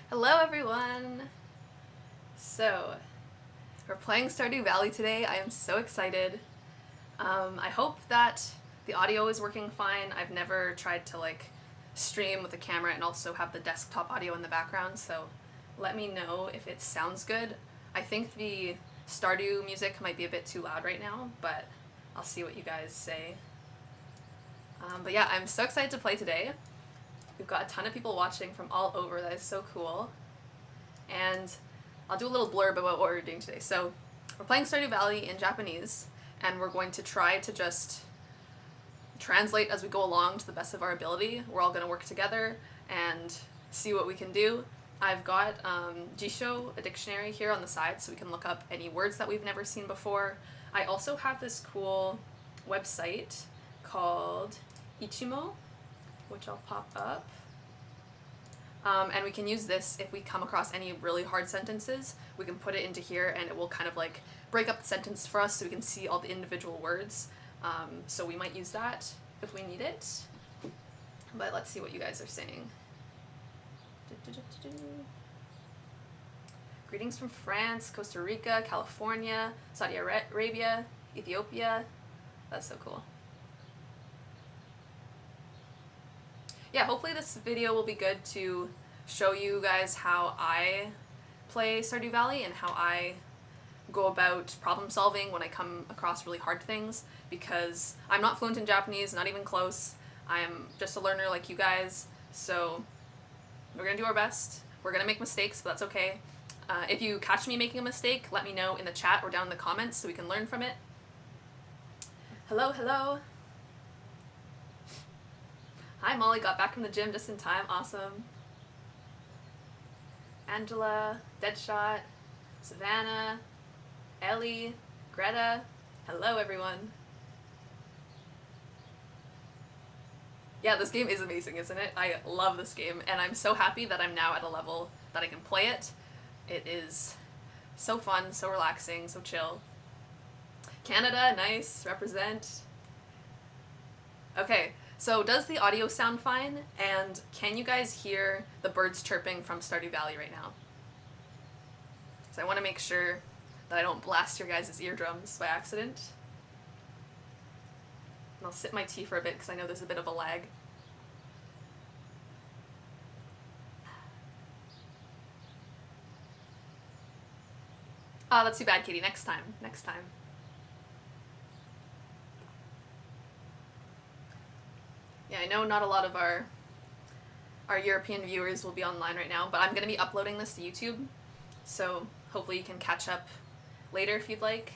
Hello everyone! So, we're playing Stardew Valley today. I am so excited. I hope that the audio is working fine. I've never tried to stream with a camera and also have the desktop audio in the background, so let me know if it sounds good. I think the Stardew music might be a bit too loud right now, but I'll see what you guys say. But yeah, I'm so excited to play today. We've got a ton of people watching from all over. That is so cool. And I'll do a little blurb about what we're doing today. So we're playing Stardew Valley in Japanese, and we're going to try to just translate as we go along to the best of our ability. We're all going to work together and see what we can do. I've got Jisho, a dictionary here on the side, so we can look up any words that we've never seen before. I also have this cool website called Ichimo, which I'll pop up. And we can use this if we come across any really hard sentences. We can put it into here and it will kind of like break up the sentence for us so we can see all the individual words. So we might use that if we need it. But let's see what you guys are saying. Greetings from France, Costa Rica, California, Saudi Arabia, Ethiopia. That's so cool. Yeah, hopefully this video will be good to show you guys how I play Stardew Valley and how I go about problem solving when I come across really hard things, because I'm not fluent in Japanese, not even close. I'm just a learner like you guys, so we're gonna do our best. We're gonna make mistakes, but that's okay. If you catch me making a mistake, let me know in the chat or down in the comments so we can learn from it. Hello, hello. Hi Molly, got back from the gym just in time, awesome. Angela, Deadshot, Savannah, Ellie, Greta, hello everyone. Yeah, this game is amazing, isn't it? I love this game, and I'm so happy that I'm now at a level that I can play it. It is so fun, so relaxing, so chill. Canada, nice, represent. Okay. So does the audio sound fine? And can you guys hear the birds chirping from Stardew Valley right now? So I want to make sure that I don't blast your guys' eardrums by accident. And I'll sip my tea for a bit because I know there's a bit of a lag. Oh, that's too bad, Katie. Next time. Next time. Yeah, I know not a lot of our European viewers will be online right now, but I'm going to be uploading this to YouTube, so hopefully you can catch up later if you'd like.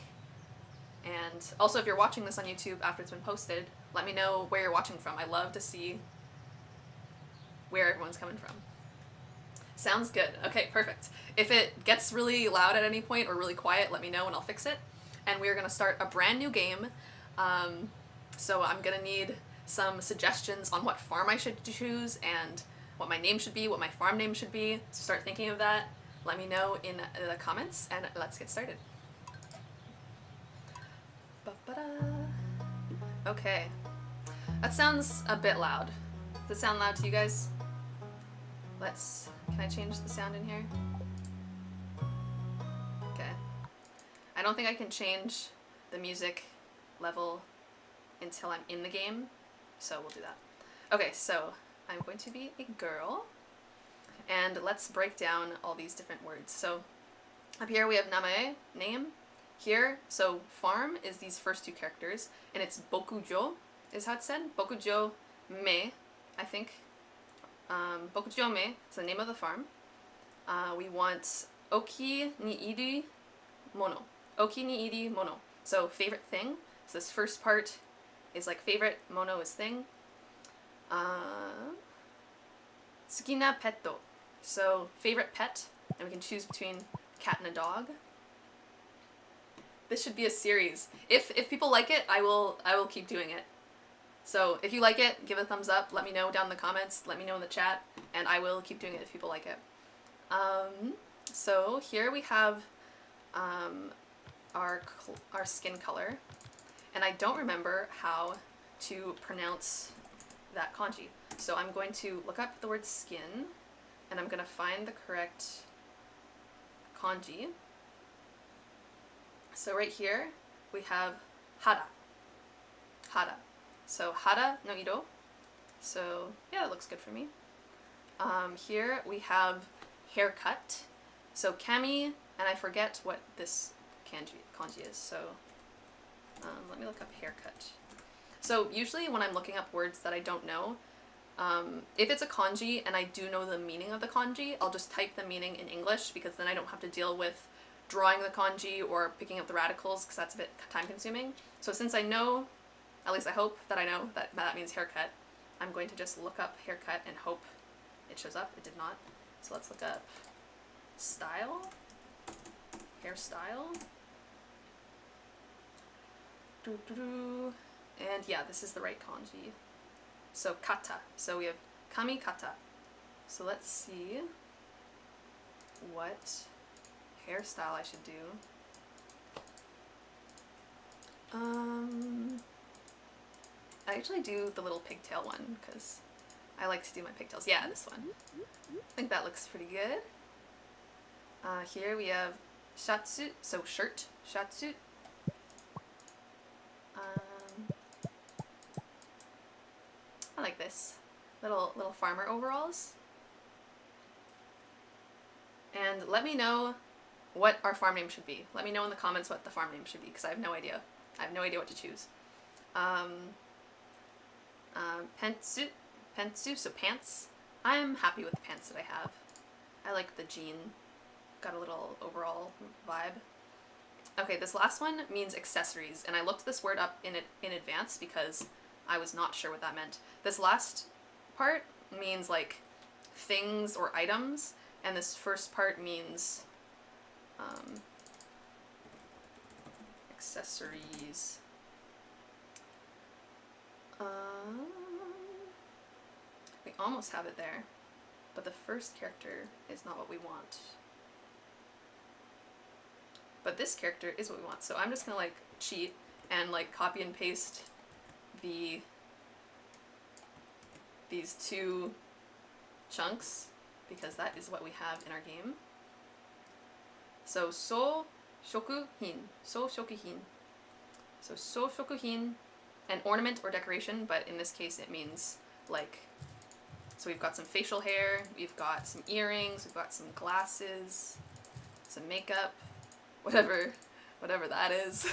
And also, if you're watching this on YouTube after it's been posted, let me know where you're watching from. I love to see where everyone's coming from. Sounds good. Okay, perfect. If it gets really loud at any point or really quiet, let me know and I'll fix it. And we're going to start a brand new game, so I'm going to need some suggestions on what farm I should choose and what my name should be, what my farm name should be. So start thinking of that. Let me know in the comments and let's get started. Okay. That sounds a bit loud. Does it sound loud to you guys? Can I change the sound in here? Okay. I don't think I can change the music level until I'm in the game. So we'll do that. Okay, so I'm going to be a girl, and let's break down all these different words. So up here we have namae, name. Here, so farm is these first two characters, and it's bokujo is how it's said. Bokujo me, I think. Bokujo me is the name of the farm. We want oki ni iri mono. Oki ni iri mono. So favorite thing. So this first part is like favorite, mono is thing. Tsukina petto. So favorite pet, and we can choose between a cat and a dog. This should be a series. If people like it, I will keep doing it. So if you like it, give it a thumbs up. Let me know down in the comments. Let me know in the chat, and I will keep doing it if people like it. So here we have our skin color. And I don't remember how to pronounce that kanji. So I'm going to look up the word skin and I'm gonna find the correct kanji. So right here we have hara. Hara. So hara no iro. So yeah, it looks good for me. Here we have haircut. So kami, and I forget what this kanji is. So let me look up haircut. So usually when I'm looking up words that I don't know, if it's a kanji and I do know the meaning of the kanji, I'll just type the meaning in English, because then I don't have to deal with drawing the kanji or picking up the radicals, because that's a bit time consuming. So since I know, at least I hope that I know that that means haircut, I'm going to just look up haircut and hope it shows up. It did not. So let's look up style, hairstyle. And yeah, this is the right kanji. So kata. So we have kami kata. So let's see what hairstyle I should do. I actually do the little pigtail one because I like to do my pigtails. Yeah, this one. I think that looks pretty good. Here we have shatsu, so shirt, shatsu. I like this. Little farmer overalls. And let me know what our farm name should be. Let me know in the comments what the farm name should be, because I have no idea. I have no idea what to choose. Pentsu, so pants. I'm happy with the pants that I have. I like the jean. Got a little overall vibe. Okay, this last one means accessories, and I looked this word up in advance because I was not sure what that meant. This last part means like things or items, and this first part means accessories. We almost have it there, but the first character is not what we want. But this character is what we want, so I'm just gonna like cheat and like copy and paste these two chunks, because that is what we have in our game. So so shokuhin, so shokuhin. So so shokuhin, an ornament or decoration, but in this case it means like, so we've got some facial hair, we've got some earrings, we've got some glasses, some makeup, whatever that is.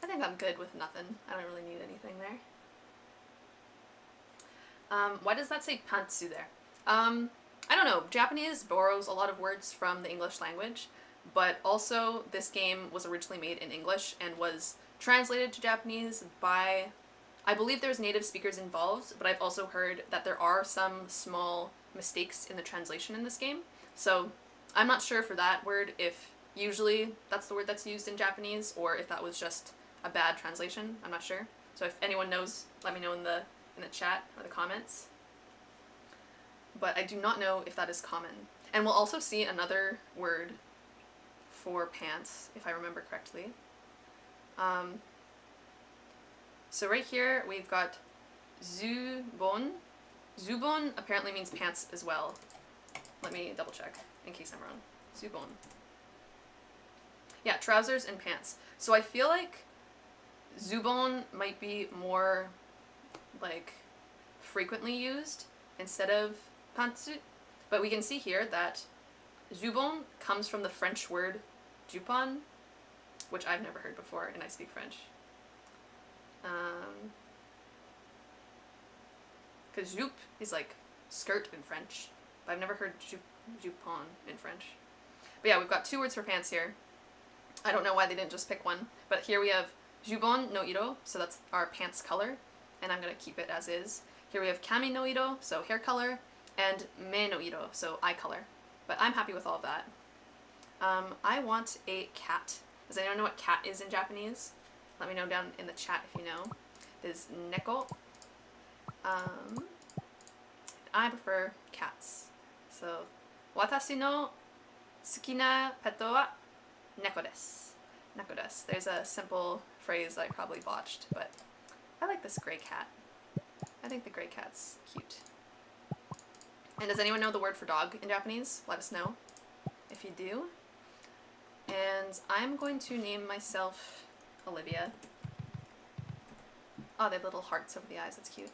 I think I'm good with nothing. I don't really need anything there. Why does that say pantsu there? I don't know. Japanese borrows a lot of words from the English language, but also this game was originally made in English and was translated to Japanese by, I believe there's native speakers involved, but I've also heard that there are some small mistakes in the translation in this game. So I'm not sure for that word if usually that's the word that's used in Japanese, or if that was just a bad translation. I'm not sure. So if anyone knows, let me know in the chat or the comments. But I do not know if that is common. And we'll also see another word for pants, if I remember correctly. So right here we've got zubon. Zubon apparently means pants as well. Let me double check in case I'm wrong. Zubon. Yeah, trousers and pants. So I feel like zubon might be more like frequently used instead of pantsu, but we can see here that zubon comes from the French word jupon, which I've never heard before, and I speak French. Because jupe is like skirt in French, but I've never heard jupon in French. But yeah, we've got two words for pants here. I don't know why they didn't just pick one, but here we have jubon no iro, so that's our pants color, and I'm gonna keep it as is. Here we have kami no iro, so hair color, and me no iro, so eye color. But I'm happy with all of that. I want a cat. Does anyone know what cat is in Japanese? Let me know down in the chat if you know. It is neko. I prefer cats. So, watashi no suki na petto wa neko desu. Neko desu. There's a simple phrase that I probably botched, but I like this gray cat. I think the gray cat's cute. And does anyone know the word for dog in Japanese? Let us know if you do. And I'm going to name myself Alivia. Oh, they have little hearts over the eyes. That's cute.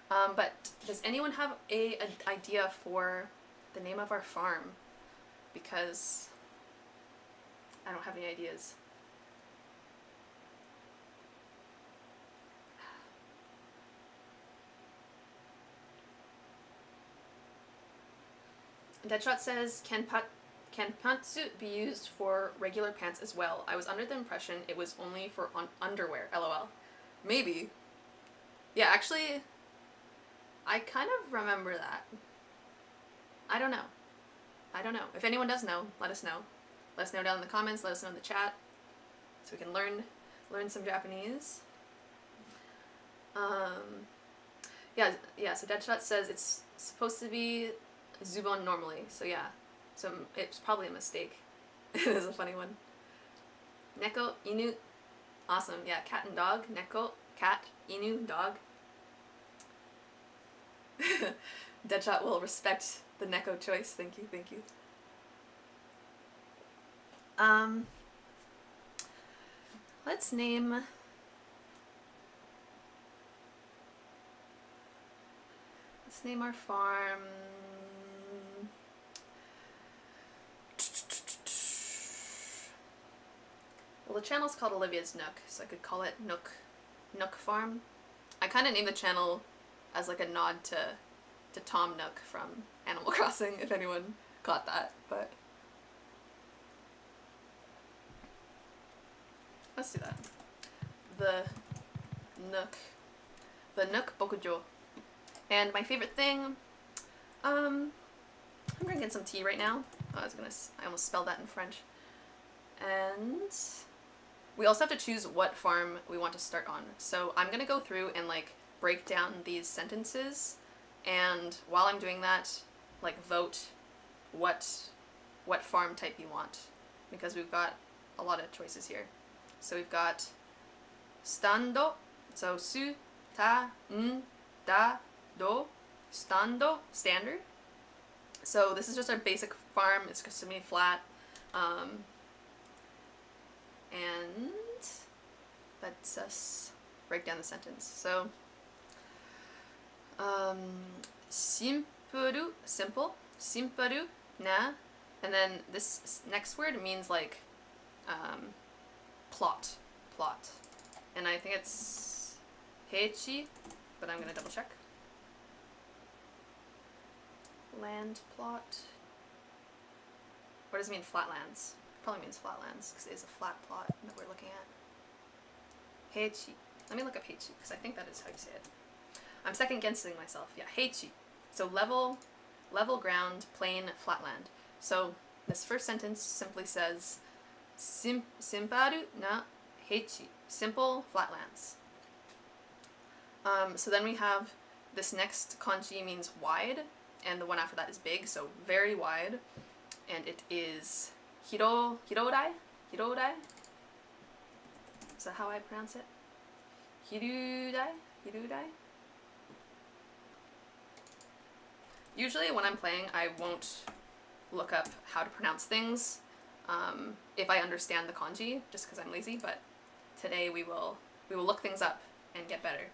But does anyone have an idea for the name of our farm? Because I don't have any ideas. Deadshot says, can pantsuit be used for regular pants as well? I was under the impression it was only for underwear, lol. Maybe. Yeah, actually, I kind of remember that. I don't know. I don't know. If anyone does know, let us know. Let us know down in the comments, let us know in the chat, so we can learn some Japanese. Yeah, so Deadshot says it's supposed to be Zubon normally, so yeah. So it's probably a mistake. It is a funny one. Neko, inu. Awesome, yeah, cat and dog. Neko, cat, inu, dog. Deadshot will respect the Neko choice. Thank you, thank you. Let's name our farm. Well, the channel's called Olivia's Nook, so I could call it Nook Farm. I kind of named the channel as like a nod to Tom Nook from Animal Crossing, if anyone got that, but let's do that. The Nook Bokujo. And my favorite thing, I'm drinking some tea right now. I almost spelled that in French. And we also have to choose what farm we want to start on. So I'm gonna go through and like break down these sentences, and while I'm doing that, like vote what farm type you want, because we've got a lot of choices here. So we've got stando, so su, ta, n, da, do, stando, standard. So this is just our basic farm. It's just gonna be flat. And let's us break down the sentence. So, simple, simple, na, and then this next word means like plot, and I think it's heichi, but I'm gonna double check. Land plot. What does it mean, flatlands? Probably means flatlands, because it is a flat plot that we're looking at. Heichi. Let me look up heichi, because I think that is how you say it. I'm second guessing myself. Yeah, heichi. So level ground, plain, flatland. So this first sentence simply says, Simparu na heichi. Simple flatlands. So then we have this next kanji means wide, and the one after that is big, so very wide, and it is hirodai? Hirodai? Is that how I pronounce it? Hirudai? Hirudai? Usually when I'm playing, I won't look up how to pronounce things if I understand the kanji, just because I'm lazy, but today we will look things up and get better.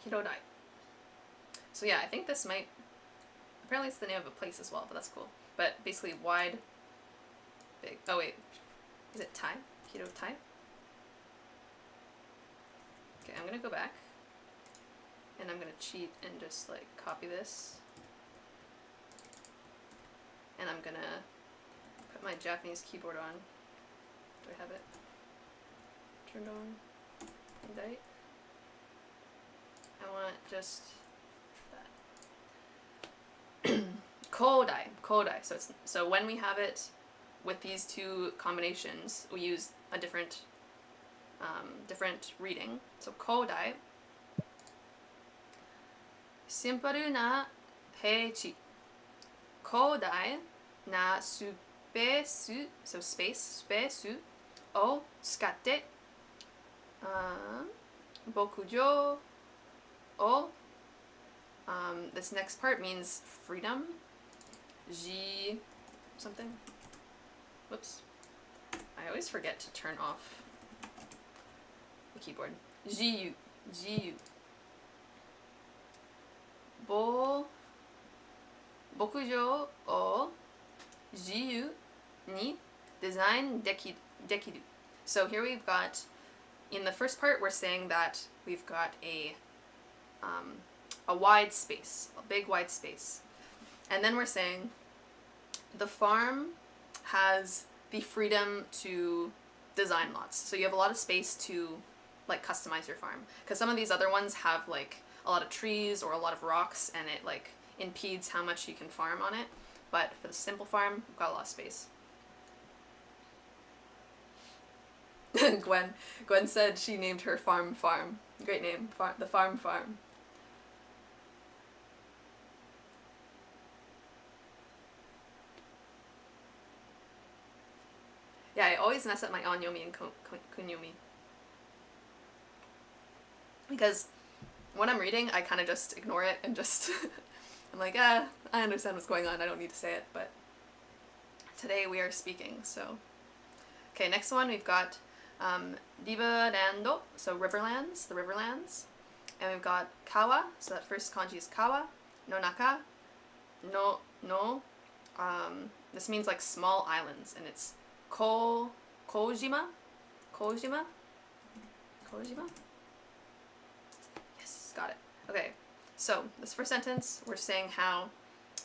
Hirodai. So yeah, I think this might, apparently it's the name of a place as well, but that's cool. But basically wide, big. Oh wait, is it Tai? Hirodai? Okay, I'm gonna go back, and I'm gonna cheat and just like copy this, and I'm gonna put my Japanese keyboard on. Do I have it turned on? Right? I want just that. Kodai, kodai. So when we have it with these two combinations, we use a different reading. So kodai. Simple na heichi. Kodai na supesu, so space, supesu, o tsukatte, bokujo o. This next part means freedom. Ji something. Whoops. I always forget to turn off the keyboard. Jiyu. Jiyu. Bokujo o jiyu ni design dekiru. So here we've got, in the first part, we're saying that we've got a wide space, a big wide space. And then we're saying the farm has the freedom to design lots. So you have a lot of space to like customize your farm. Because some of these other ones have like a lot of trees or a lot of rocks and it like impedes how much you can farm on it. But for the simple farm, we've got a lot of space. Gwen said she named her farm Farm. Great name, the farm Farm. Yeah, I always mess up my onyomi and kunyomi. Because when I'm reading, I kind of just ignore it and just, I'm like, I understand what's going on, I don't need to say it, but today we are speaking, so. Okay, next one we've got Riverlando, so Riverlands, the Riverlands. And we've got Kawa, so that first kanji is Kawa, no Naka, no, this means like small islands, and it's Kojima? Yes, got it. Okay, so this first sentence, we're saying how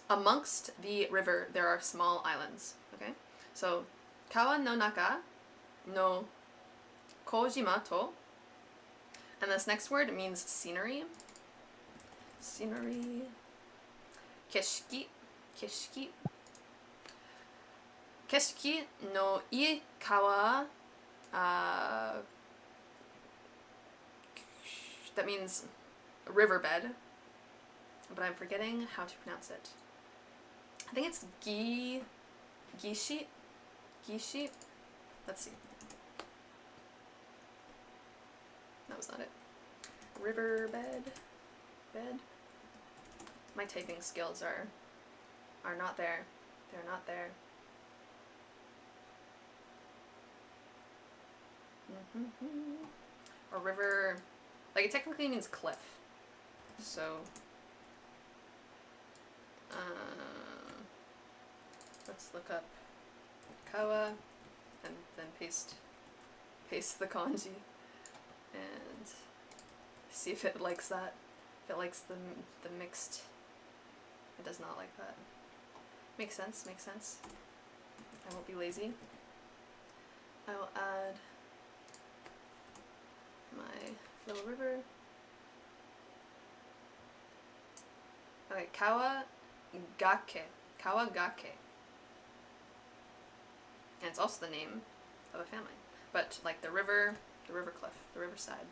amongst the river there are small islands, okay? So, kawa no naka no kojima to, and this next word means scenery. Scenery. Keshiki. Keshiki. Keshiki no ii kawa. That means riverbed, but I'm forgetting how to pronounce it. I think it's Gishi. Gishi. Let's see. That was not it. Riverbed. Bed. My typing skills are not there. They're not there. A river, like it technically means cliff. So, let's look up kawa and then paste the kanji and see if it likes that. If it likes the mixed, it does not like that. Makes sense, makes sense. I won't be lazy. I will add my little river. Okay, Kawagake. Kawagake. And it's also the name of a family. But like the river cliff, the riverside.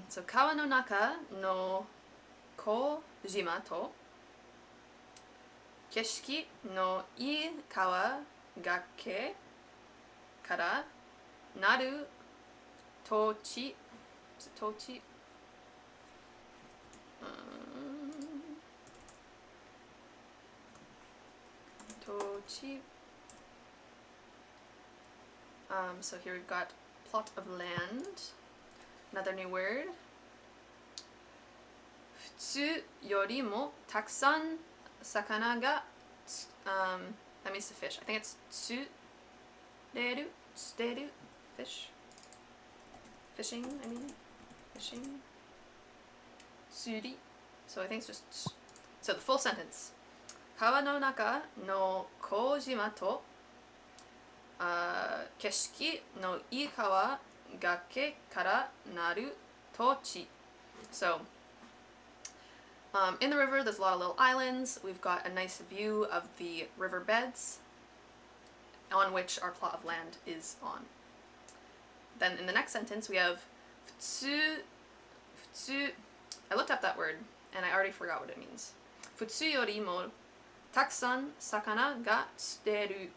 So kawa no naka no kojima to keshiki no ii kawa gake kara naru tochi. Is it tochi? Tochi. So here we've got plot of land. Another new word. Futsu yorimo takusan sakana ga, that means to fish. I think it's tsureru, fish. Fishing, I mean. Fishing. Tsuri. So I think it's just tsu. So the full sentence. Kawa no naka no kojima to keshiki no ii kawa gake kara naru tochi. So, in the river there's a lot of little islands. We've got a nice view of the riverbeds on which our plot of land is on. Then in the next sentence we have futsu. I looked up that word and I already forgot what it means. Futsu yorimo takusan sakana ga tsureru.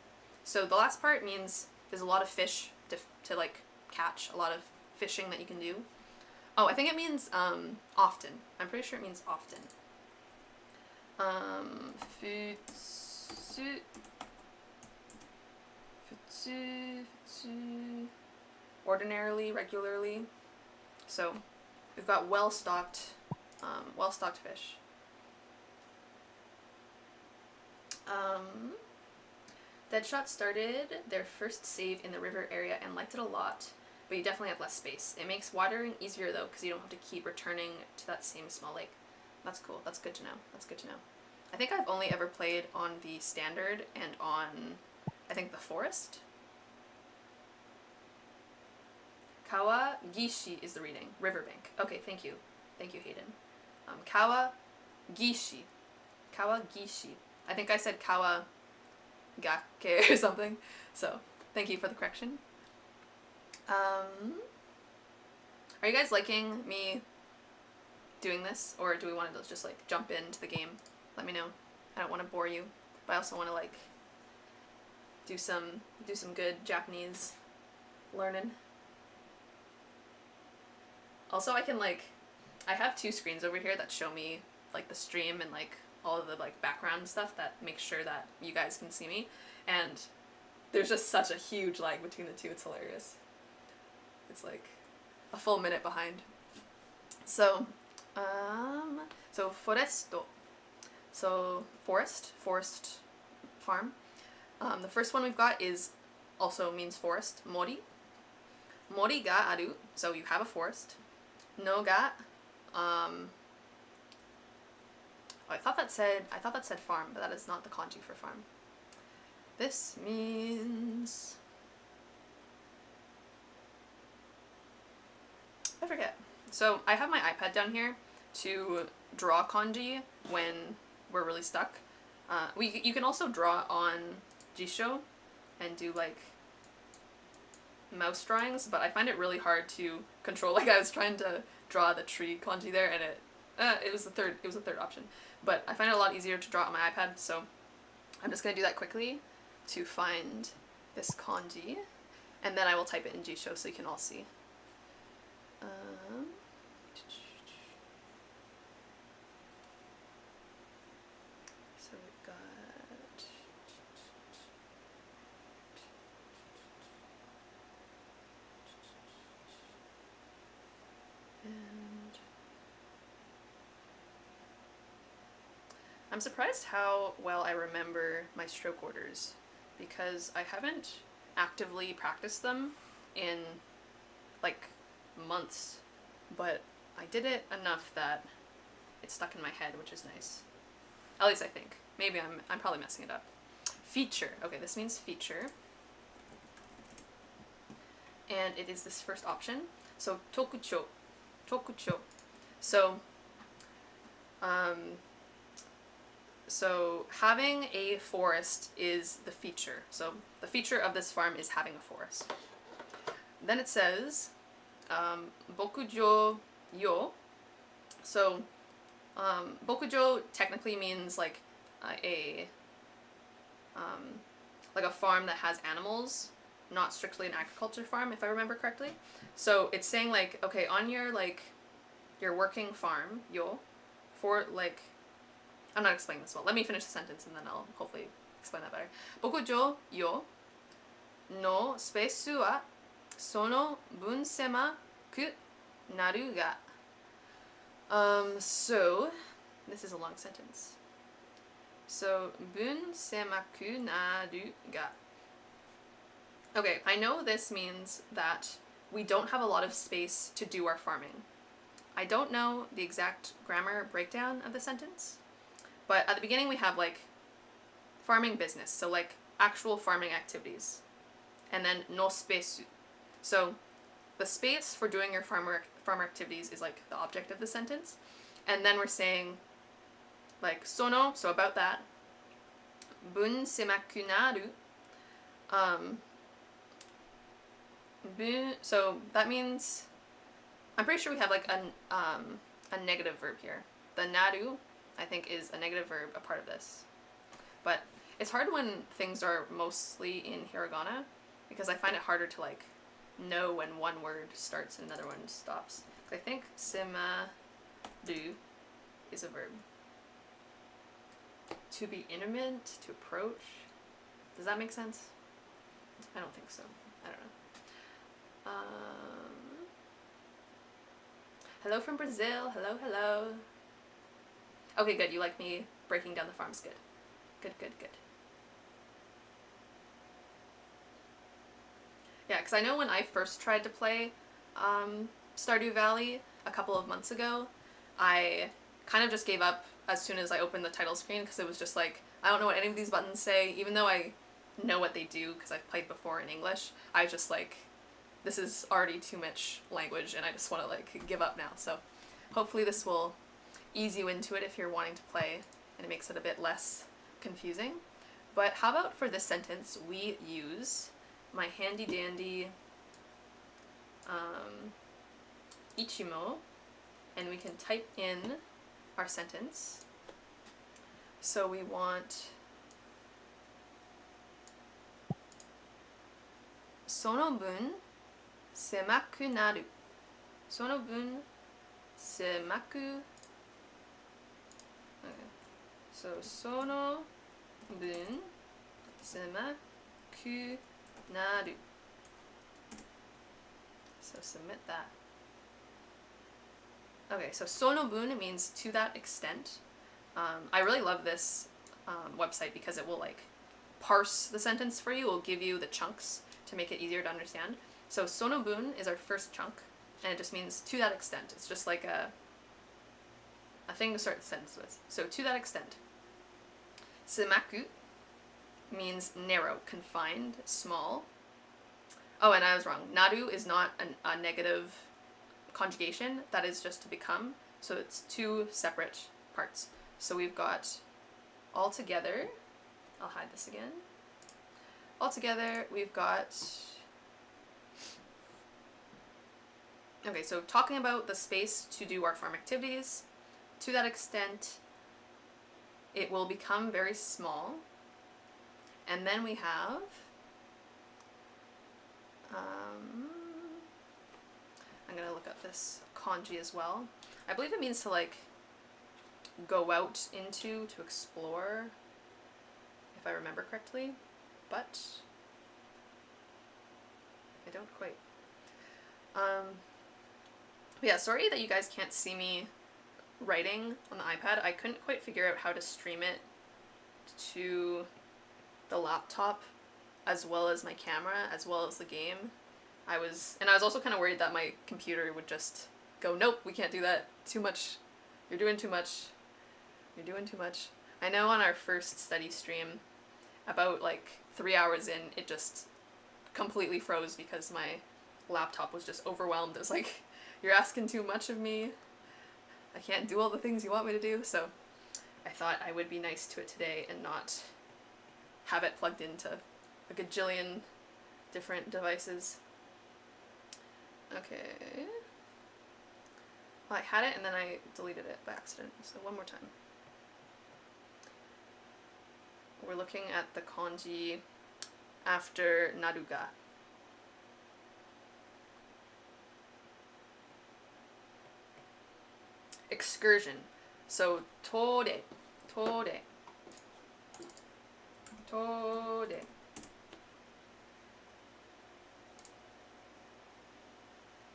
So the last part means there's a lot of fish to like catch, a lot of fishing that you can do. Oh, I think it means often. I'm pretty sure it means often. Futsu, ordinarily, regularly. So we've got well-stocked fish. Deadshot started their first save in the river area and liked it a lot, but you definitely have less space. It makes watering easier though, because you don't have to keep returning to that same small lake. That's cool. That's good to know. That's good to know. I think I've only ever played on the standard and on, I think, the forest. Kawa Gishi is the reading. Riverbank. Okay, thank you. Thank you, Hayden. Kawa Gishi. Kawa Gishi. I think I said Kawa Gake or something. So, thank you for the correction. Are you guys liking me doing this? Or do we want to just like jump into the game? Let me know. I don't want to bore you, but I also want to like do some good Japanese learning. Also, I can like, I have two screens over here that show me like the stream and like all of the like background stuff that makes sure that you guys can see me, and there's just such a huge lag between the two. It's hilarious. It's like a full minute behind. So, so foresto. So forest farm. The first one we've got is also means forest. Mori. Mori ga aru. So you have a forest. No ga. I thought that said farm, but that is not the kanji for farm. This means, I forget. So I have my iPad down here to draw kanji when we're really stuck. You can also draw on Jisho and do like mouse drawings, but I find it really hard to control. Like I was trying to draw the tree kanji there, and it was the third option. But I find it a lot easier to draw on my iPad, so I'm just gonna do that quickly to find this kanji, and then I will type it in Jisho so you can all see. So we've got I'm surprised how well I remember my stroke orders, because I haven't actively practiced them in like months, but I did it enough that it's stuck in my head, which is nice. At least I think. Maybe I'm probably messing it up. Feature. Okay, this means feature. And it is this first option. So tokucho. Tokucho. So having a forest is the feature. So the feature of this farm is having a forest. Then it says bokujo yo. So bokujo technically means like a farm that has animals, not strictly an agriculture farm, if I remember correctly. So it's saying like, okay, on your like your working farm, yo, for like, I'm not explaining this well. Let me finish the sentence and then I'll hopefully explain that better. Bokujo yo no space wa sono bun semaku naru ga. So this is a long sentence. So bun semaku naru ga. Okay, I know this means that we don't have a lot of space to do our farming. I don't know the exact grammar breakdown of the sentence, but at the beginning we have like farming business, so like actual farming activities, and then no space. So the space for doing your farmer activities is like the object of the sentence, and then we're saying like sono, so about that, bun semaku naru, so that means, I'm pretty sure we have like a negative verb here. The naru, I think, is a negative verb, a part of this. But it's hard when things are mostly in hiragana, because I find it harder to like know when one word starts and another one stops. I think semadu is a verb. To be intimate, to approach. Does that make sense? I don't think so. I don't know. Hello from Brazil. Hello, hello. Okay, good. You like me breaking down the farms. Good. Good, good, good. Yeah, because I know when I first tried to play Stardew Valley a couple of months ago, I kind of just gave up as soon as I opened the title screen because it was just like, I don't know what any of these buttons say, even though I know what they do because I've played before in English. I was just like, this is already too much language and I just want to like give up now. So hopefully this will ease you into it if you're wanting to play and it makes it a bit less confusing. But how about for this sentence we use my handy dandy Ichimo, and we can type in our sentence. So we want その分狭くなる。その分狭く。Okay. So その分狭くなる. So submit that. Okay, so その分 means to that extent. I really love this website because it will like parse the sentence for you. It will give you the chunks to make it easier to understand. So その分 is our first chunk, and it just means to that extent. It's just like a thing to start the sentence with. So to that extent. 狭く means narrow, confined, small. Oh, and I was wrong. Naru is not a negative conjugation. That is just to become. So it's two separate parts. So we've got all together. I'll hide this again. All together, we've got... Okay, so talking about the space to do our farm activities. To that extent, it will become very small. And then we have... I'm gonna look up this kanji as well. I believe it means to like go out into, to explore, if I remember correctly, but I don't quite. Yeah, sorry that you guys can't see me writing on the iPad. I couldn't quite figure out how to stream it to the laptop as well as my camera, as well as the game. I was also kind of worried that my computer would just go, nope, we can't do that. Too much. You're doing too much. You're doing too much. I know on our first study stream, about like 3 hours in, it just completely froze because my laptop was just overwhelmed. It was like, you're asking too much of me. I can't do all the things you want me to do. So I thought I would be nice to it today and not have it plugged into a gajillion different devices. Okay. Well, I had it and then I deleted it by accident, so one more time. We're looking at the kanji after naruga. Excursion. So, tore, tore, tore.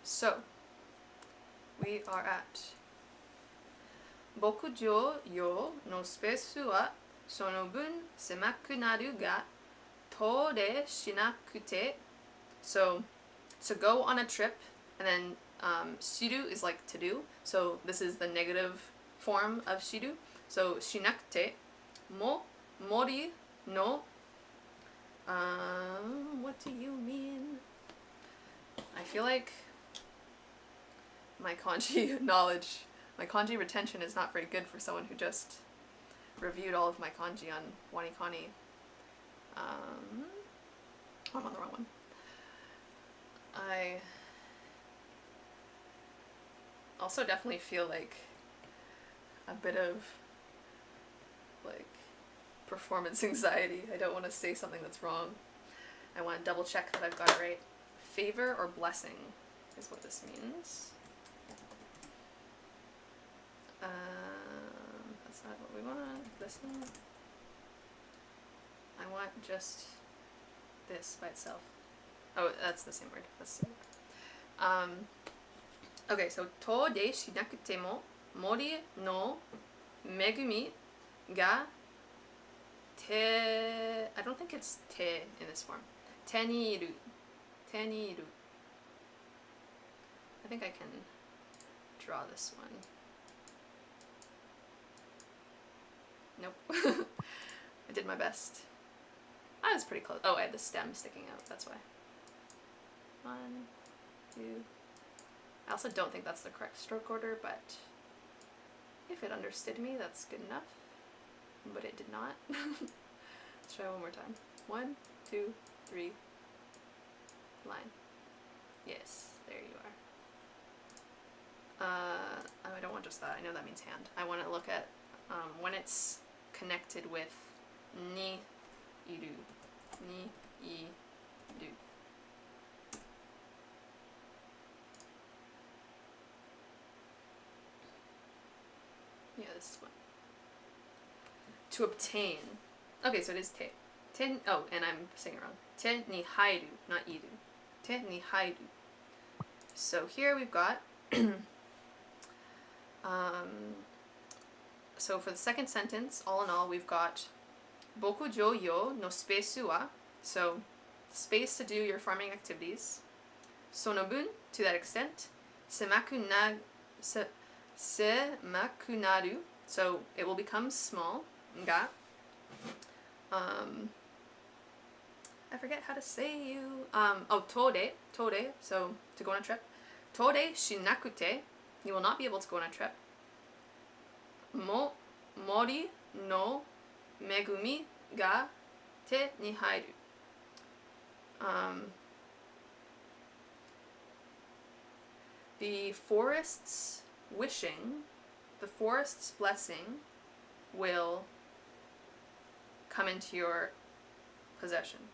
So, we are at 牧場用のスペースはその分狭くなるが遠出しなくて So, to go on a trip, and then shiru is like to do, so this is the negative form of shiru. So, しなくても森の what do you mean? I feel like my kanji knowledge, my kanji retention is not very good for someone who just reviewed all of my kanji on Wanikani. I'm on the wrong one. I also definitely feel like a bit of like performance anxiety. I don't want to say something that's wrong. I want to double check that I've got it right. favor or blessing is what this means. That's not what we want. Blessing. I want just this by itself. Oh, that's the same word. That's the same word. Okay, so to de shinakute mo mori no megumi ga te. I don't think it's te in this form. Te ni iru. Te ni iru. I think I can draw this one. Nope. I did my best. I was pretty close. Oh, I had the stem sticking out. That's why. 1, 2. I also don't think that's the correct stroke order, but if it understood me, that's good enough. But it did not. Let's try one more time. 1, 2, 3. Line. Yes, there you are. Oh, I don't want just that. I know that means hand. I want to look at when it's connected with ni iru. Ni iru. Yeah, this is one. To obtain. Okay, so it is te. Te. Oh, and I'm saying it wrong. Te ni hairu, not iru. Te ni hairu. So here we've got. So for the second sentence, all in all, we've got bokujo yo no space wa. So space to do your farming activities. Sonobun, to that extent. Semaku naru, so it will become small. Ga. I forget how to say you. Oh, tode, so to go on a trip. Tode shinakute, you will not be able to go on a trip. Mori no megumi ga te ni hairu. The forest's wishing, the forest's blessing will come into your possession.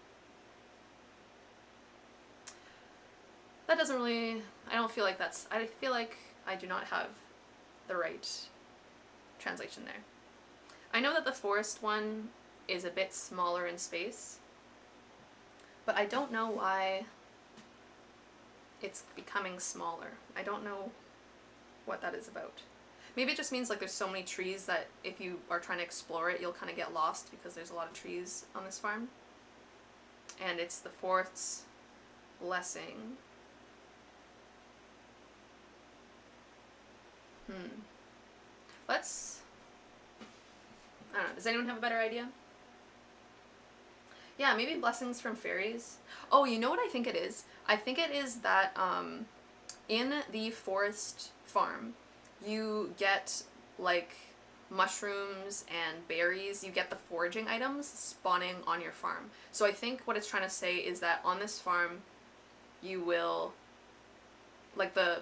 That doesn't really, I don't feel like that's, I feel like I do not have the right translation there. I know that the forest one is a bit smaller in space, but I don't know why it's becoming smaller. I don't know what that is about. Maybe it just means like there's so many trees that if you are trying to explore it, you'll kind of get lost because there's a lot of trees on this farm. And it's the forest's blessing. Let's, I don't know, does anyone have a better idea? Yeah, maybe blessings from fairies. Oh, you know what I think it is? I think it is that in the forest farm, you get like mushrooms and berries. You get the foraging items spawning on your farm. So I think what it's trying to say is that on this farm, you will, like the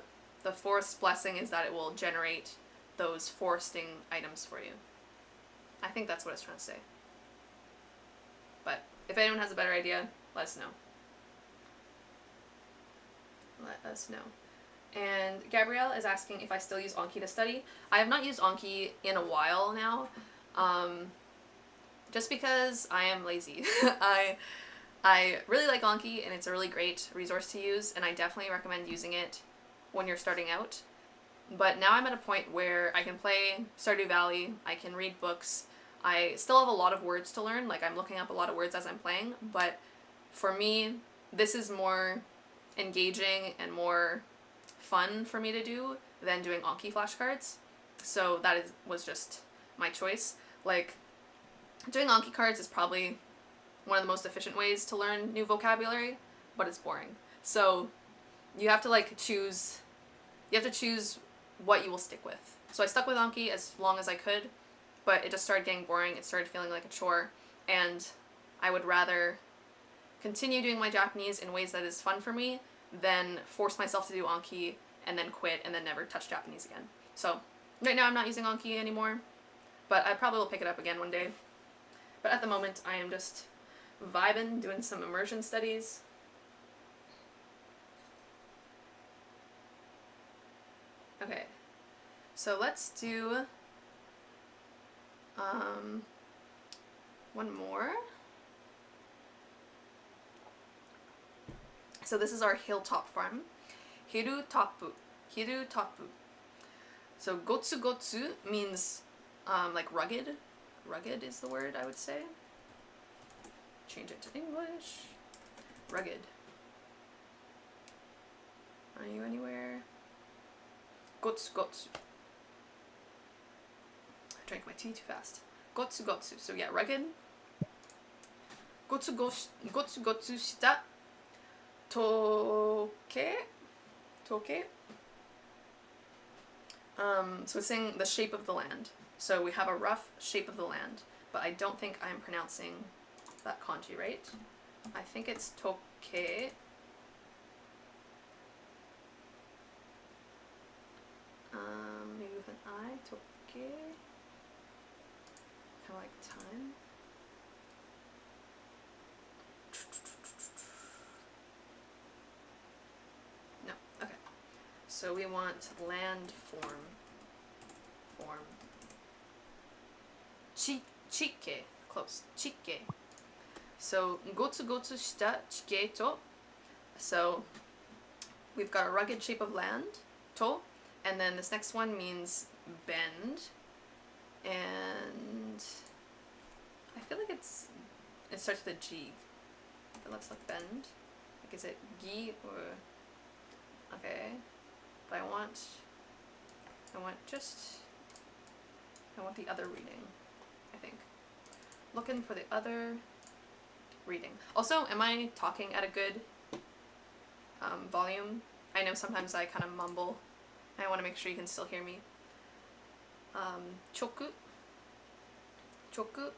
forest's blessing is that it will generate those foresting items for you. I think that's what it's trying to say. But if anyone has a better idea, let us know. Let us know. And Gabrielle is asking if I still use Anki to study. I have not used Anki in a while now, just because I am lazy. I really like Anki and it's a really great resource to use, and I definitely recommend using it when you're starting out. But now I'm at a point where I can play Stardew Valley, I can read books, I still have a lot of words to learn, like I'm looking up a lot of words as I'm playing, but for me, this is more engaging and more fun for me to do than doing Anki flashcards. So that was just my choice. Like, doing Anki cards is probably one of the most efficient ways to learn new vocabulary, but it's boring. So you have to like choose, you have to choose what you will stick with. So I stuck with Anki as long as I could, but it just started getting boring. It started feeling like a chore, and I would rather continue doing my Japanese in ways that is fun for me than force myself to do Anki and then quit and then never touch Japanese again. So right now I'm not using Anki anymore, but I probably will pick it up again one day. But at the moment I am just vibing, doing some immersion studies. Okay, so let's do one more. So this is our Hilltop Farm. Hiru-tapu. Hiru-tapu. So gotsu-gotsu means like rugged. Rugged is the word, I would say. Change it to English. Rugged. Are you anywhere? Gotsu-gotsu. I drank my tea too fast. Gotsu-gotsu. So yeah, rugged. Gotsu-gotsu shita toke. Toke. So it's saying the shape of the land. So we have a rough shape of the land, but I don't think I'm pronouncing that kanji right. I think it's toke. Maybe with an I, toke. Kind of like time. No, okay. So we want land form. Chike, close. Chike. So gotsu-gotsu shita chike to. So we've got a rugged shape of land, to, and then this next one means bend, and I feel like it starts with a G. It looks like bend. Like, is it gi or okay? But I want the other reading, I think. Looking for the other reading. Also, am I talking at a good volume? I know sometimes I kind of mumble. I want to make sure you can still hear me. Choku. Choku.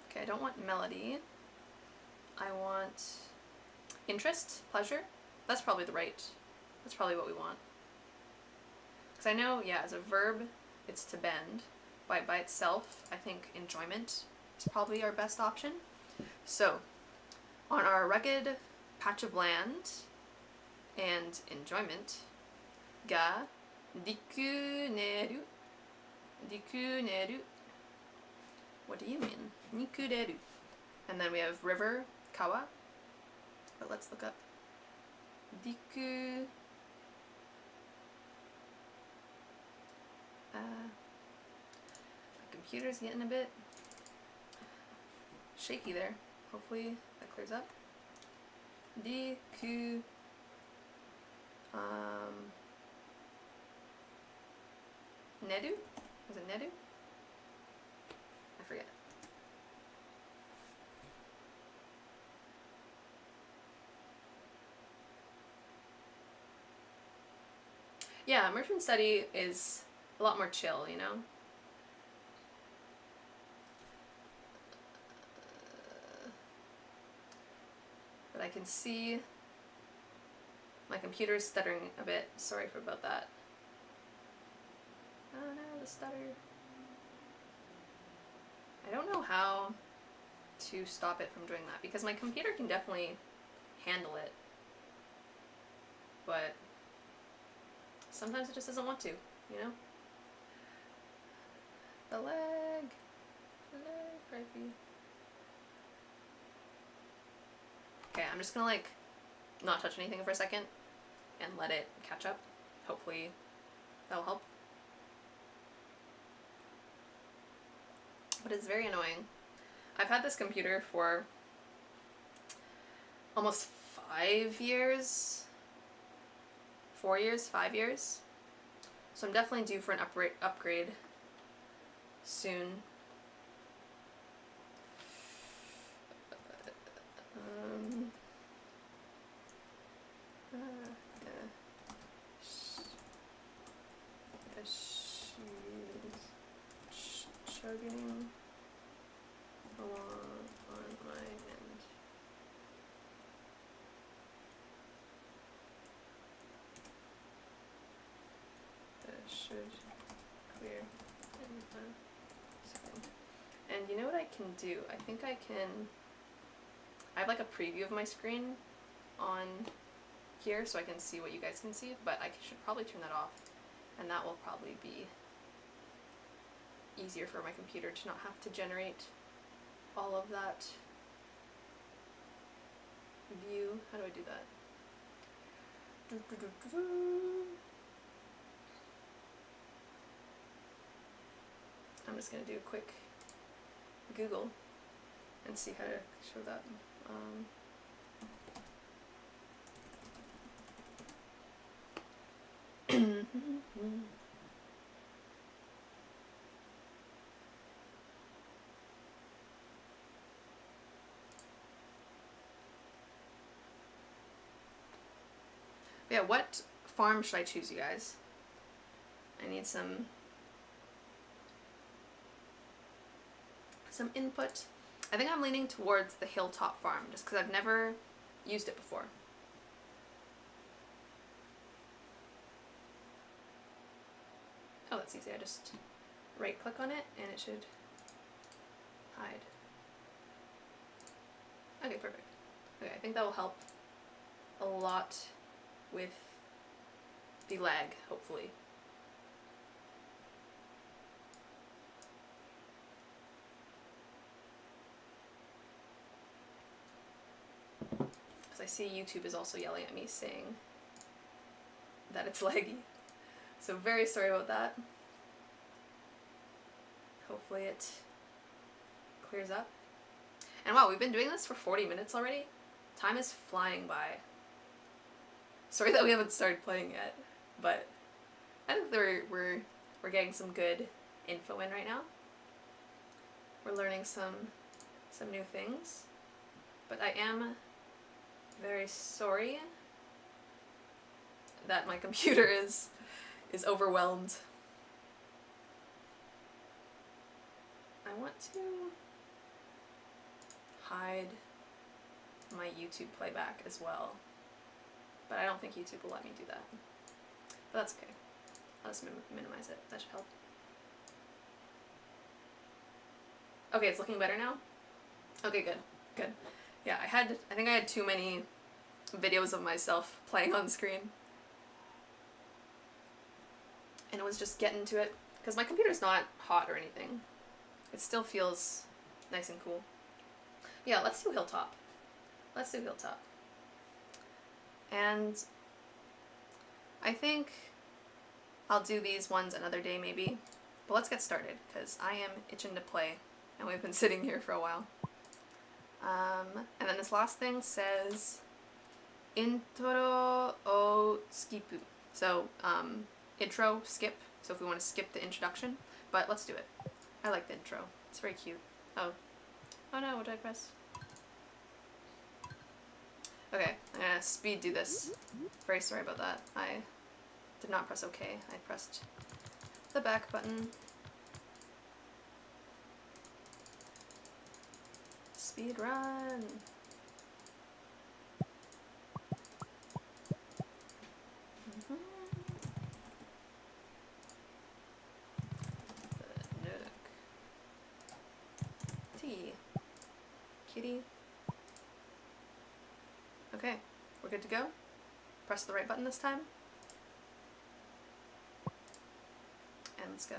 Okay, I don't want melody. I want interest, pleasure. That's probably that's probably what we want. Because I know, yeah, as a verb, it's to bend. By itself, I think enjoyment is probably our best option. So, on our rugged patch of land and enjoyment, ga rikuneru. Rikuneru. What do you mean? Nikureru. And then we have river, kawa. But let's look up riku. My computer's getting a bit shaky there. Hopefully that clears up. Riku. Neru? Was it Neru? I forget. Yeah, immersion study is a lot more chill, you know? But I can see my computer's stuttering a bit. Sorry about that. Oh no, the stutter. I don't know how to stop it from doing that because my computer can definitely handle it. But sometimes it just doesn't want to, you know? The leg, gripey. Okay, I'm just gonna like not touch anything for a second and let it catch up. Hopefully that'll help. But it's very annoying. I've had this computer for almost 5 years. 4 years, 5 years. So I'm definitely due for an upgrade soon. She's chugging along on my end. That should clear in a second. And you know what I can do? I think I have like a preview of my screen on here so I can see what you guys can see, but I should probably turn that off. and that will probably be easier for my computer to not have to generate all of that view. How do I do that? I'm just gonna do a quick Google and see how to show that. Yeah, what farm should I choose, you guys? I need some input. I think I'm leaning towards the Hilltop Farm just because I've never used it before. Oh, that's easy. I just right click on it and it should hide. Okay, perfect. Okay, I think that will help a lot with the lag, hopefully. Because I see YouTube is also yelling at me saying that it's laggy. So very sorry about that. Hopefully it clears up. And wow, we've been doing this for 40 minutes already. Time is flying by. Sorry that we haven't started playing yet, but I think we're getting some good info in right now. We're learning some new things. But I am very sorry that my computer is overwhelmed. I want to hide my YouTube playback as well, but I don't think YouTube will let me do that. But that's okay. I'll just minimize it. That should help. Okay, it's looking better now? Okay, good. Good. Yeah, I think I had too many videos of myself playing on screen. And it was just getting to it. Because my computer's not hot or anything. It still feels nice and cool. Yeah, let's do Hilltop. Let's do Hilltop. And I think I'll do these ones another day maybe. But let's get started, because I am itching to play. And we've been sitting here for a while. And then this last thing says intro o skipu. So, intro, skip. So if we want to skip the introduction. But let's do it. I like the intro. It's very cute. Oh. Oh no, what did I press? Okay, I'm gonna speed do this. Very sorry about that. I did not press OK. I pressed the back button. Speed run. The Nook. Tea. Kitty. Okay, we're good to go. Press the right button this time. And let's go.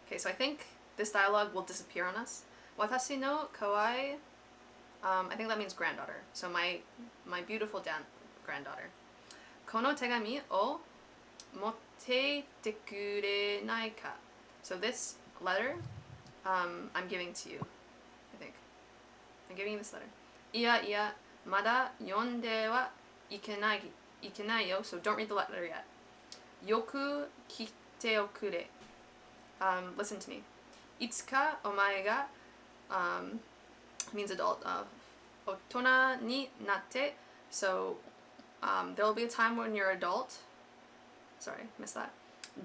Okay, so I think this dialogue will disappear on us. Watashi no kawaii. I think that means granddaughter. So my beautiful granddaughter. Kono tegami o motte kurenai ka. So this letter, I'm giving to you. I think. I'm giving you this letter. Iya, iya, mada yonde wa ikenai yo. So don't read the letter yet. Yoku kite okure. Listen to me. Itsuka omae ga means adult. Otona ni natte. So there will be a time when you're adult. Sorry, missed that.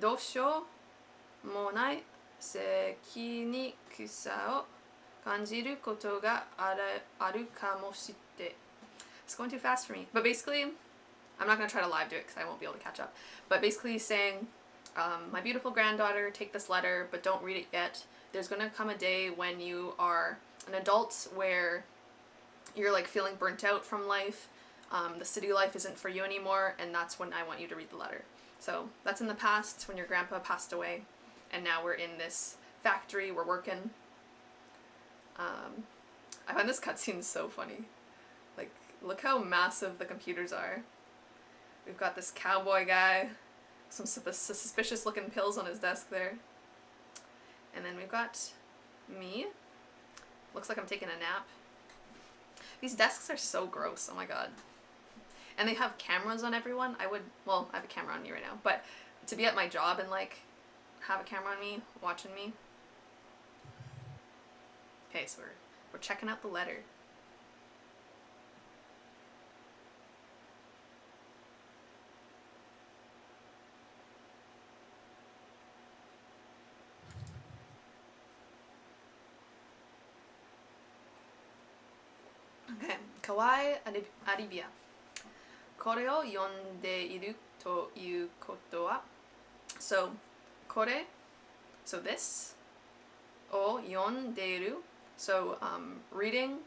Dosho mo nai seki ni kusa o kanjiru koto ga aru kamoshite. It's going too fast for me. But basically, I'm not going to try to live do it because I won't be able to catch up. But basically he's saying, my beautiful granddaughter, take this letter, but don't read it yet. There's going to come a day when you are an adult where you're like feeling burnt out from life, the city life isn't for you anymore, and that's when I want you to read the letter. So that's in the past when your grandpa passed away, and now we're in this factory, we're working. I find this cutscene so funny. Like, look how massive the computers are. We've got this cowboy guy, some suspicious looking pills on his desk there. And then we've got me. Looks like I'm taking a nap. These desks are so gross, oh my god. And they have cameras on everyone. Well, I have a camera on me right now, but to be at my job and like have a camera on me, watching me. Okay, so we're checking out the letter. Okay, Kawai Aribia. これを読んでいるということは So, これ So this を読んでいる So, reading,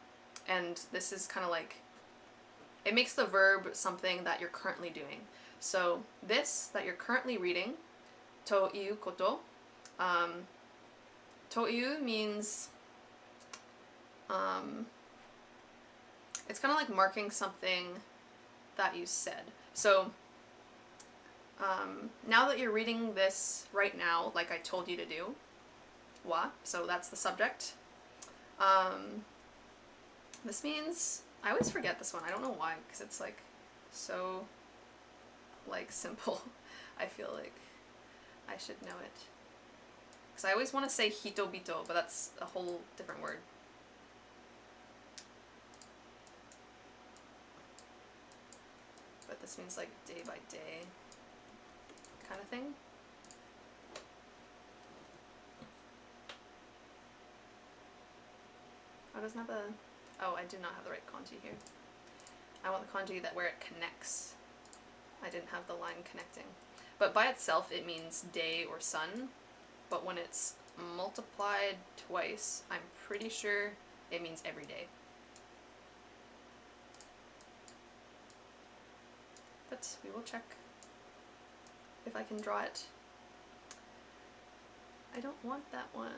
and this is kind of like, it makes the verb something that you're currently doing. So, this that you're currently reading ということ という means it's kind of like marking something that you said. So, now that you're reading this right now, like I told you to do, wa, so that's the subject. This means, I always forget this one, I don't know why, because it's like so like simple. I feel like I should know it. Because I always want to say hitobito, but that's a whole different word. But this means like day by day kind of thing. Oh, doesn't have a... Oh, I do not have the right kanji here. I want the kanji that where it connects. I didn't have the line connecting. But by itself it means day or sun. But when it's multiplied twice, I'm pretty sure it means every day. But we will check if I can draw it. I don't want that one.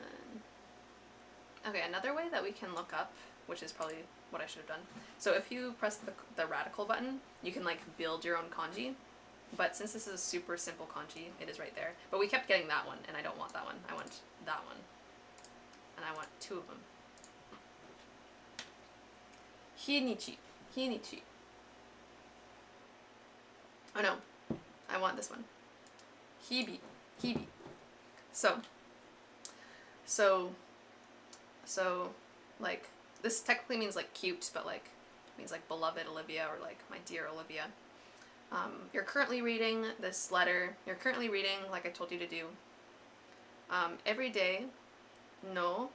Okay, another way that we can look up, which is probably what I should have done. So if you press the radical button, you can like build your own kanji. But since this is a super simple kanji, it is right there. But we kept getting that one, and I don't want that one. I want that one. And I want two of them. Hinichi. Hinichi. Oh no, I want this one. Hibi. Hibi. So, like, this technically means like cute, but like, means like beloved Olivia, or like my dear Olivia. You're currently reading this letter. You're currently reading, like I told you to do. Every day, no.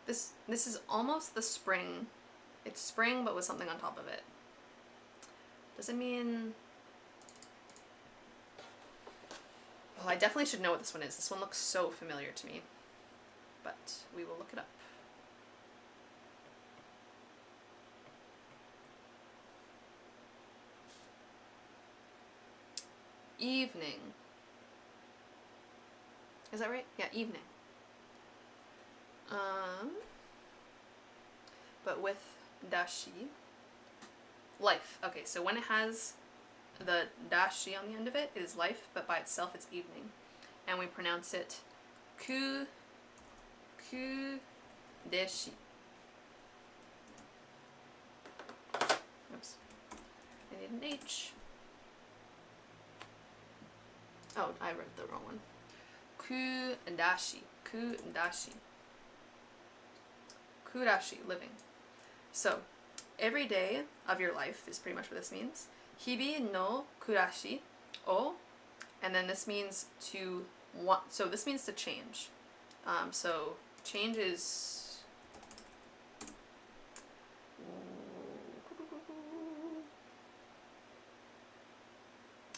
This is almost the spring. It's spring, but with something on top of it. Does it mean... Well, I definitely should know what this one is. This one looks so familiar to me. But we will look it up. Evening. Is that right? Yeah, evening. But with dashi. Life. Okay, so when it has the dashi on the end of it, it is life, but by itself it's evening. And we pronounce it ku deshi. Oops. I need an H. Oh, I read the wrong one. Ku dashi. Ku dashi. Kurashi, living. So, every day of your life is pretty much what this means. Hibi no kurashi o, and then this means to want, so this means to change. So change is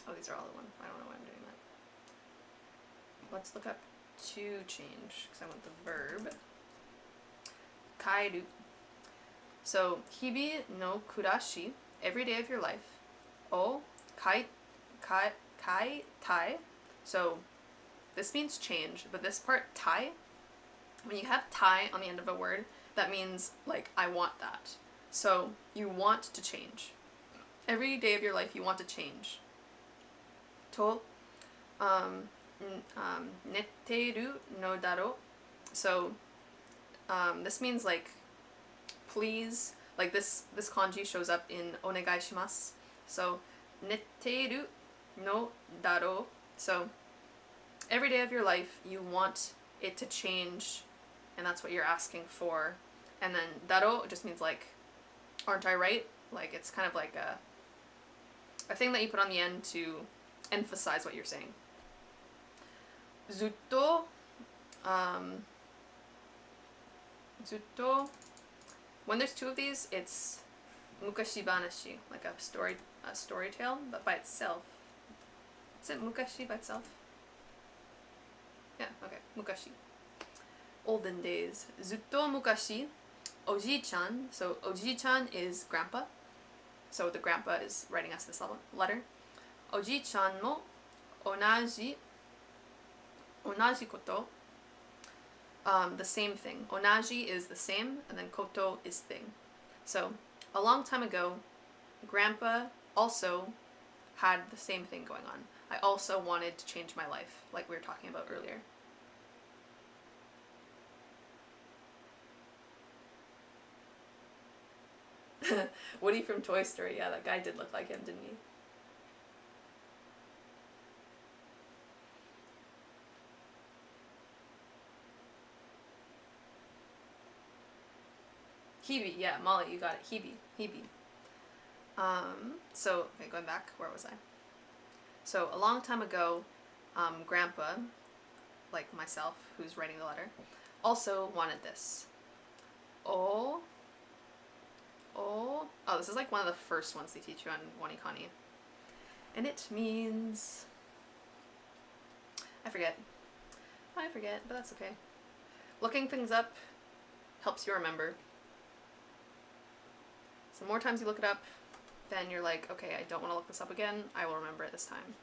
oh, these are all the one. I don't know why I'm doing that. Let's look up to change because I want the verb. kaeru. So, hibi no kurashi, every day of your life. O kai tai. So, this means change, but this part, tai, when you have tai on the end of a word, that means, like, I want that. So, you want to change. Every day of your life, you want to change. To, netteru no daro. So, this means, like, please, like, this kanji shows up in onegai shimasu. So, netteru no daro. So, every day of your life, you want it to change, and that's what you're asking for. And then daro just means, like, aren't I right? Like, it's kind of like a thing that you put on the end to emphasize what you're saying. Zutto, when there's two of these, it's mukashi banashi, like a story tale, but by itself. Is it mukashi by itself? Yeah, okay, mukashi. Olden days. Zutto mukashi, oji-chan, so oji-chan is grandpa, so the grandpa is writing us this letter. Oji-chan mo onaji koto, the same thing. Onaji is the same, and then koto is thing. So, a long time ago, grandpa also had the same thing going on. I also wanted to change my life, like we were talking about earlier. Woody from Toy Story, yeah, that guy did look like him, didn't he? Hebe, yeah, Molly, you got it. Hebe. So, okay, going back, where was I? So, a long time ago, Grandpa, like myself, who's writing the letter, also wanted this. Oh, this is like one of the first ones they teach you on Wanikani. And it means... I forget, but that's okay. Looking things up helps you remember. So the more times you look it up, then you're like, okay, I don't want to look this up again, I will remember it this time.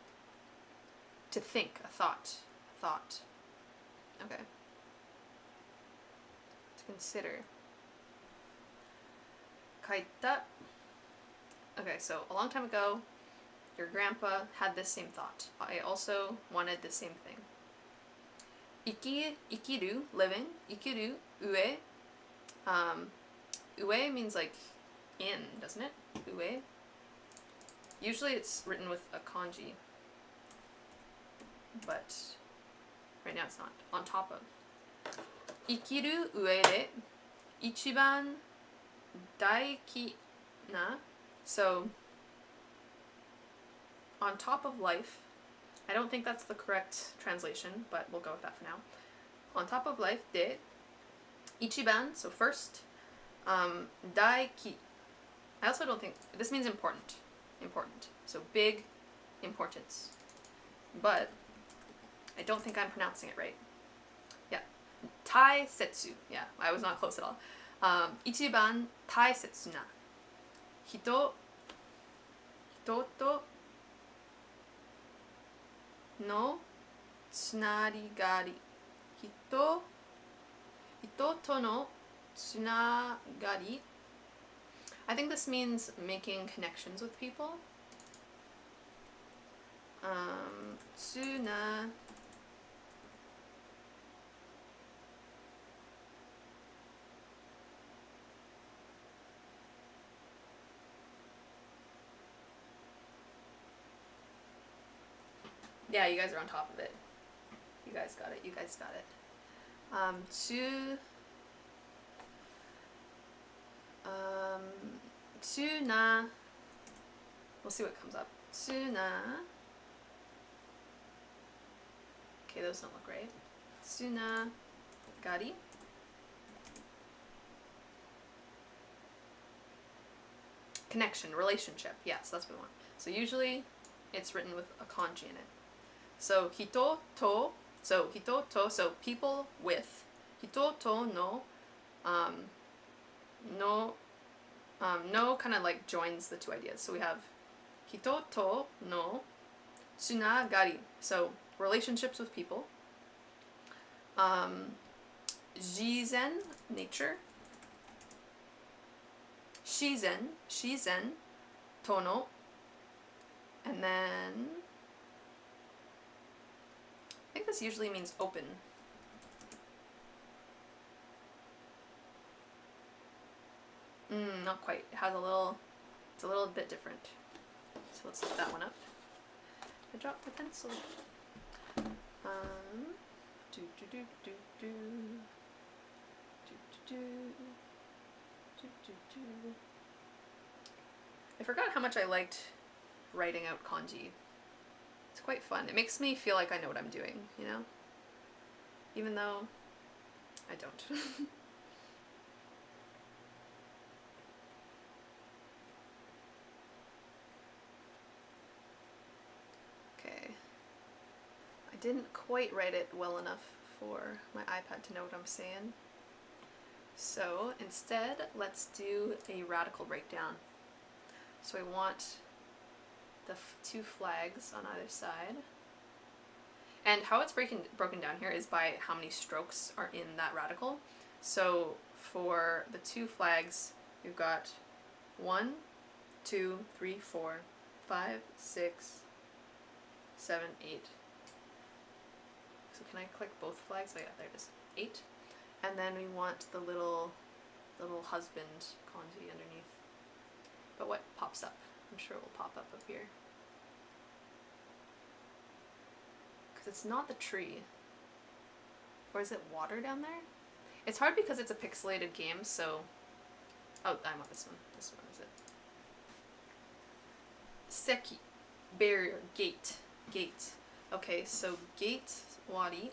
To think, a thought. Okay. To consider. Kaita. Okay, so a long time ago, your grandpa had this same thought. I also wanted the same thing. Ikiru, living. Ikiru, ue. Ue means like in, doesn't it? Ue. Usually it's written with a kanji, but right now it's not. On top of. Ikiru ue de ichiban daiki na. So, on top of life, I don't think that's the correct translation, but we'll go with that for now. On top of life de ichiban, so first, daiki. I also don't think, this means important. So big importance. But I don't think I'm pronouncing it right. Yeah. Taisetsu. Yeah, I was not close at all. Ichiban taisetsu na. Hito to no tsunarigari. Hito to no tsunagari. I think this means making connections with people. Tsuna. Yeah, you guys are on top of it. You guys got it. Tsuna. We'll see what comes up. Tsuna. Okay, those don't look right. Tsuna gari. Connection, relationship. Yes, that's what we want. So usually it's written with a kanji in it. So hito to, so people with. Hito to no No, no kind of like joins the two ideas. So we have hito to no tsunagari. So relationships with people. Jizen, nature. Shizen, tono. And then I think this usually means open. Not quite. It has it's a little bit different. So let's look that one up. I dropped my pencil. Do do do do do. Do do do. Do do do. I forgot how much I liked writing out kanji. It's quite fun. It makes me feel like I know what I'm doing, you know? Even though I don't. Okay. I didn't quite write it well enough for my iPad to know what I'm saying. So instead, let's do a radical breakdown. So I want the two flags on either side. And how it's broken down here is by how many strokes are in that radical. So for the two flags, you've got 1, 2, 3, 4, 5, 6, 7, 8. So can I click both flags? Oh yeah, there it is. 8. And then we want the little husband kanji underneath. But what pops up? I'm sure it will pop up here. Because it's not the tree. Or is it water down there? It's hard because it's a pixelated game, so... Oh, I want this one. This one is it. Seki. Barrier. Gate. Gate. Okay, so gate, wadi.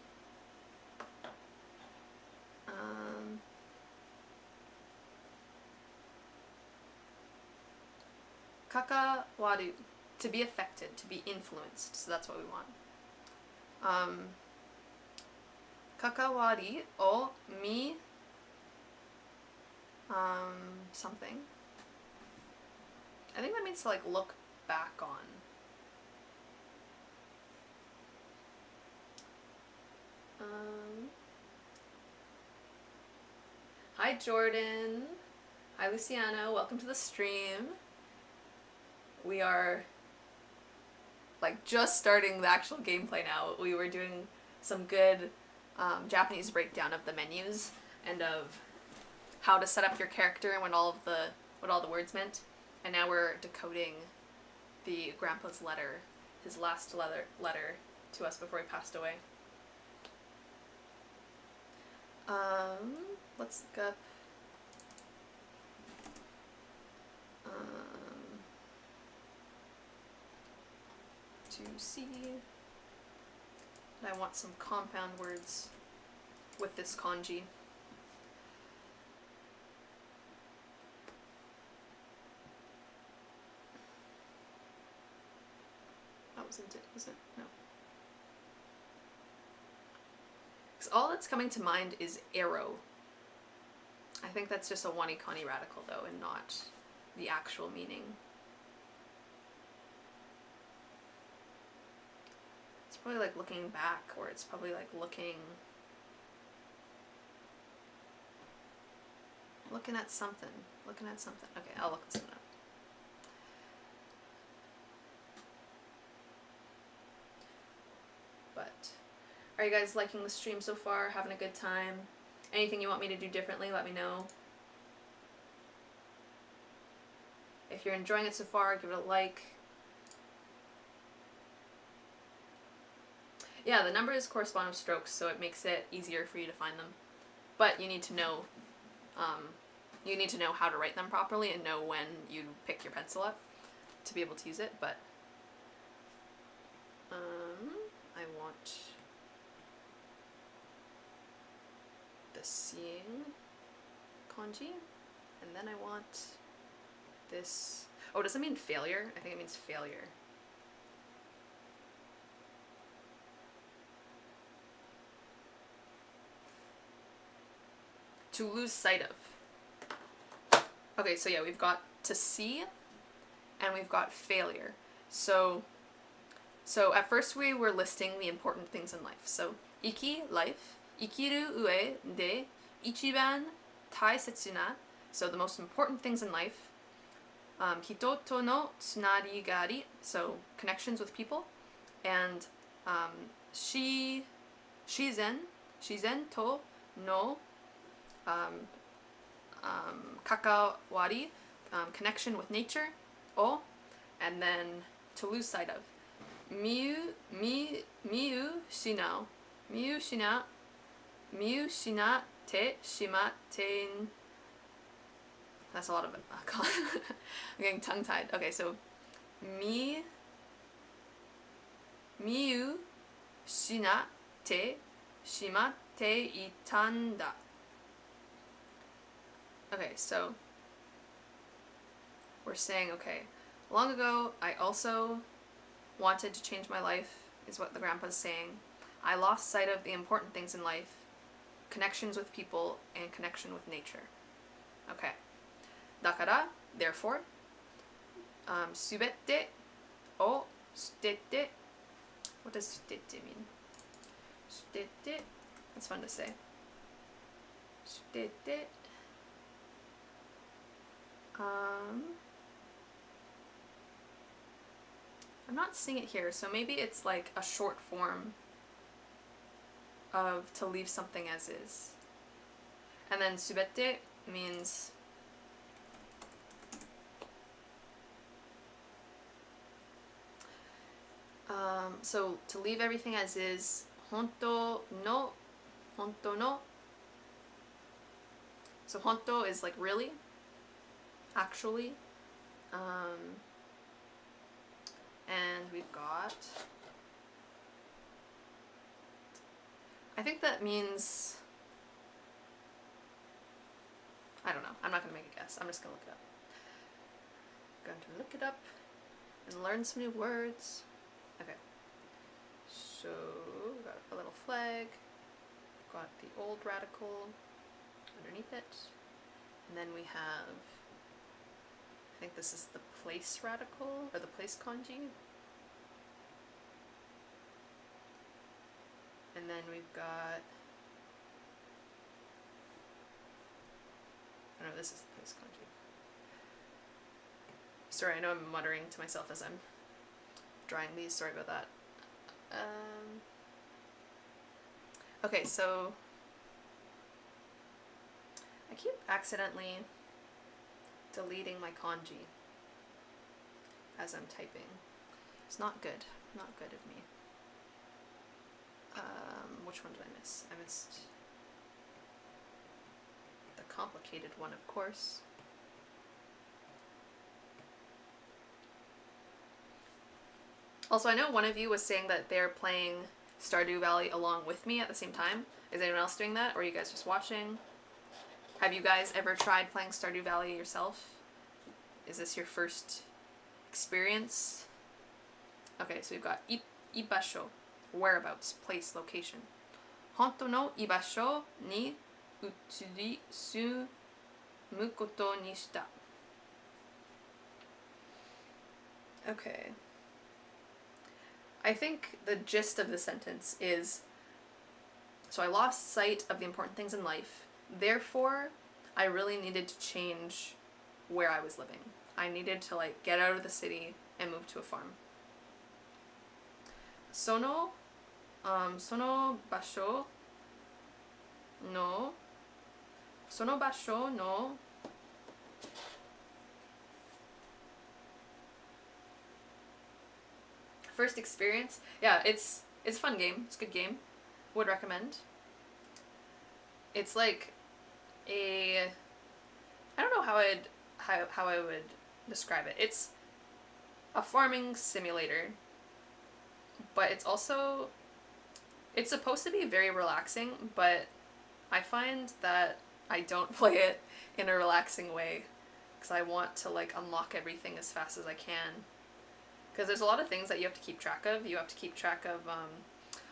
Kakawaru, to be affected, to be influenced. So that's what we want. Kakawari o mi something. I think that means to like look back on. Hi Jordan. Hi Luciano. Welcome to the stream. We are like just starting the actual gameplay now. We were doing some good Japanese breakdown of the menus and of how to set up your character and what all the words meant. And now we're decoding the grandpa's letter, his last letter to us before he passed away. Let's look up to see. I want some compound words with this kanji. That wasn't it, was it? No. Because all that's coming to mind is arrow. I think that's just a wanikani radical though, and not the actual meaning. It's probably like looking back, or it's probably like looking at something. Okay, I'll look this one up. But are you guys liking the stream so far? Having a good time? Anything you want me to do differently, let me know. If you're enjoying it so far, give it a like. Yeah, the numbers correspond with strokes, so it makes it easier for you to find them. But you need to know how to write them properly and know when you pick your pencil up to be able to use it. But I want the seeing kanji, and then I want this. Oh, does it mean failure? I think it means failure. To lose sight of. Okay, so yeah, we've got to see and we've got failure. So at first we were listing the important things in life. So iki, life, ikiru ue de ichiban taisetsu na, so the most important things in life. Hito to no tsunarigari, so connections with people, and shizen to no kakawari, connection with nature, o, and then to lose sight of. Miu shinate shimaten. That's a lot of it. I'm getting tongue-tied. Okay, so miu shinate shimate itanda. Okay, so we're saying, okay, long ago I also wanted to change my life, is what the grandpa's saying. I lost sight of the important things in life, connections with people, and connection with nature. Okay. Dakara, therefore, subete o sutete. What does sutete mean? Sutete, that's fun to say. Sutete. I'm not seeing it here, so maybe it's like a short form of to leave something as is. And then subete means so to leave everything as is. Honto no. So honto is like really, actually. And we've got, I think that means, I don't know, I'm not going to make a guess, I'm just going to look it up. I'm going to look it up and learn some new words. Okay, so we've got a little flag, we've got the old radical underneath it, and then we have, I think this is the place radical, or the place kanji. And then we've got, oh no, this is the place kanji. Sorry, I know I'm muttering to myself as I'm drawing these, sorry about that. Okay, so I keep accidentally deleting my kanji as I'm typing. It's not good. Not good of me. Which one did I miss? I missed the complicated one, of course. Also, I know one of you was saying that they're playing Stardew Valley along with me at the same time. Is anyone else doing that, or are you guys just watching? Have you guys ever tried playing Stardew Valley yourself? Is this your first experience? Okay, so we've got ibasho, whereabouts, place, location. Honto no ibasho ni utsuri sumu koto ni shita. Okay. I think the gist of the sentence is, so I lost sight of the important things in life, therefore I really needed to change where I was living. I needed to like get out of the city and move to a farm. Sono basho no first experience. Yeah, it's a fun game. It's a good game. Would recommend. It's like a, I don't know how I would describe it. It's a farming simulator, but it's also, it's supposed to be very relaxing, but I find that I don't play it in a relaxing way because I want to like unlock everything as fast as I can. Because there's a lot of things that you have to keep track of. You have to keep track of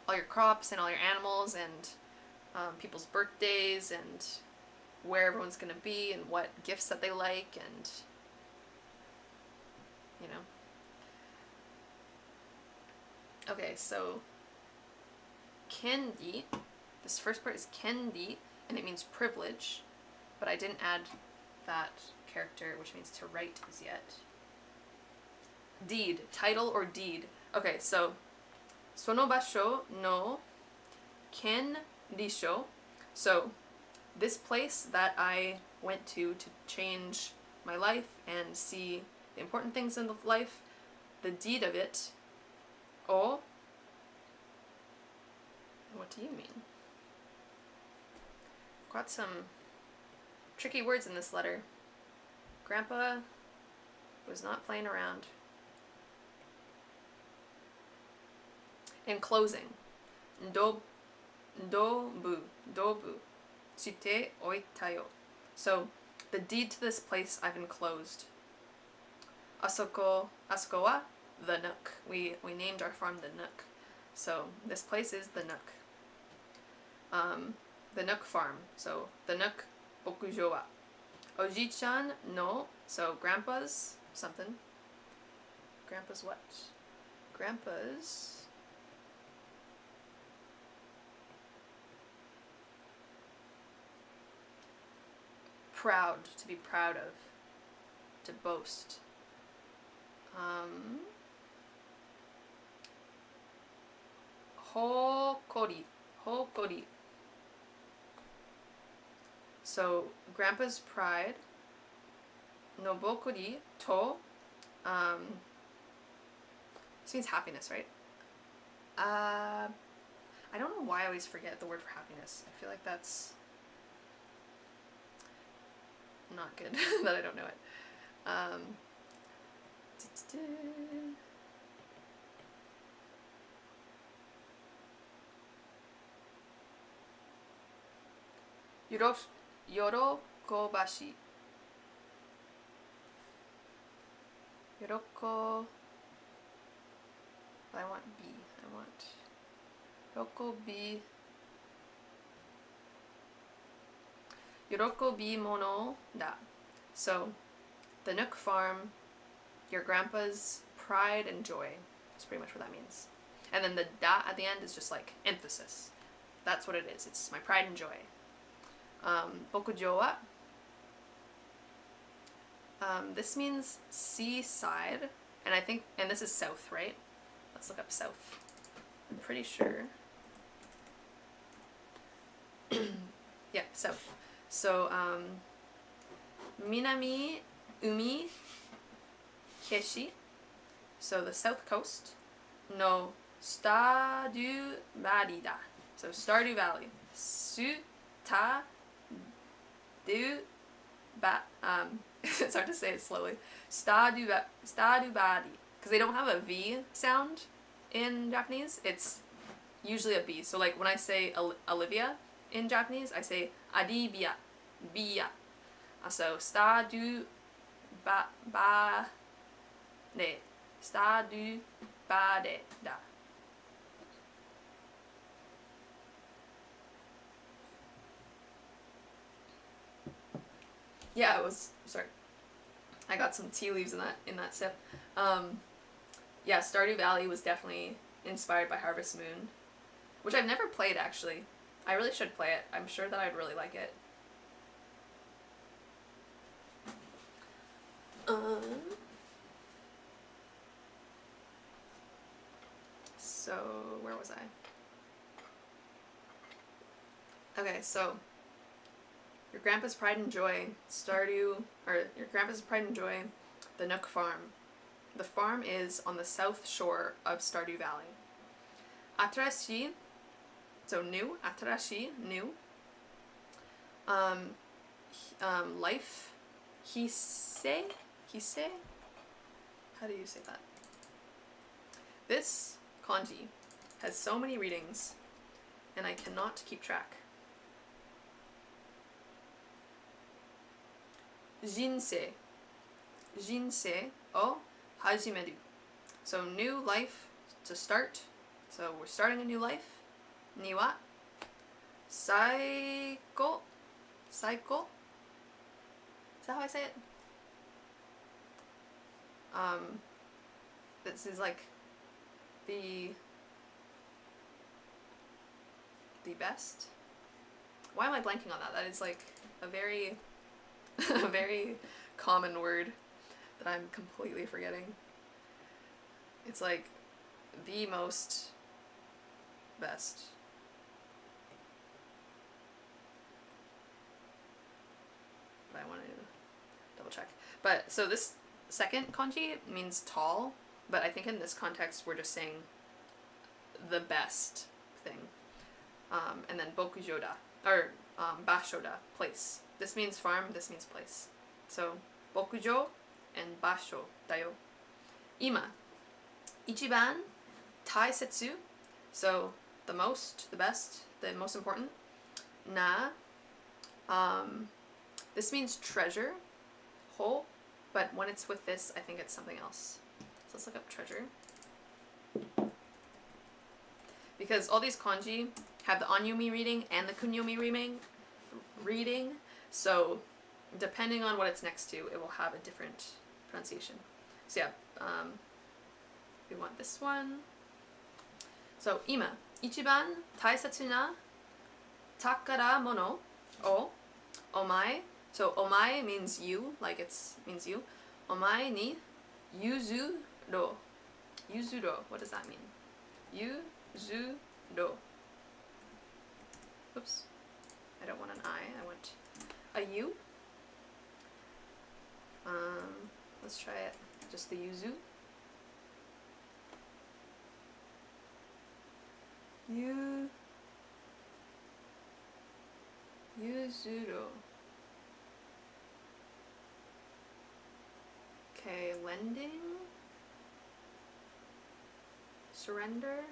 all your crops and all your animals and people's birthdays and where everyone's gonna be and what gifts that they like, and you know. Okay, so kendi, this first part is kendi, and it means privilege, but I didn't add that character, which means to write, as yet. Deed, title or deed. Okay, so その場所の権利書. So this place that I went to change my life and see the important things in life, the deed of it. Oh, what do you mean? Got some tricky words in this letter. Grandpa was not playing around. In closing, dobu shite oitayo. So the deed to this place I've enclosed. Asoko wa the Nook. We named our farm the Nook. So this place is the Nook. The Nook Farm. So the Nook bokujo wa. Oji-chan no. So grandpa's something. Grandpa's what? Grandpa's proud, to be proud of, to boast. Hokori. So grandpa's pride. Nobokori to. This means happiness, right? I don't know why I always forget the word for happiness. I feel like that's not good that I don't know it. Yorokobashi. I want B. I want Yorokobi. Yorokobi mono da. So, the Nook Farm, your grandpa's pride and joy. That's pretty much what that means. And then the da at the end is just like emphasis. That's what it is. It's my pride and joy. Bokujo wa. This means seaside, and this is south, right? Let's look up south. I'm pretty sure. Yeah, south. So, Minami Umi Keshi. So the south coast. No Stardew Valley da. So Stardew Valley. It's hard to say it slowly. Stardew Valley. Because they don't have a V sound in Japanese. It's usually a B. So like when I say Alivia in Japanese, I say Alivia. Bia. So Stardew Valley. Stardew Valley da. Yeah, I got some tea leaves in that sip. Yeah, Stardew Valley was definitely inspired by Harvest Moon, which I've never played actually. I really should play it. I'm sure that I'd really like it. So where was I? Okay, so your grandpa's pride and joy, your grandpa's pride and joy, the Nook Farm. The farm is on the south shore of Stardew Valley. Atarashi, so new, Atarashi, new. Life, Hisei? How do you say that? This kanji has so many readings, and I cannot keep track. Jinsei o hajimeru. So new life, to start. So we're starting a new life. Ni wa saiko Is that how I say it? This is like the best. Why am I blanking on that? That is like a very a very common word that I'm completely forgetting. It's like the most best. But I want to double check. But so this second kanji means tall, but I think in this context we're just saying the best thing. And then bokujo da, or basho da, place. This means farm, this means place. So bokujo and basho da yo. Ima, ichiban taisetsu, so the most, the best, the most important. Na, this means treasure, ho, but when it's with this, I think it's something else. So let's look up treasure. Because all these kanji have the onyomi reading and the kunyomi reading, so depending on what it's next to, it will have a different pronunciation. So yeah, we want this one. So, ima, ichiban taisetsu na takara mono o omae. So, omae means you, like means you. Omae ni yuzuro. Yuzuro, what does that mean? Yuzuro. Oops. I don't want an I, I want a U. Let's try it. Just the yuzu. Yuzuro. Okay, lending. Surrender.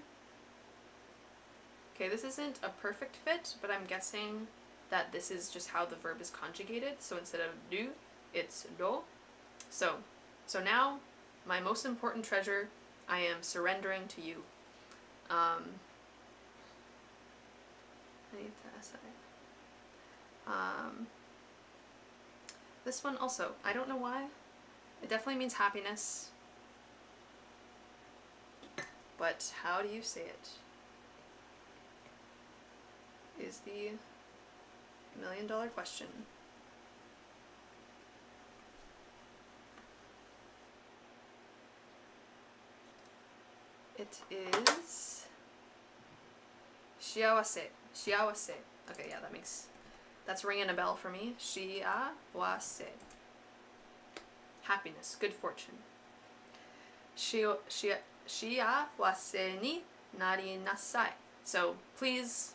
Okay, this isn't a perfect fit, but I'm guessing that this is just how the verb is conjugated. So instead of do, it's do. So now, my most important treasure, I am surrendering to you. This one also, I don't know why. It definitely means happiness. But how do you say it? Is the $1,000,000 question. It is shiawase. Shiawase. Okay, yeah, that's ringing a bell for me. Shiawase. Happiness, good fortune. Shiawase ni narinasai. So please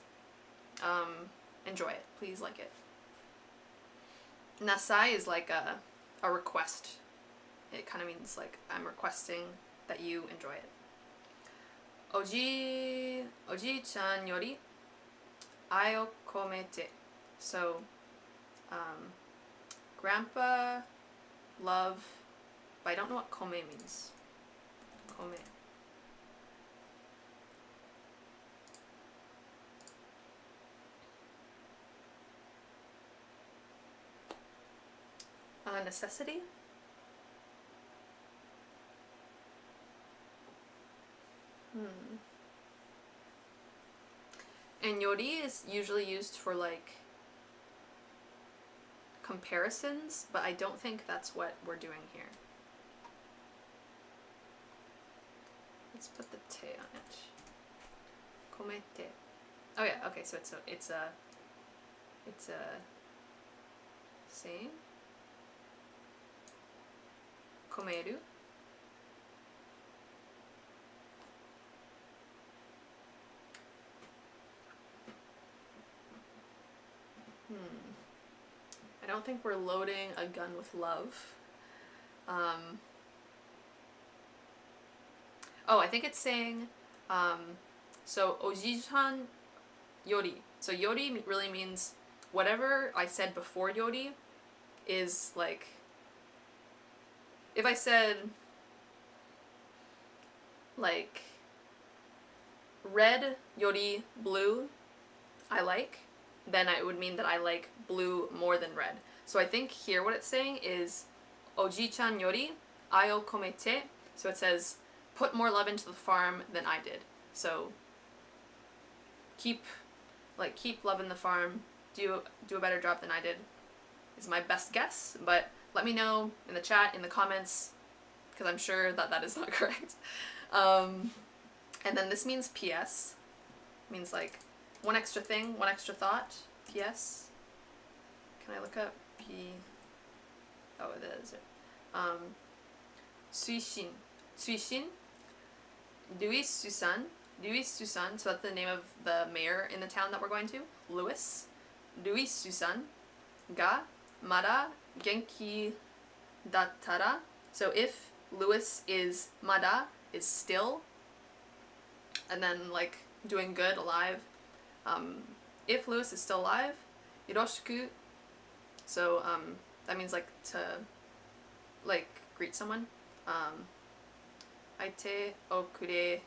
enjoy it. Please like it. Nasai is like a request. It kind of means like I'm requesting that you enjoy it. Oji-chan yori ai o komete. So, grandpa, love, but I don't know what kome means. Kome. Necessity. And yori is usually used for like comparisons, but I don't think that's what we're doing here. Let's put the te on it. Komete. Oh yeah, okay, so it's a saying. Komeru. I don't think we're loading a gun with love. Oh, I think it's saying, so oji-chan yori. So yori really means whatever I said before yori is like, if I said like red yori blue I like, then it would mean that I like blue more than red. So I think here what it's saying is Oji-chan yori ai o komete. So it says, put more love into the farm than I did. So keep loving the farm, do a better job than I did is my best guess, but let me know in the chat, in the comments, because I'm sure that that is not correct. And then this means PS, means like one extra thing, one extra thought, PS. Can I look up P? Oh, it is. Suishin. Suishin. Louis Susan. Louis Susan. So that's the name of the mayor in the town that we're going to. Louis. Louis Susan. Ga. Mada. Genki dattara. So if Louis is mada, is still, and then like doing good, alive. If Louis is still alive, yoroshiku. So that means like to like greet someone. Aite okure.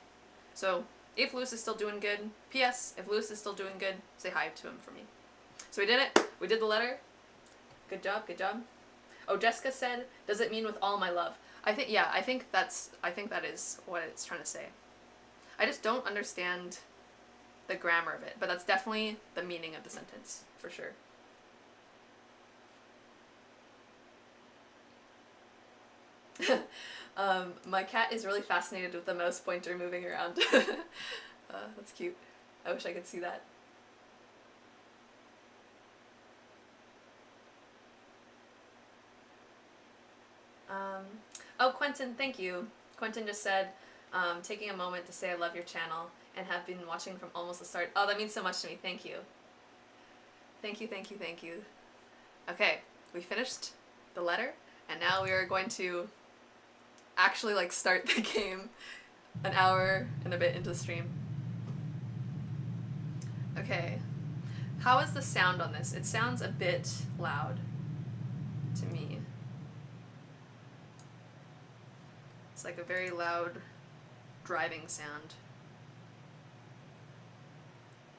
So if Louis is still doing good, P.S. if Louis is still doing good, say hi to him for me. So we did it. We did the letter. Good job. Good job. Oh, Jessica said, does it mean with all my love? I think that is what it's trying to say. I just don't understand the grammar of it, but that's definitely the meaning of the sentence, for sure. My cat is really fascinated with the mouse pointer moving around. That's cute. I wish I could see that. Oh, Quentin, thank you. Quentin just said, taking a moment to say I love your channel and have been watching from almost the start. Oh, that means so much to me. Thank you. Thank you, thank you, thank you. Okay, we finished the letter, and now we are going to actually like start the game an hour and a bit into the stream. Okay, how is the sound on this? It sounds a bit loud to me. It's like a very loud driving sound.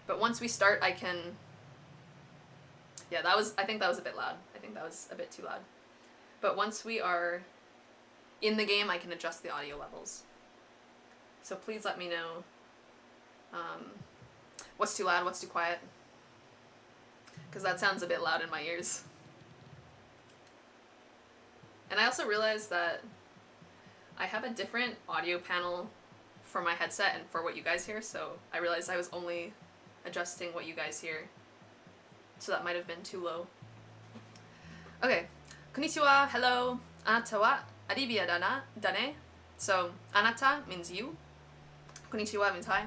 But once we start, I can... Yeah, I think that was a bit loud. I think that was a bit too loud. But once we are in the game, I can adjust the audio levels. So please let me know what's too loud, what's too quiet. Because that sounds a bit loud in my ears. And I also realized that I have a different audio panel for my headset and for what you guys hear, so I realized I was only adjusting what you guys hear. So that might have been too low. Okay. Konnichiwa, hello. Anata wa Alivia dane. So, anata means you. Konnichiwa means hi.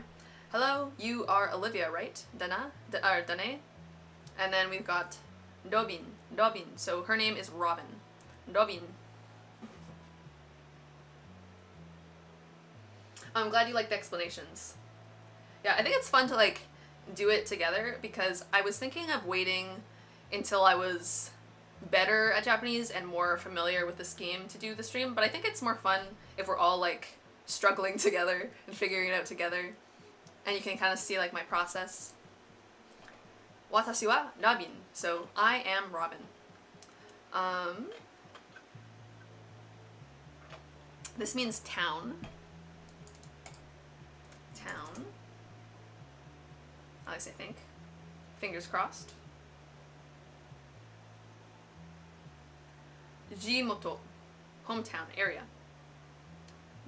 Hello, you are Alivia, right? Dane. And then we've got Robin. So her name is Robin. Robin. I'm glad you liked the explanations. Yeah, I think it's fun to like do it together because I was thinking of waiting until I was better at Japanese and more familiar with this game to do the stream, but I think it's more fun if we're all like struggling together and figuring it out together, and you can kind of see like my process. Watashi wa Robin. So I am Robin. This means town. At least I think. Fingers crossed. Jimoto. Hometown, area.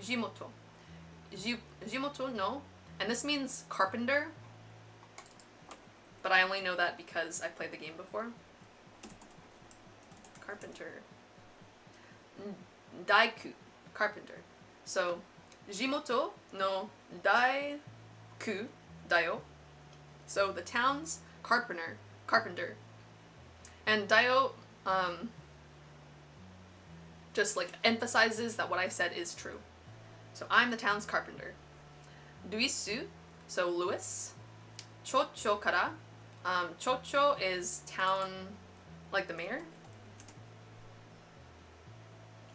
Jimoto. Jimoto no. And this means carpenter. But I only know that because I've played the game before. Carpenter. Daiku. Carpenter. So, Jimoto no Daiku dayo. So the town's carpenter. And dayo just like emphasizes that what I said is true. So I'm the town's carpenter. Luisu, so Louis. Chocho kara. Chocho is town, like the mayor.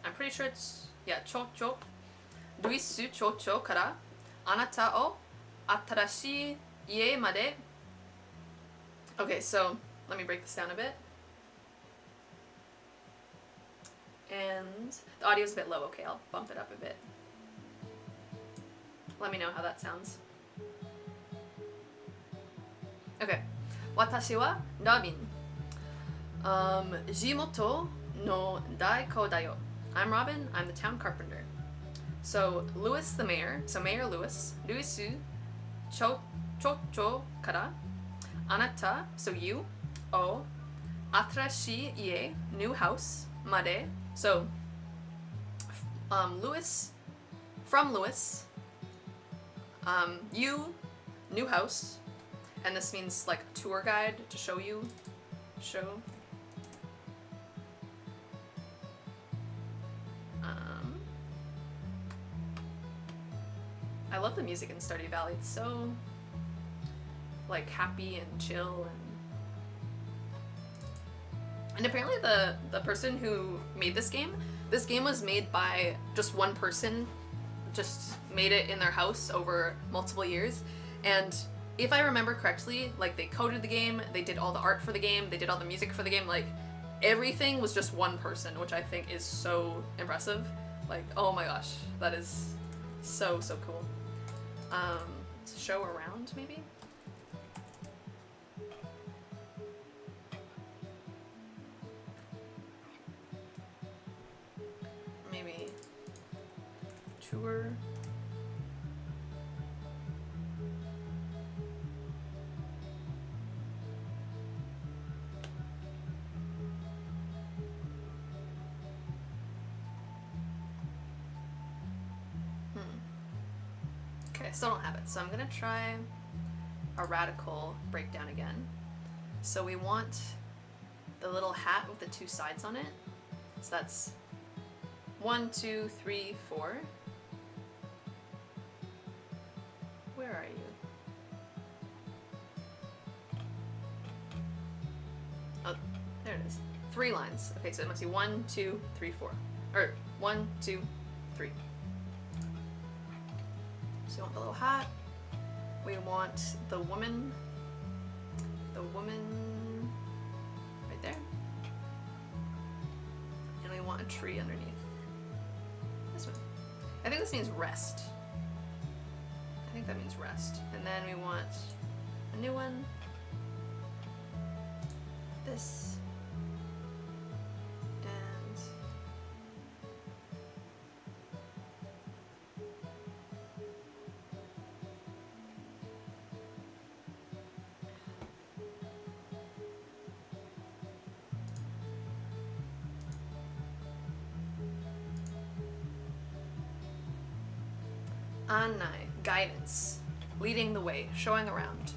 I'm pretty sure it's, yeah, chocho. Luisu chocho kara. Anata o Atarashiku ie made. Okay, so let me break this down a bit. And the audio's a bit low. Okay, I'll bump it up a bit. Let me know how that sounds. Okay. Watashi wa Robin. Jimoto no daiko da yo. I'm Robin, I'm the town carpenter. So, Lewis the mayor, so Mayor Lewis, Luisu chocho kara, anata, so you, o, atarashi ie, new house, made, so, Lewis, from Lewis, you, new house, and this means like tour guide to show you, I love the music in Stardew Valley. It's so like happy and chill, and apparently the person who made this game was made by just one person, just made it in their house over multiple years. And if I remember correctly, like they coded the game, they did all the art for the game, they did all the music for the game, like everything was just one person, which I think is so impressive. Like, oh my gosh, that is so cool. Show around, maybe? Maybe tour. Okay, I still don't have it, so I'm gonna try a radical breakdown again. So we want the little hat with the two sides on it. So that's 1, 2, 3, 4. Where are you? Oh, there it is. 3 lines. Okay, so it must be 1, 2, 3, 4. Or 1, 2, 3. So we want the little hat. We want the woman right there. And we want a tree underneath. This one. I think this means rest. I think that means rest. And then we want a new one. This. Annai, guidance, leading the way, showing around.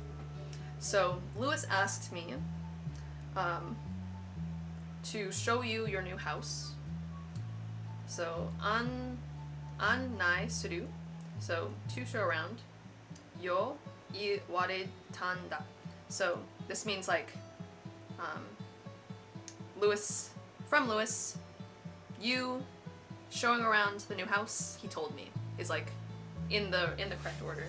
So Lewis asked me to show you your new house. So annai suru, so to show around. Yo iware tanda. So this means like Lewis, from Lewis, you showing around the new house, he told me, is like in the correct order.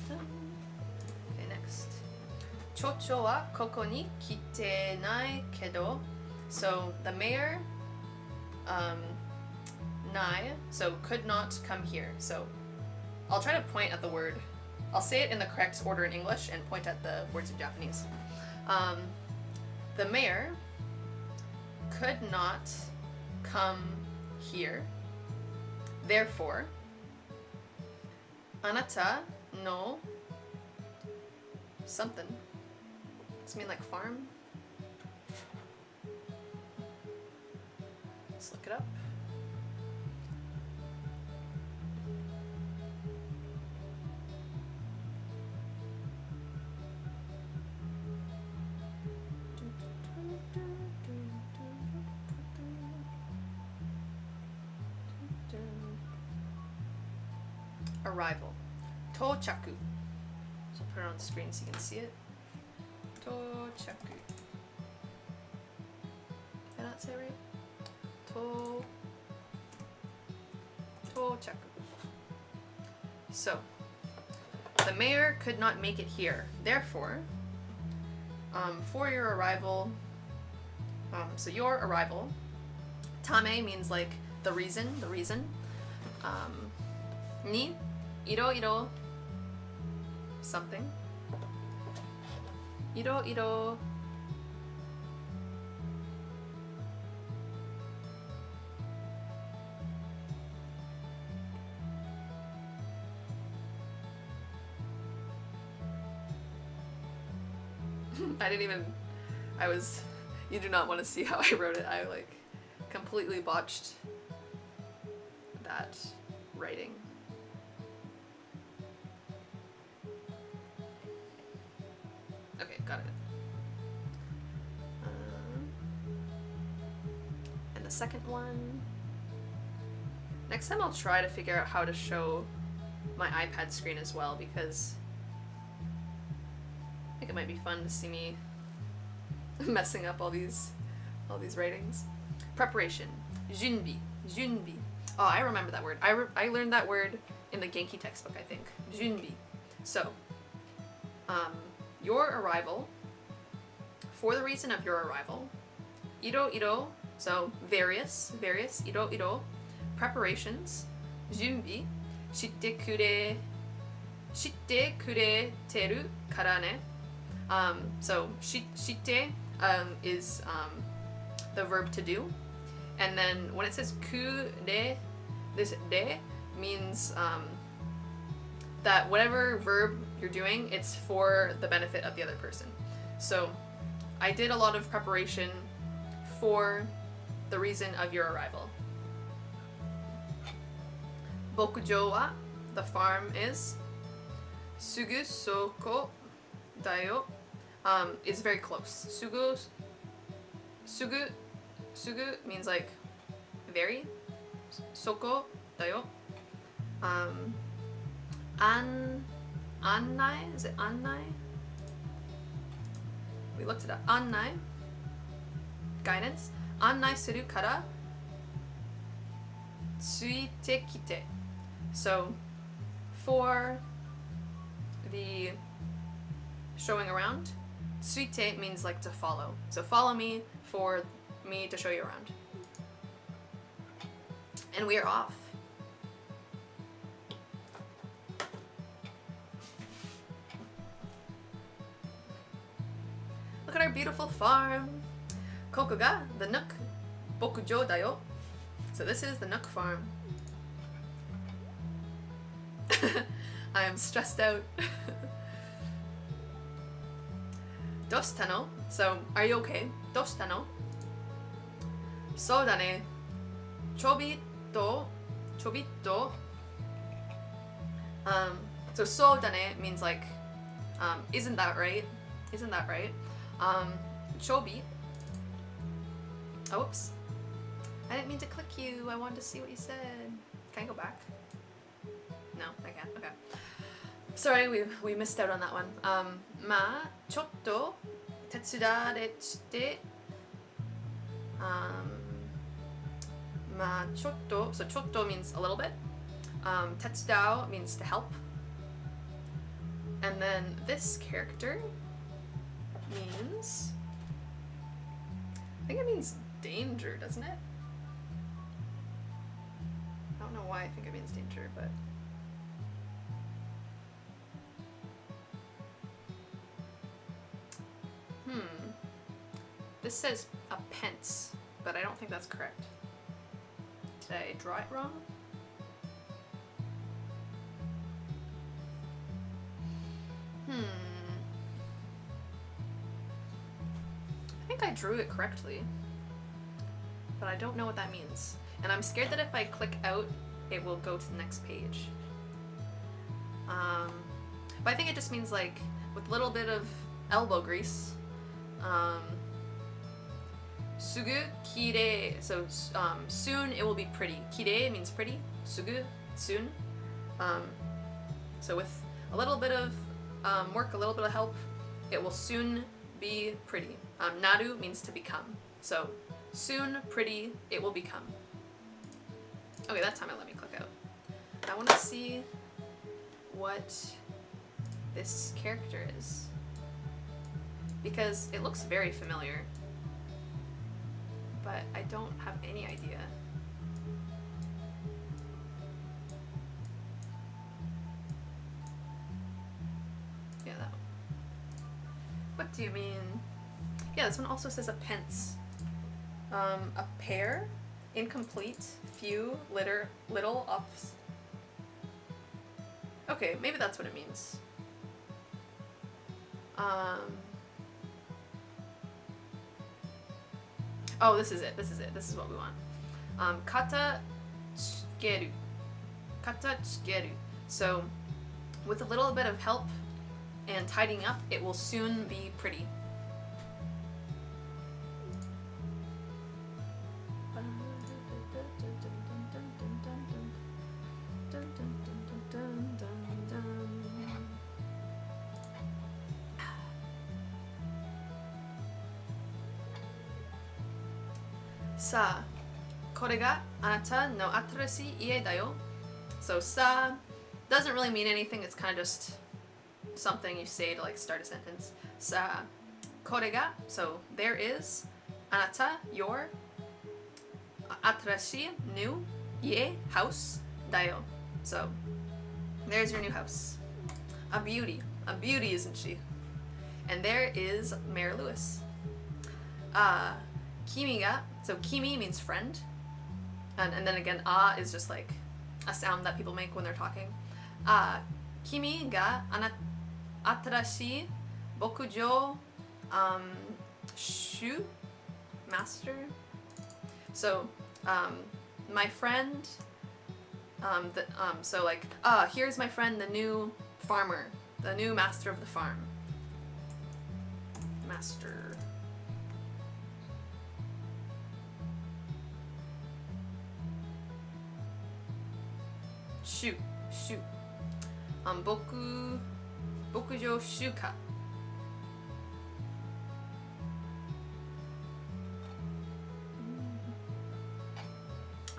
Okay, next. Chocho wa koko ni kite nai kedo. So the mayor, nai, so could not come here. So I'll try to point at the word. I'll say it in the correct order in English and point at the words in Japanese. The mayor could not come here. Therefore, anata no something. Does it mean like farm? Let's look it up. Arrival. Tochaku. So put it on the screen so you can see it. Tochaku. Did I not say it right? Tochaku. So, the mayor could not make it here. Therefore, For your arrival, so your arrival, tame means like the reason, ni, iro, something, iro, you do not want to see how I wrote it. I like completely botched that writing. Okay, got it. And the second one. Next time I'll try to figure out how to show my iPad screen as well, because I think it might be fun to see me messing up all these writings. Preparation. Junbi. Oh, I remember that word. I learned that word in the Genki textbook, I think. Junbi. So, your arrival, for the reason of your arrival, iro, so various, iro, preparations, junbi, shitte kureteru kara ne. So shitte is the verb to do, and then when it says kure, this de means that whatever verb you're doing, it's for the benefit of the other person. So I did a lot of preparation for the reason of your arrival. Bokujo wa, the farm is, sugu soko dayo, is very close. Sugu means like very. Soko dayo. Annai, is it annai? We looked it up. Annai, guidance. Annai suru kara tsuite kite. So for the showing around, tsuite means like to follow. So follow me for me to show you around. And we are off. Look at our beautiful farm. Koko ga the Nook Bokujo dayo. So this is the Nook farm. I am stressed out. Doshita no? So, are you okay? Doshita no? So da ne. Chobito. So so da ne means like, isn't that right? Isn't that right? Chobi. Oops. I didn't mean to click you. I wanted to see what you said. Can I go back? No, I can't. Okay. Sorry, we missed out on that one. Ma chotto tetsudarete. Ma chotto. So chotto means a little bit. Tetsudao means to help. And then this character means, I think it means danger, doesn't it? I don't know why I think it means danger, but this says a pence, but I don't think that's correct. Did I draw it wrong? I think I drew it correctly, but I don't know what that means. And I'm scared that if I click out, it will go to the next page. But I think it just means like, with a little bit of elbow grease, sugu kirei, so soon it will be pretty. Kirei means pretty, sugu, soon. So with a little bit of work, a little bit of help, it will soon be pretty. Naru means to become. So soon, pretty, it will become. Okay, that time it let me click out. I want to see what this character is. because it looks very familiar, but I don't have any idea. Yeah, that one. What do you mean? Yeah, this one also says a pence. A pair, incomplete, few, litter, little, ups. Okay, maybe that's what it means. Oh, this is it. This is it. This is what we want. Kata tsukeru. Kata tsukeru. So, with a little bit of help and tidying up, it will soon be pretty. Sa, これがあなたの新しい家だよ. So sa doesn't really mean anything. It's kind of just something you say to like start a sentence. Sa, これが, so there is, あなた, your, 新しい, new, 家, house, だよ. So there's your new house. A beauty, isn't she? And there is Mayor Lewis. Kimi ga, so kimi means friend, and then again is just like a sound that people make when they're talking. Kimi ga atarashii bokujo shu master. So my friend, so like here's my friend, the new farmer, the new master of the farm. Master. Shu. Bokujo shuka.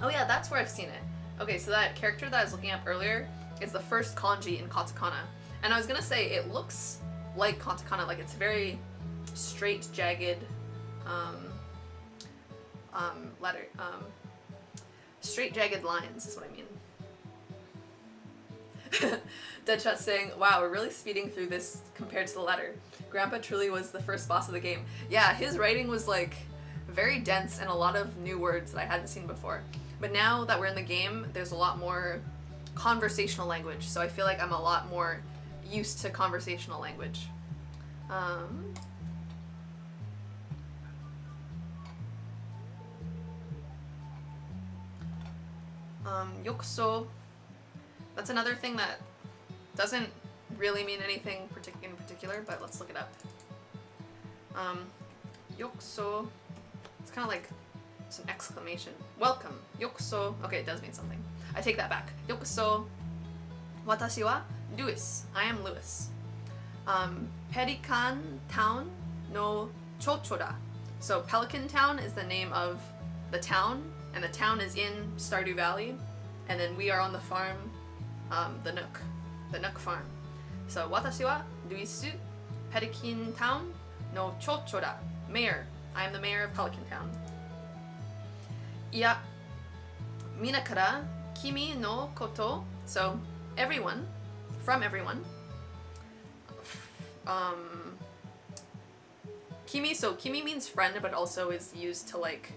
Oh yeah, that's where I've seen it. Okay, so that character that I was looking up earlier is the first kanji in katakana. And I was gonna say, it looks like katakana, like it's very straight, jagged, straight, jagged lines is what I mean. Deadshot saying, wow, we're really speeding through this compared to the letter. Grandpa truly was the first boss of the game. Yeah, his writing was like very dense and a lot of new words that I hadn't seen before. But now that we're in the game, there's a lot more conversational language, so I feel like I'm a lot more used to conversational language. Yokuso. That's another thing that doesn't really mean anything in particular, but let's look it up. Yokuso. It's kind of like it's an exclamation. Welcome. Yokuso. Okay, it does mean something. I take that back. Yokuso. Watashi wa Lewis. I am Lewis. Pelican Town no chocho da. So Pelican Town is the name of the town, and the town is in Stardew Valley, and then we are on the farm, the Nook farm. So watashi wa Luis Pelican Town no chocho da. Mayor. I am the mayor of Pelican Town. Iya, mina kara kimi no koto. So everyone, from everyone. Kimi, so kimi means friend, but also is used to like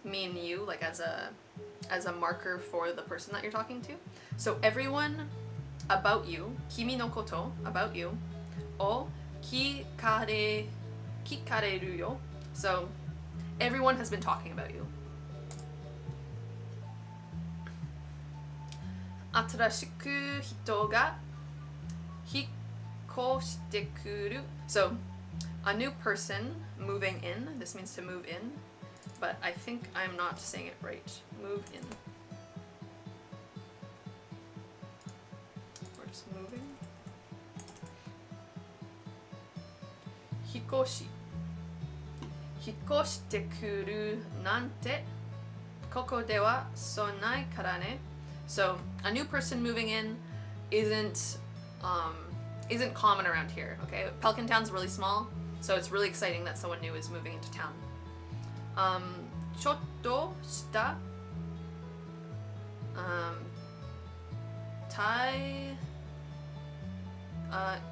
mean you, like as a marker for the person that you're talking to. So everyone about you, kimi no koto, about you, o kikareru yo. So everyone has been talking about you. Atarashiku hito ga hikoshite kuru. So a new person moving in. This means to move in, but I think I'm not saying it right. Move in. We're just moving. Hikoshi. Hikoshite kuru nante koko de wa sonai kara ne. So a new person moving in isn't common around here. Okay, Pelican Town's really small, So it's really exciting that someone new is moving into town. ちょっとした、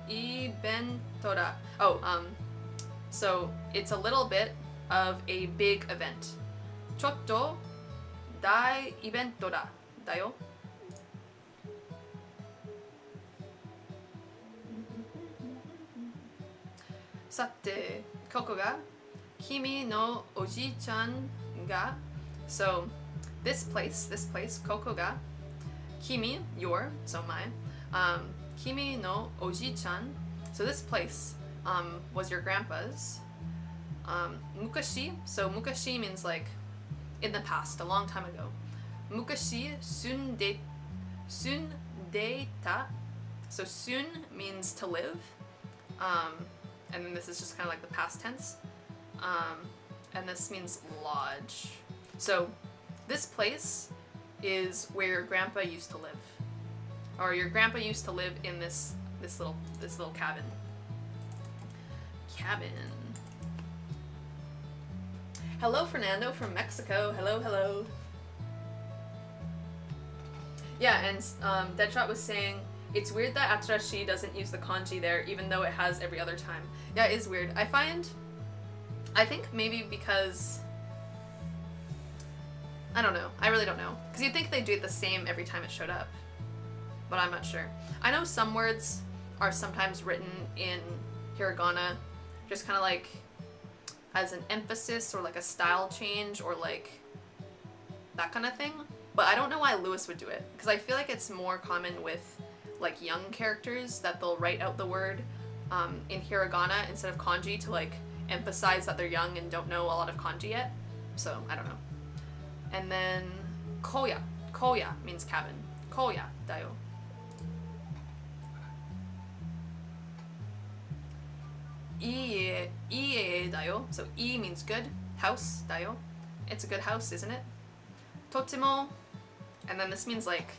イベントだ。Oh, so it's a little bit of a big event. ちょっと大イベントだ。だよ。さて、ここが君のおじいちゃんが So, this place, ここが君, your, so my, 君のおじいちゃん So this place was your grandpa's. 昔, so 昔 means like in the past, a long time ago. 昔住んでた So soon means to live. And then this is just kind of like the past tense. And this means lodge. So this place is where your grandpa used to live. Or your grandpa used to live in this little cabin. Hello, Fernando from Mexico. Hello. Yeah, and Deadshot was saying, it's weird that Atarashi doesn't use the kanji there, even though it has every other time. Yeah, it is weird. I think maybe because, I don't know. I really don't know. Because you'd think they'd do it the same every time it showed up. But I'm not sure. I know some words are sometimes written in hiragana, just kind of like as an emphasis or like a style change or like that kind of thing. But I don't know why Lewis would do it. Because I feel like it's more common with like young characters that they'll write out the word in hiragana instead of kanji to like emphasize that they're young and don't know a lot of kanji yet. So I don't know. And then koya means cabin. Koya dayo. Ie dayo. So I means good. House dayo. It's a good house, isn't it? Totemo. And then this means like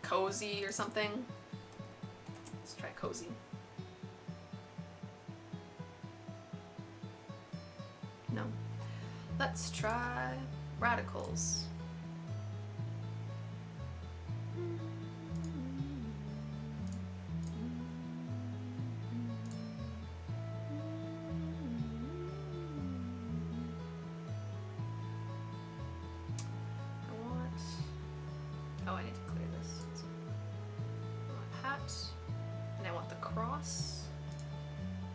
cozy or something. Let's try cozy. No. Let's try radicals. I need to clear this. I want hat, and I want the cross,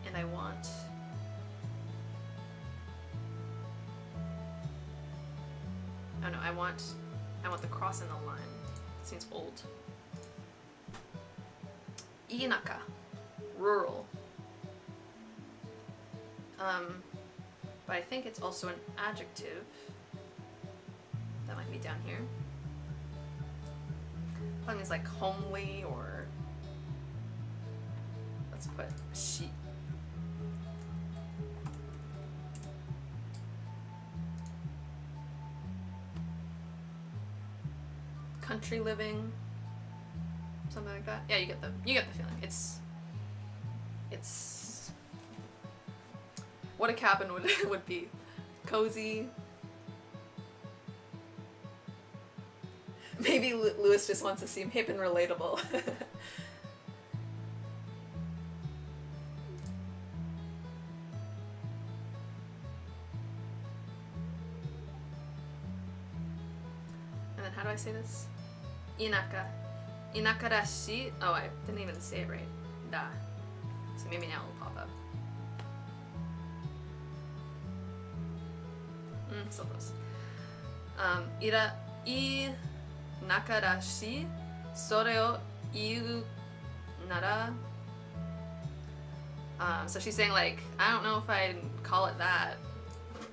and I want oh no, I want the cross and the line. This seems old. Inaka, rural. But I think it's also an adjective. That might be down here. Probably means like homely or let's put sheep. Country living, something like that. Yeah, you get the feeling. It's what a cabin would be. Cozy. Maybe Lewis just wants to seem hip and relatable. And then how do I say this? Inaka. Inakarashi. Oh, I didn't even say it right. Da. So maybe now it'll pop up. So close. Nakarashi, sore o iu nara. So she's saying like, I don't know if I'd call it that.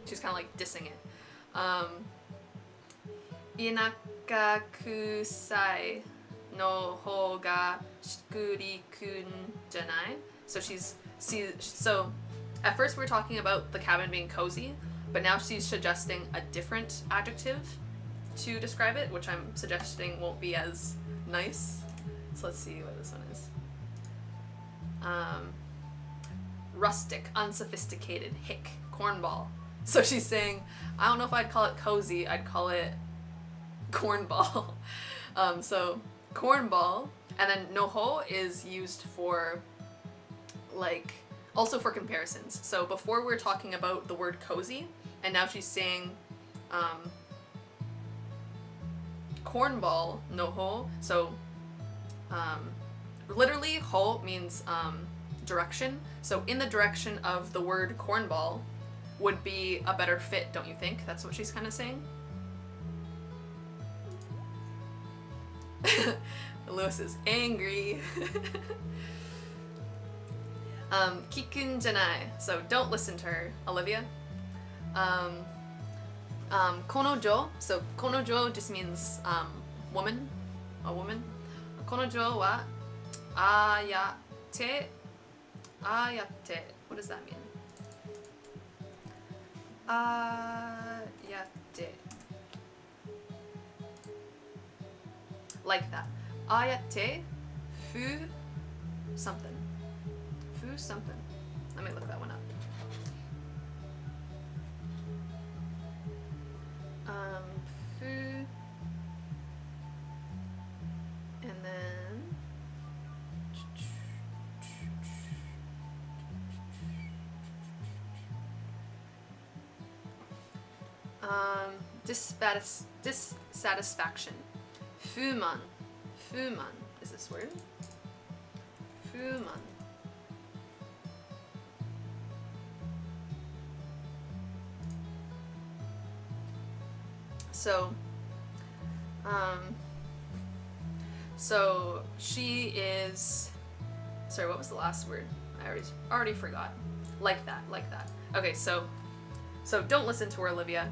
She's kind of like dissing it. Inakakusai no hou ga shikurikun janai. So at first we were talking about the cabin being cozy, but now she's suggesting a different adjective to describe it, which I'm suggesting won't be as nice. So let's see what this one is. rustic, unsophisticated, hick, cornball. So she's saying, I don't know if I'd call it cozy, I'd call it cornball. So cornball, and then noho is used for, like, also for comparisons. So before we were talking about the word cozy, and now she's saying cornball, noho. So literally, ho means direction. So in the direction of the word cornball would be a better fit, don't you think? That's what she's kind of saying. Lewis is angry. Kikun janai. So don't listen to her, Olivia. Konojo. So konojo just means woman, a woman. Konojo wa ayate. Ayate. What does that mean? Ayate. Like that. Ayate fu something. Fu something. Let me look that one up. Fu. And then dissatisfaction. Fuman. Fuman is this word? Fuman. So she is, sorry, what was the last word? I already forgot. Like that. Okay, so don't listen to her, Olivia.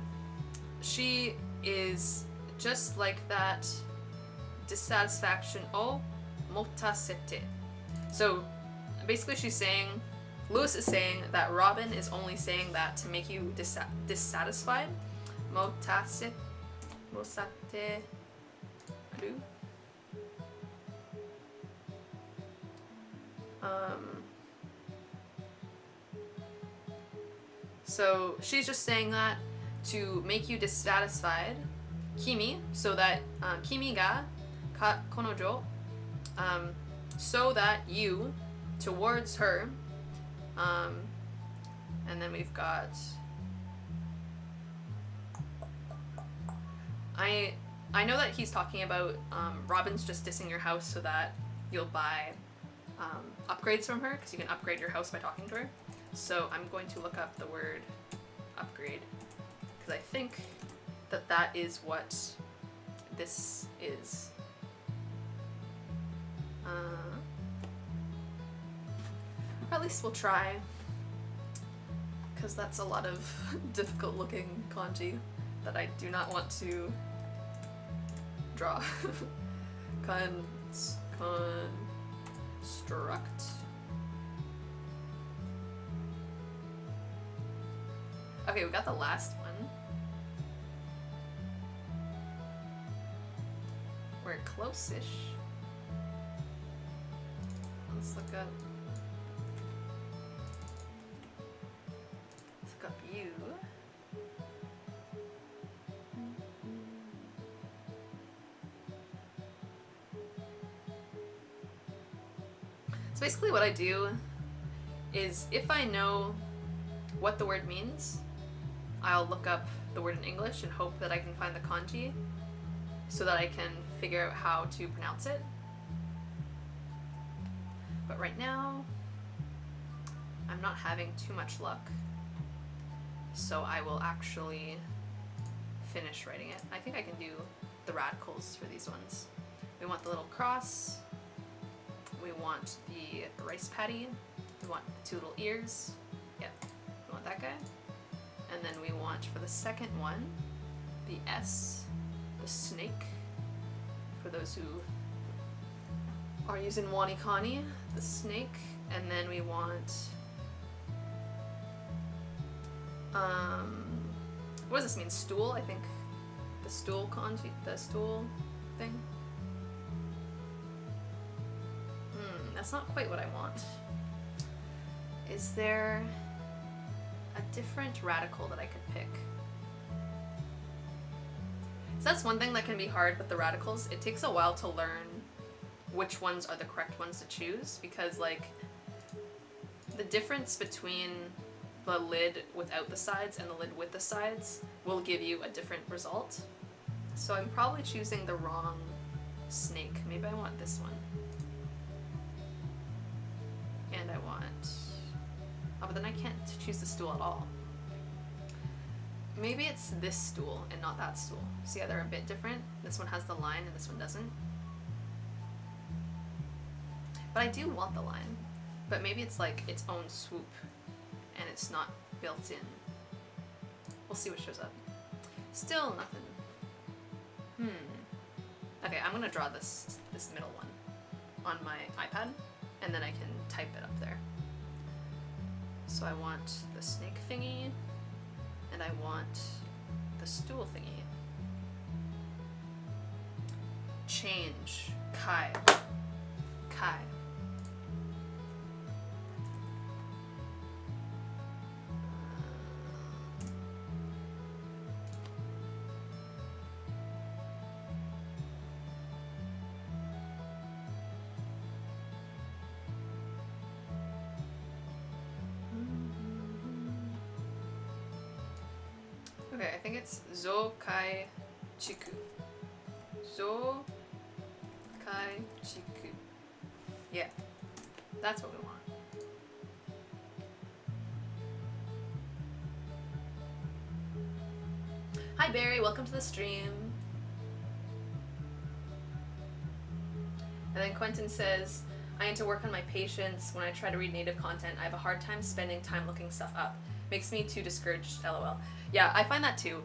She is just like that. Dissatisfaction o motasete. So basically she's saying, Lewis is saying that Robin is only saying that to make you dissatisfied. Mosate ru. So she's just saying that to make you dissatisfied. Kimi, so that kimi ga konojo, so that you towards her, and then we've got I know that he's talking about Robin's just dissing your house so that you'll buy upgrades from her, because you can upgrade your house by talking to her. So I'm going to look up the word upgrade, because I think that is what this is. Or at least we'll try, because that's a lot of difficult looking kanji that I do not want to draw. Construct. Okay, we got the last one. We're close-ish. Let's look up you. So basically what I do is, if I know what the word means, I'll look up the word in English and hope that I can find the kanji so that I can figure out how to pronounce it. But right now, I'm not having too much luck, so I will actually finish writing it. I think I can do the radicals for these ones. We want the little cross, we want the rice patty, we want the two little ears, yep, we want that guy. And then we want, for the second one, the S, the snake, for those who are using Wanikani, the snake. And then we want, what does this mean? Stool, I think. The stool kanji, the stool thing. That's not quite what I want. Is there a different radical that I could pick? So that's one thing that can be hard with the radicals. It takes a while to learn which ones are the correct ones to choose, because like the difference between the lid without the sides and the lid with the sides will give you a different result. So I'm probably choosing the wrong snake. Maybe I want this one. And I want... Oh, but then I can't choose the stool at all. Maybe it's this stool and not that stool. See how they're a bit different? This one has the line and this one doesn't. But I do want the line. But maybe it's like its own swoop and it's not built in. We'll see what shows up. Still nothing. Okay, I'm gonna draw this middle one on my iPad and then I can type it up there. So I want the snake thingy and I want the stool thingy. Change. Kai. Kai. Okay, I think it's Zokai Chiku. Zokai Chiku. Yeah, that's what we want. Hi Barry, welcome to the stream. And then Quentin says, I need to work on my patience. When I try to read native content, I have a hard time spending time looking stuff up. Makes me too discouraged, lol. Yeah, I find that too.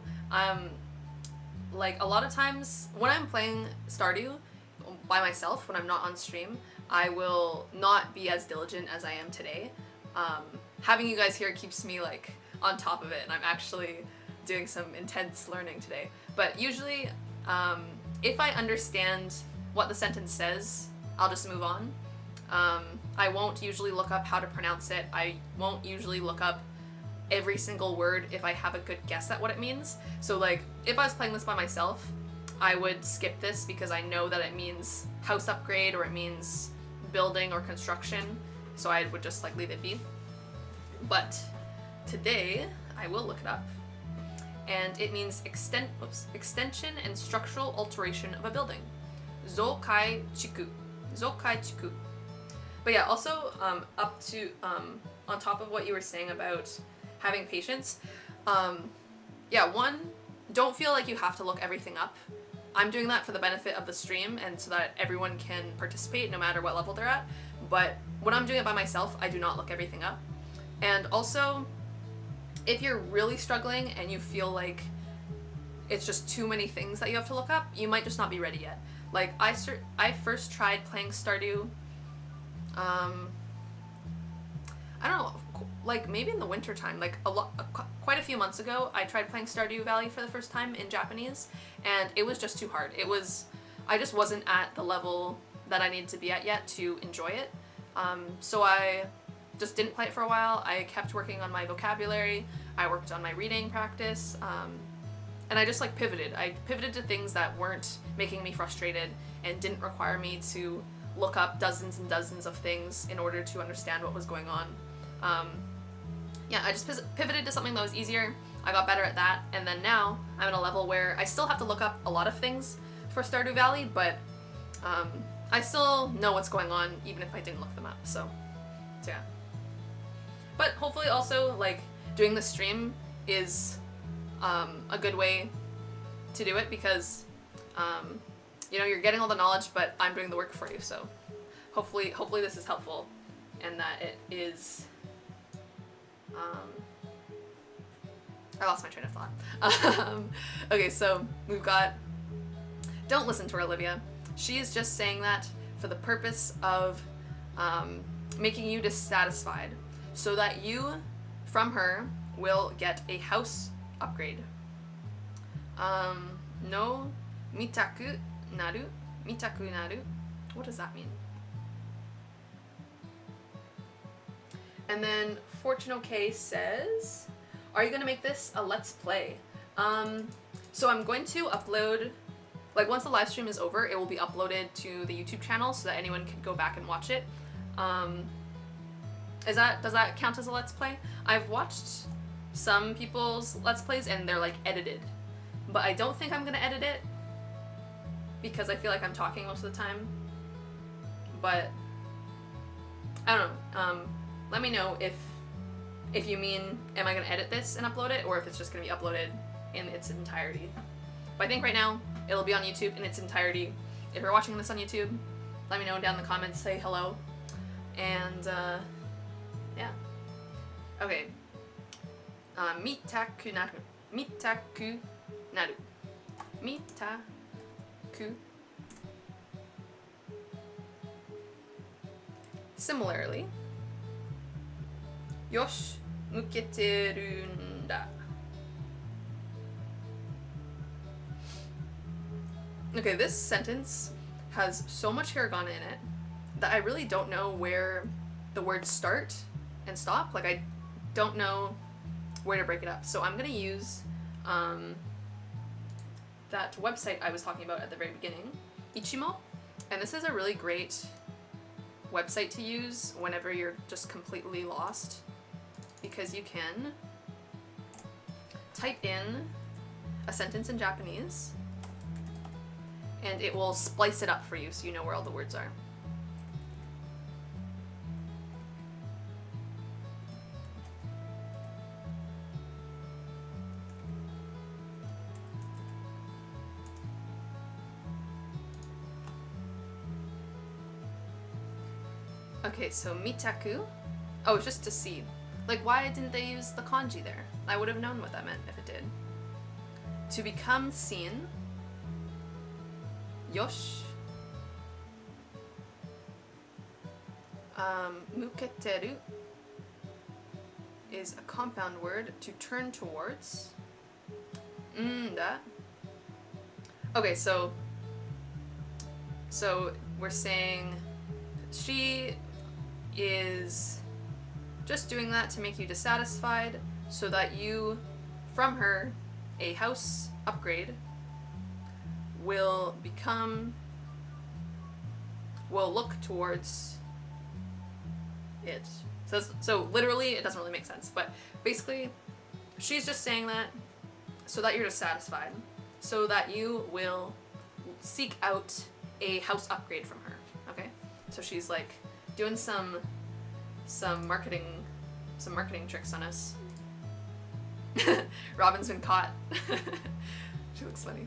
Like a lot of times when I'm playing Stardew by myself, when I'm not on stream, I will not be as diligent as I am today. Having you guys here keeps me like on top of it, and I'm actually doing some intense learning today. But usually, if I understand what the sentence says, I'll just move on. I won't usually look up how to pronounce it. I won't usually look up every single word if I have a good guess at what it means. So like, if I was playing this by myself, I would skip this because I know that it means house upgrade or it means building or construction. So I would just like leave it be. But today, I will look it up. And it means extension and structural alteration of a building. Zokai Chiku. Zokai Chiku. But yeah, also up to, on top of what you were saying about having patience, yeah, one, don't feel like you have to look everything up. I'm doing that for the benefit of the stream and so that everyone can participate no matter what level they're at. But when I'm doing it by myself, I do not look everything up. And also, if you're really struggling and you feel like it's just too many things that you have to look up, you might just not be ready yet. Like, I first tried playing Stardew, I don't know, like maybe in the winter time, like quite a few months ago, I tried playing Stardew Valley for the first time in Japanese, and it was just too hard. I just wasn't at the level that I needed to be at yet to enjoy it. So I just didn't play it for a while. I kept working on my vocabulary. I worked on my reading practice, and I just like pivoted. I pivoted to things that weren't making me frustrated and didn't require me to look up dozens and dozens of things in order to understand what was going on. Yeah, I just pivoted to something that was easier. I got better at that, and then now I'm at a level where I still have to look up a lot of things for Stardew Valley, but I still know what's going on even if I didn't look them up, so yeah. But hopefully also, like, doing the stream is a good way to do it because, you know, you're getting all the knowledge, but I'm doing the work for you, so hopefully this is helpful and that it is, I lost my train of thought. Okay, so we've got, don't listen to her, Alivia. She is just saying that for the purpose of making you dissatisfied so that you, from her, will get a house upgrade. No mitaku naru? Mitaku naru? What does that mean? And then Fortune OK says, are you going to make this a Let's Play? So I'm going to upload, like once the live stream is over, it will be uploaded to the YouTube channel so that anyone can go back and watch it. Does that count as a Let's Play? I've watched some people's Let's Plays and they're like edited, but I don't think I'm going to edit it because I feel like I'm talking most of the time. But I don't know. Let me know if you mean, am I going to edit this and upload it, or if it's just going to be uploaded in its entirety. But I think right now it'll be on YouTube in its entirety. If you're watching this on YouTube, let me know down in the comments, say hello. And yeah. Okay. Mitaku naru. Mitaku naru. Mitaku. Similarly, yosh, muketeru nda. Okay, this sentence has so much hiragana in it that I really don't know where the words start and stop. Like, I don't know where to break it up. So I'm gonna use that website I was talking about at the very beginning, Ichimo, and this is a really great website to use whenever you're just completely lost, because you can type in a sentence in Japanese and it will splice it up for you so you know where all the words are. Okay, so mitaku. Oh, it's just to see. Like, why didn't they use the kanji there? I would have known what that meant if it did. To become seen. Yosh. Muketeru is a compound word, to turn towards. That. Okay, so we're saying she is just doing that to make you dissatisfied so that you, from her, a house upgrade, will look towards it. So literally, it doesn't really make sense, but basically, she's just saying that so that you're dissatisfied, so that you will seek out a house upgrade from her, okay? So she's like doing some marketing tricks on us. Robin's been caught. She looks funny.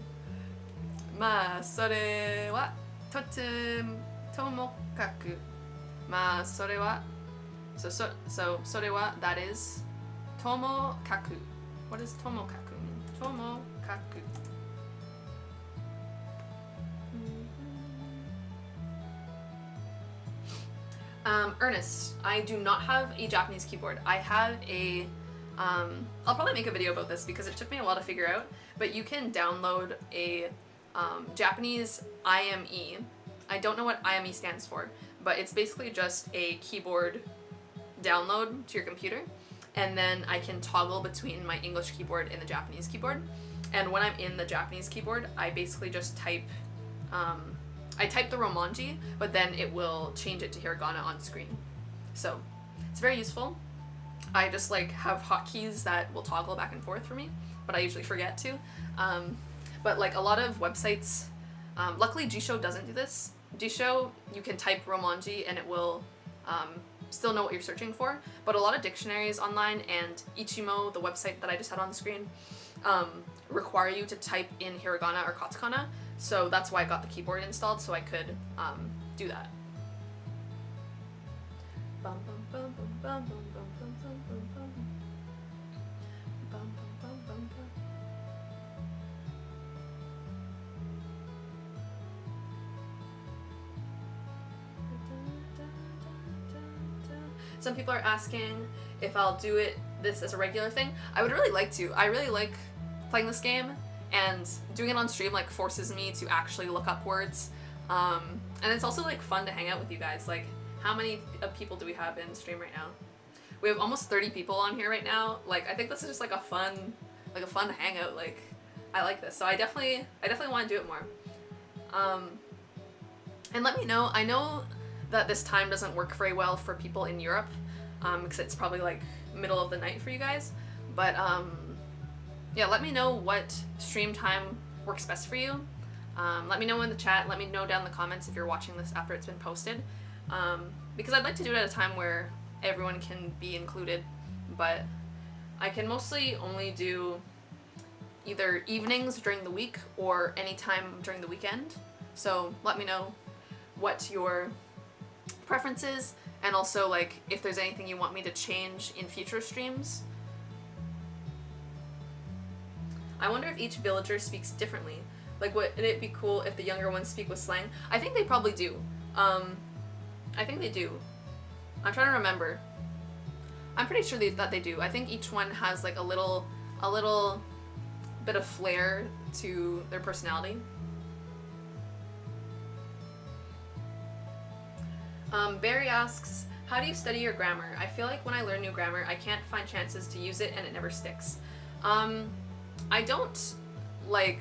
Ma, sore wa tomokaku. Ma, sore wa. So sore wa, that is tomokaku. What does tomokaku mean? Tomokaku. Ernest, I do not have a Japanese keyboard. I have a, I'll probably make a video about this because it took me a while to figure out, but you can download a Japanese IME. I don't know what IME stands for, but it's basically just a keyboard download to your computer, and then I can toggle between my English keyboard and the Japanese keyboard. And when I'm in the Japanese keyboard, I basically just type, I type the romanji, but then it will change it to hiragana on screen. So it's very useful. I just like have hotkeys that will toggle back and forth for me, but I usually forget to. But like a lot of websites, luckily Jisho doesn't do this. Jisho, you can type romanji and it will still know what you're searching for, but a lot of dictionaries online and Ichimo, the website that I just had on the screen, require you to type in hiragana or katakana. So that's why I got the keyboard installed, so I could do that. Some people are asking if I'll do this as a regular thing. I would really like to. I really like playing this game, and doing it on stream like forces me to actually look up words. And it's also like fun to hang out with you guys. Like, how many people do we have in stream right now? We have almost 30 people on here right now. Like, I think this is just like a fun hangout. Like, I like this. So I definitely want to do it more. And let me know. I know that this time doesn't work very well for people in Europe, because it's probably like middle of the night for you guys. But yeah, let me know what stream time works best for you. Let me know in the chat. Let me know down in the comments if you're watching this after it's been posted. Because I'd like to do it at a time where everyone can be included, but I can mostly only do either evenings during the week or any time during the weekend. So let me know what your preference is, and also like if there's anything you want me to change in future streams. I wonder if each villager speaks differently. Like, would it be cool if the younger ones speak with slang? I think they probably do. I think they do. I'm trying to remember. I'm pretty sure that they do. I think each one has like a little bit of flair to their personality. Barry asks, how do you study your grammar? I feel like when I learn new grammar, I can't find chances to use it and it never sticks. I don't like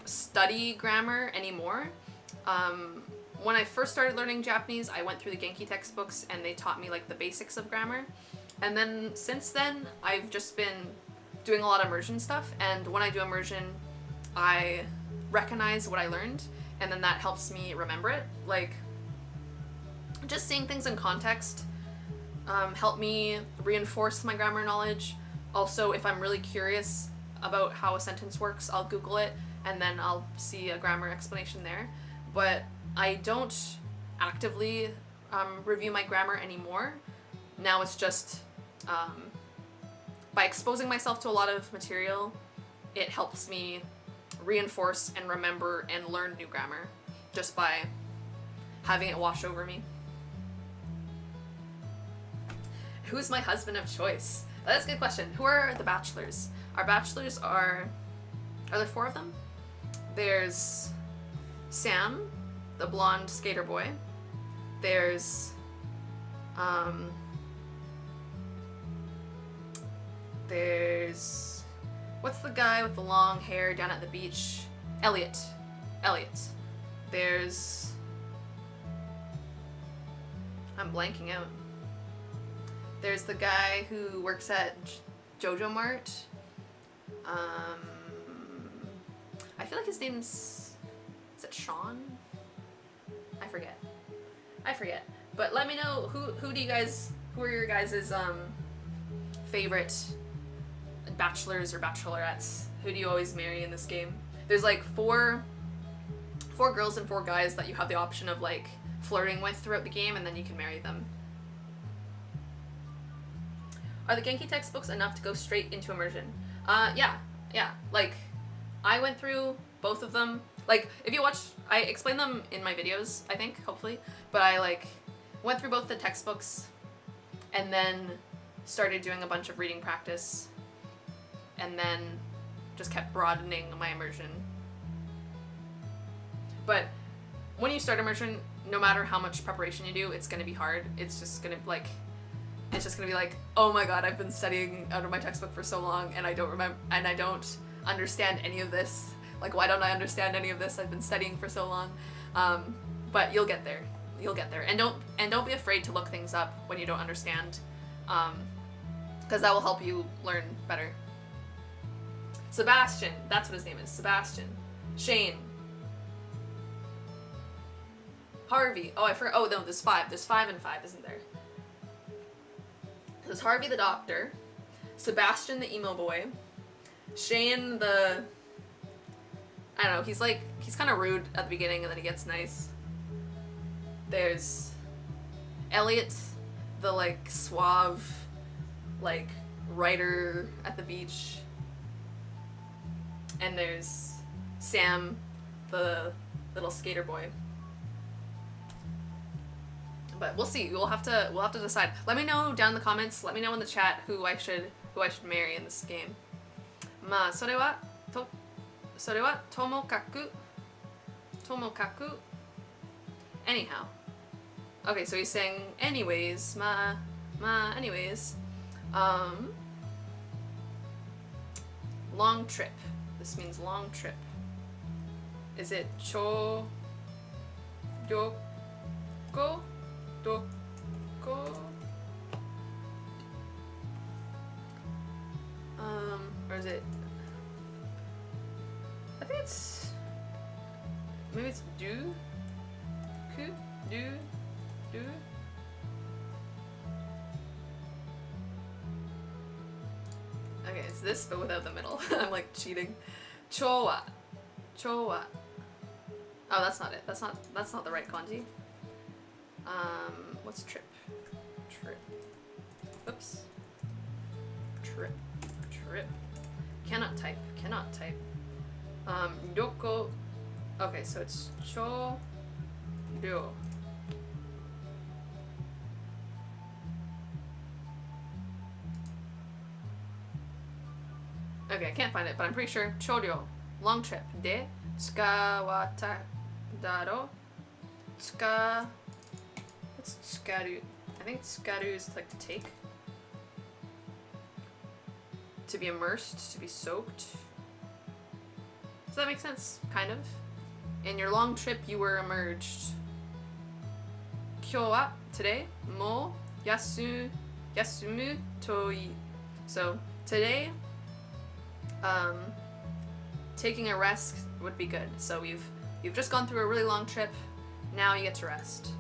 study grammar anymore. When I first started learning Japanese, I went through the Genki textbooks and they taught me like the basics of grammar. And then since then, I've just been doing a lot of immersion stuff, and when I do immersion, I recognize what I learned, and then that helps me remember it. Like, just seeing things in context help me reinforce my grammar knowledge. Also, if I'm really curious about how a sentence works, I'll Google it, and then I'll see a grammar explanation there. But I don't actively review my grammar anymore. Now it's just by exposing myself to a lot of material, it helps me reinforce and remember and learn new grammar just by having it wash over me. Who's my husband of choice? That's a good question. Who are the bachelors? Our bachelors are there 4 of them? There's Sam, the blonde skater boy. There's what's the guy with the long hair down at the beach? Elliot. There's, I'm blanking out. There's the guy who works at Jojo Mart. I feel like his name's, is it Sean? I forget. But let me know who are your guys' favorite bachelors or bachelorettes? Who do you always marry in this game? There's like four girls and 4 guys that you have the option of like flirting with throughout the game, and then you can marry them. Are the Genki textbooks enough to go straight into immersion? Yeah. Like, I went through both of them. Like, if you watch, I explain them in my videos, I think, hopefully. But I like went through both the textbooks and then started doing a bunch of reading practice, and then just kept broadening my immersion. But when you start immersion, no matter how much preparation you do, it's gonna be hard. It's just gonna be like, oh my god, I've been studying out of my textbook for so long and I don't remember, and I don't understand any of this. Like, why don't I understand any of this? I've been studying for so long. But you'll get there. And don't be afraid to look things up when you don't understand, because that will help you learn better. Sebastian, that's what his name is. Sebastian. Shane. Harvey. Oh, I forgot. Oh, no, there's 5. There's 5 and 5, isn't there? There's Harvey the doctor, Sebastian the emo boy, Shane the, I don't know, he's kind of rude at the beginning and then he gets nice. There's Elliot, the like suave, like writer at the beach. And there's Sam, the little skater boy. But we'll see. We'll have to decide. Let me know down in the comments. Let me know in the chat who I should marry in this game. まあそれはともかく Anyhow. Okay, so he's saying anyways. まあ Anyways, long trip. This means long trip. Is it cho doko doko? Or is it? I think it's maybe it's do do. Okay, it's this but without the middle. I'm like cheating. Chowa. Chowa. Oh, that's not it. That's not the right kanji. What's trip? Trip. Oops. Trip. Cannot type. Ryoko. Okay, so it's cho ryo. Okay, I can't find it, but I'm pretty sure choryo, long trip, de tsukawata daro, what's tsukaru? I think tsukaru is like to take, to be immersed, to be soaked. Does that make sense? Kind of. In your long trip, you were immersed. Kyou wa, today, mo yasumu toi. So today, taking a rest would be good. So you've just gone through a really long trip. Now you get to rest.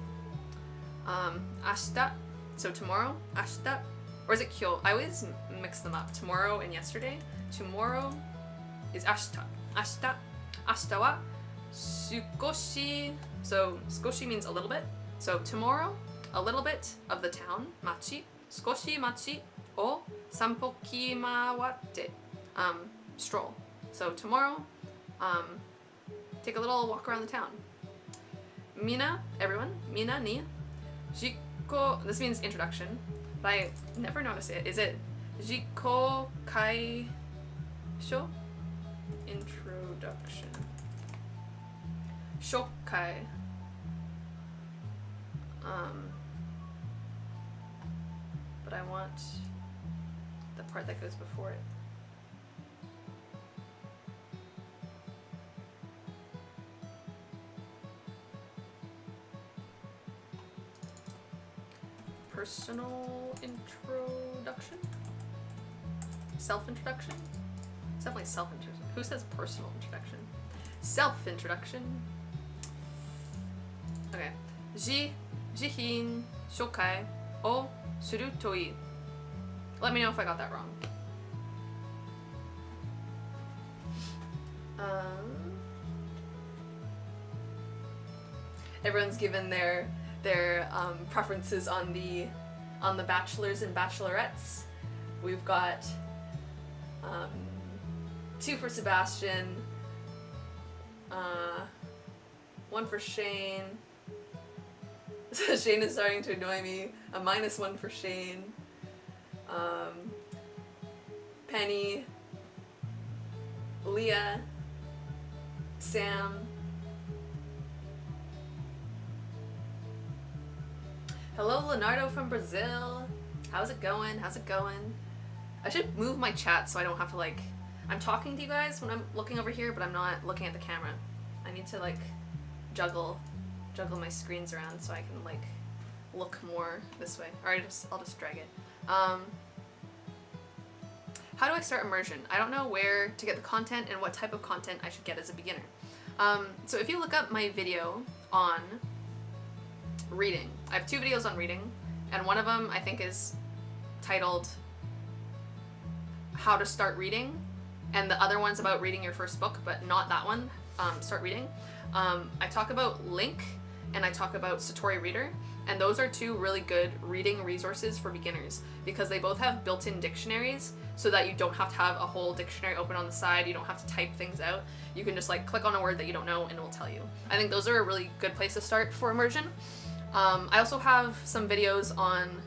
Ashita, so tomorrow. Ashita, or is it kyou? I always mix them up. Tomorrow and yesterday. Tomorrow is ashita. Ashita wa sukoshi. So sukoshi means a little bit. So tomorrow, a little bit of the town. Machi. Sukoshi machi o sanpo kimawatte. Stroll. So tomorrow, take a little walk around the town. Mina, everyone. Mina ni jiko. This means introduction, but I never notice it. Is it jiko kai sho? Introduction. Shokai. But I want the part that goes before it. Personal introduction? Self-introduction? It's definitely self-introduction. Who says personal introduction? Self-introduction. Okay. Jihin shokai o suru to ii. Let me know if I got that wrong. Everyone's given their preferences on the bachelors and bachelorettes. We've got 2 for Sebastian, 1 for Shane. Shane is starting to annoy me. A -1 for Shane. Penny, Leah, Sam. Hello, Leonardo from Brazil. How's it going? I should move my chat so I don't have to I'm talking to you guys when I'm looking over here, but I'm not looking at the camera. I need to juggle my screens around so I can look more this way. Or I'll just drag it. How do I start immersion? I don't know where to get the content and what type of content I should get as a beginner. So if you look up my video on reading, I have 2 videos on reading, and one of them I think is titled How to Start Reading, and the other one's about reading your first book, but not that one, Start Reading. I talk about Link and I talk about Satori Reader, and those are 2 really good reading resources for beginners because they both have built-in dictionaries so that you don't have to have a whole dictionary open on the side, you don't have to type things out. You can just click on a word that you don't know and it will tell you. I think those are a really good place to start for immersion. I also have some videos on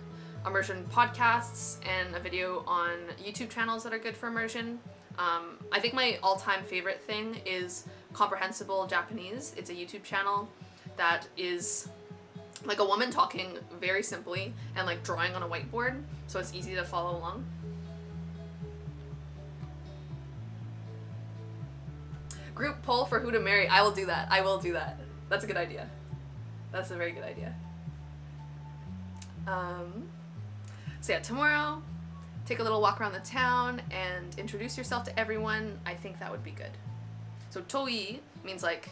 immersion podcasts and a video on YouTube channels that are good for immersion. I think my all-time favorite thing is Comprehensible Japanese. It's a YouTube channel that is like a woman talking very simply and like drawing on a whiteboard, so it's easy to follow along. Group poll for who to marry. I will do that. I will do that. That's a good idea. That's a very good idea. So yeah, tomorrow, take a little walk around the town and introduce yourself to everyone. I think that would be good. So toi means like,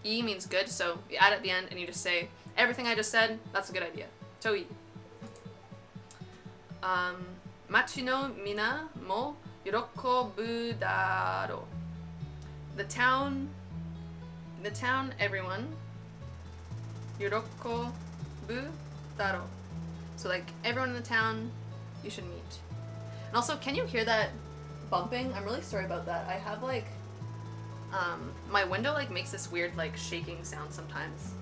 I means good, so you add at the end and you just say, everything I just said, that's a good idea. Toi. Machi no mina mo yorokobu daro. The town, everyone, yorokobu daro. So like, everyone in the town, you should meet. And also, can you hear that bumping? I'm really sorry about that. I have like, my window like makes this weird like shaking sound sometimes.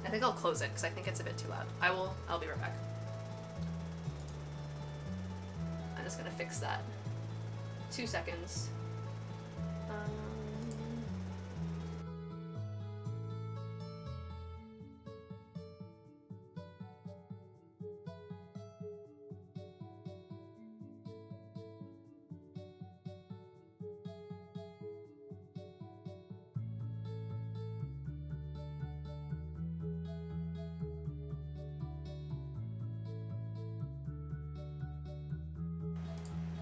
I think I'll close it because I think it's a bit too loud. I'll be right back. I'm just gonna fix that. 2 seconds.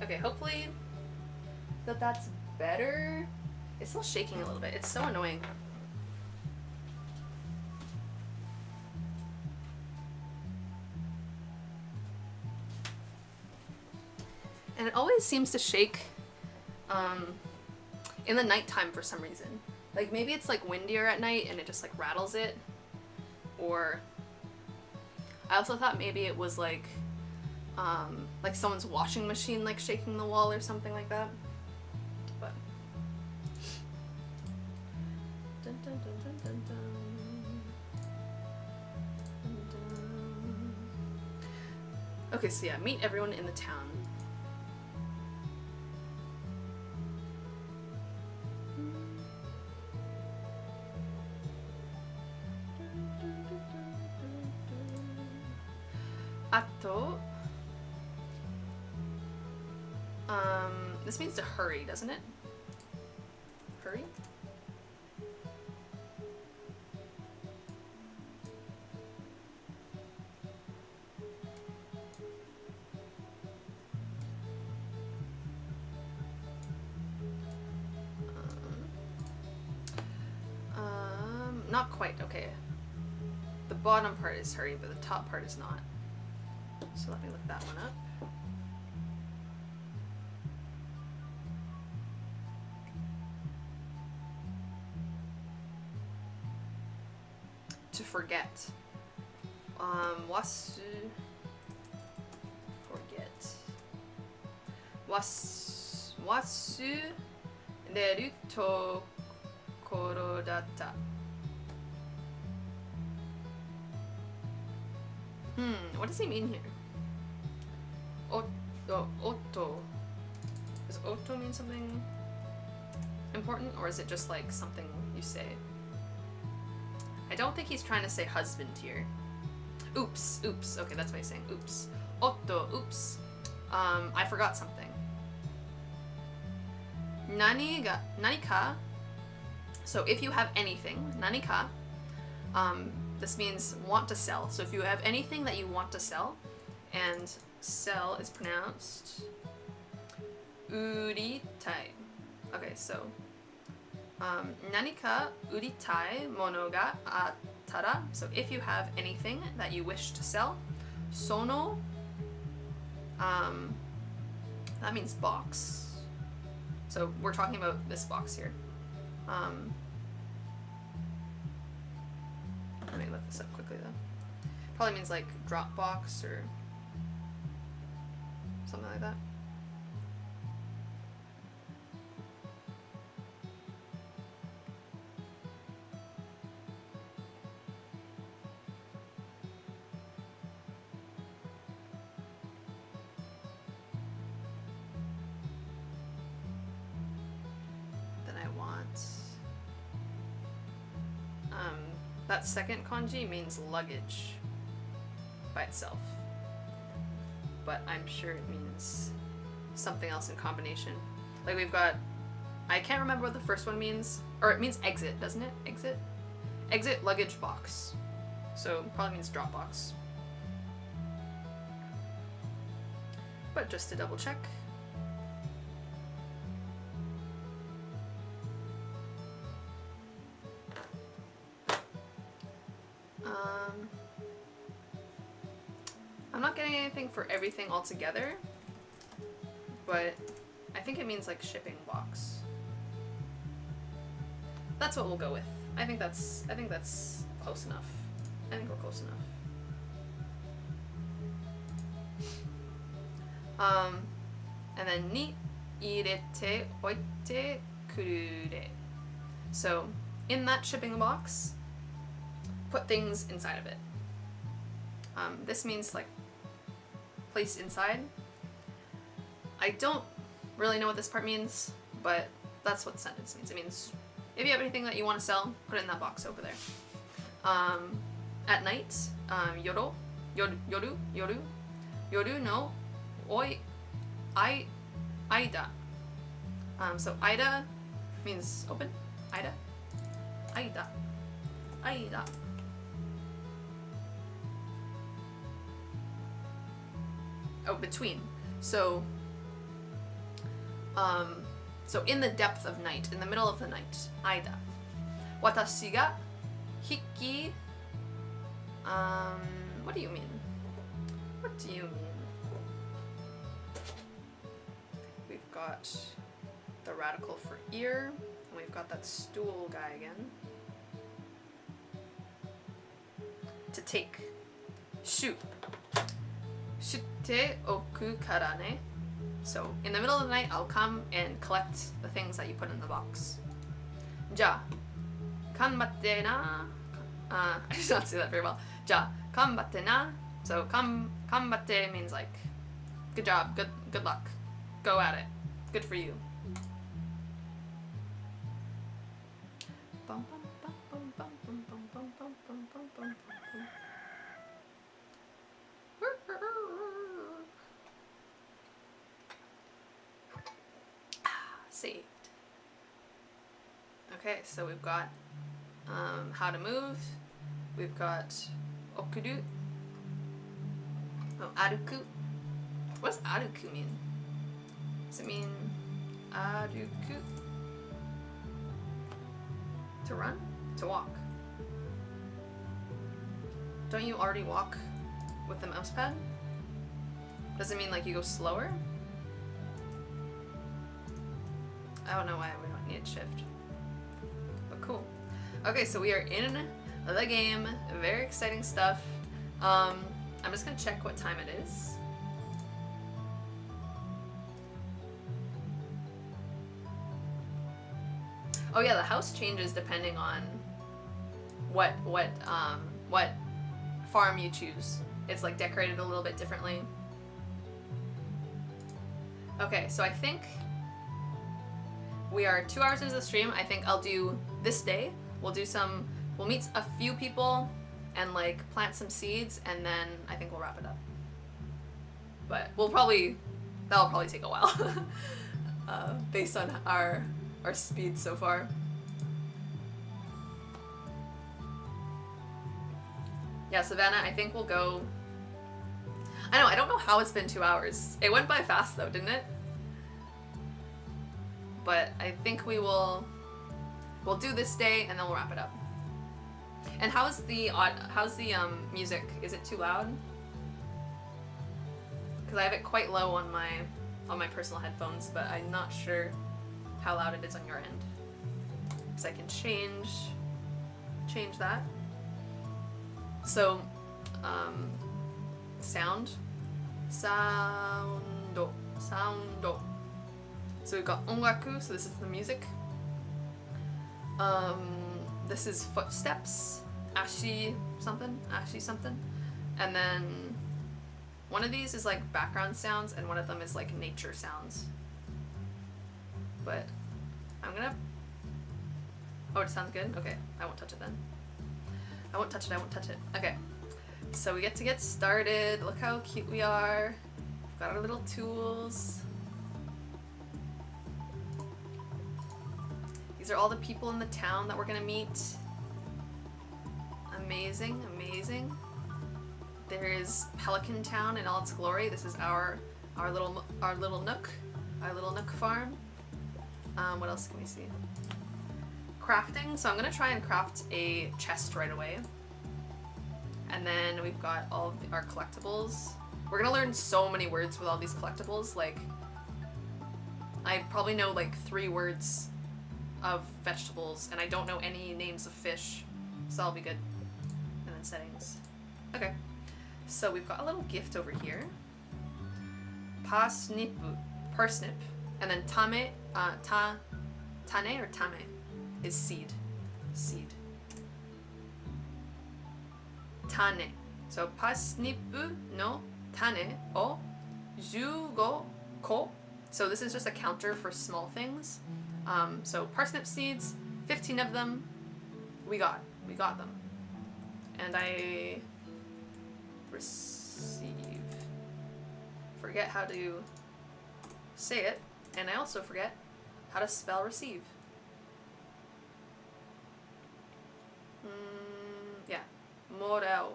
Okay, hopefully that's better. It's still shaking a little bit. It's so annoying. And it always seems to shake in the nighttime for some reason. Like maybe it's like windier at night and it just like rattles it. Or I also thought maybe it was like someone's washing machine like shaking the wall or something like that. But dun, dun, dun, dun, dun, dun. Dun, dun. Okay, so yeah, meet everyone in the town. Ato. This means to hurry, doesn't it? Hurry? Not quite, okay. The bottom part is hurry, but the top part is not. So let me look that one up. To forget. Wasu. Forget. Wasu reru tokoro datta. What does he mean here? Otto. Does otto mean something important, or is it just like something you say? I don't think he's trying to say husband here. Oops, oops. Okay, that's what he's saying. Oops. Otto, oops. I forgot something. Nanika. So if you have anything, nanika, this means want to sell. So if you have anything that you want to sell, and sell is pronounced uritai. Okay, so nanika uritai mono ga attara. So if you have anything that you wish to sell, sono, that means box. So we're talking about this box here. Let me look this up quickly though. Probably means like drop box or something like that. Then I want that second kanji means luggage by itself. But I'm sure it means something else in combination. Like we've got, I can't remember what the first one means, or it means exit, doesn't it? Exit? Exit luggage box. So probably means drop box. But just to double check. I'm not getting anything for everything altogether, but I think it means like shipping box. That's what we'll go with. I think that's close enough. I think we're close enough. And then ni irete oite kurure. So in that shipping box, put things inside of it. This means like place inside. I don't really know what this part means, but that's what the sentence means. It means if you have anything that you want to sell, put it in that box over there. At night, yoru no oi aida. So aida means open. Aida. Oh, between. So in the depth of night, in the middle of the night, aida. Watashi ga hiki. What do you mean? What do you mean? We've got the radical for ear, and we've got that stool guy again. To take. Shu. Shute oku kara ne. So, in the middle of the night, I'll come and collect the things that you put in the box. Ja, kanbatte na. I did not say that very well. Ja, kanbatte na. So, kanbatte means like, good job, good luck. Go at it. Good for you. Saved. Okay, so we've got how to move. We've got okuru. Oh, aruku. What does aruku mean? Does it mean aruku? To run? To walk. Don't you already walk with the mouse pad? Does it mean like you go slower? I don't know why we don't need shift. But cool. Okay, so we are in the game. Very exciting stuff. I'm just gonna check what time it is. Oh yeah, the house changes depending on what farm you choose. It's like decorated a little bit differently. Okay, so I think we are 2 hours into the stream. I think I'll do this day. We'll meet a few people and like plant some seeds, and then I think we'll wrap it up. But that'll probably take a while based on our speed so far. Yeah, Savannah, I think we'll go. I don't know how it's been 2 hours. It went by fast though, didn't it? But I think we'll do this day and then we'll wrap it up. And how's the music? Is it too loud? Because I have it quite low on my personal headphones, but I'm not sure how loud it is on your end. Because I can change that. So sound. So we've got ongaku, so this is the music. This is footsteps, ashi something. And then one of these is like background sounds and one of them is like nature sounds. But I'm gonna, oh, it sounds good? Okay, I won't touch it then. I won't touch it, I won't touch it. Okay. So we get started. Look how cute we are. We've got our little tools. These are all the people in the town that we're gonna meet. Amazing, amazing. There is Pelican Town in all its glory. This is our little nook, our little nook farm. What else can we see? Crafting. So I'm gonna try and craft a chest right away. And then we've got all of our collectibles. We're gonna learn so many words with all these collectibles. Like, I probably know like 3 words of vegetables, and I don't know any names of fish, so that'll be good. And then settings. Okay, so we've got a little gift over here. Parsnip, and then tame, tane or tame is seed. Seed. Tane. So parsnip no tane o 15 ko. So this is just a counter for small things. So parsnip seeds, 15 of them. We got them. And I receive. Forget how to say it, and I also forget how to spell receive. Yeah. Morao.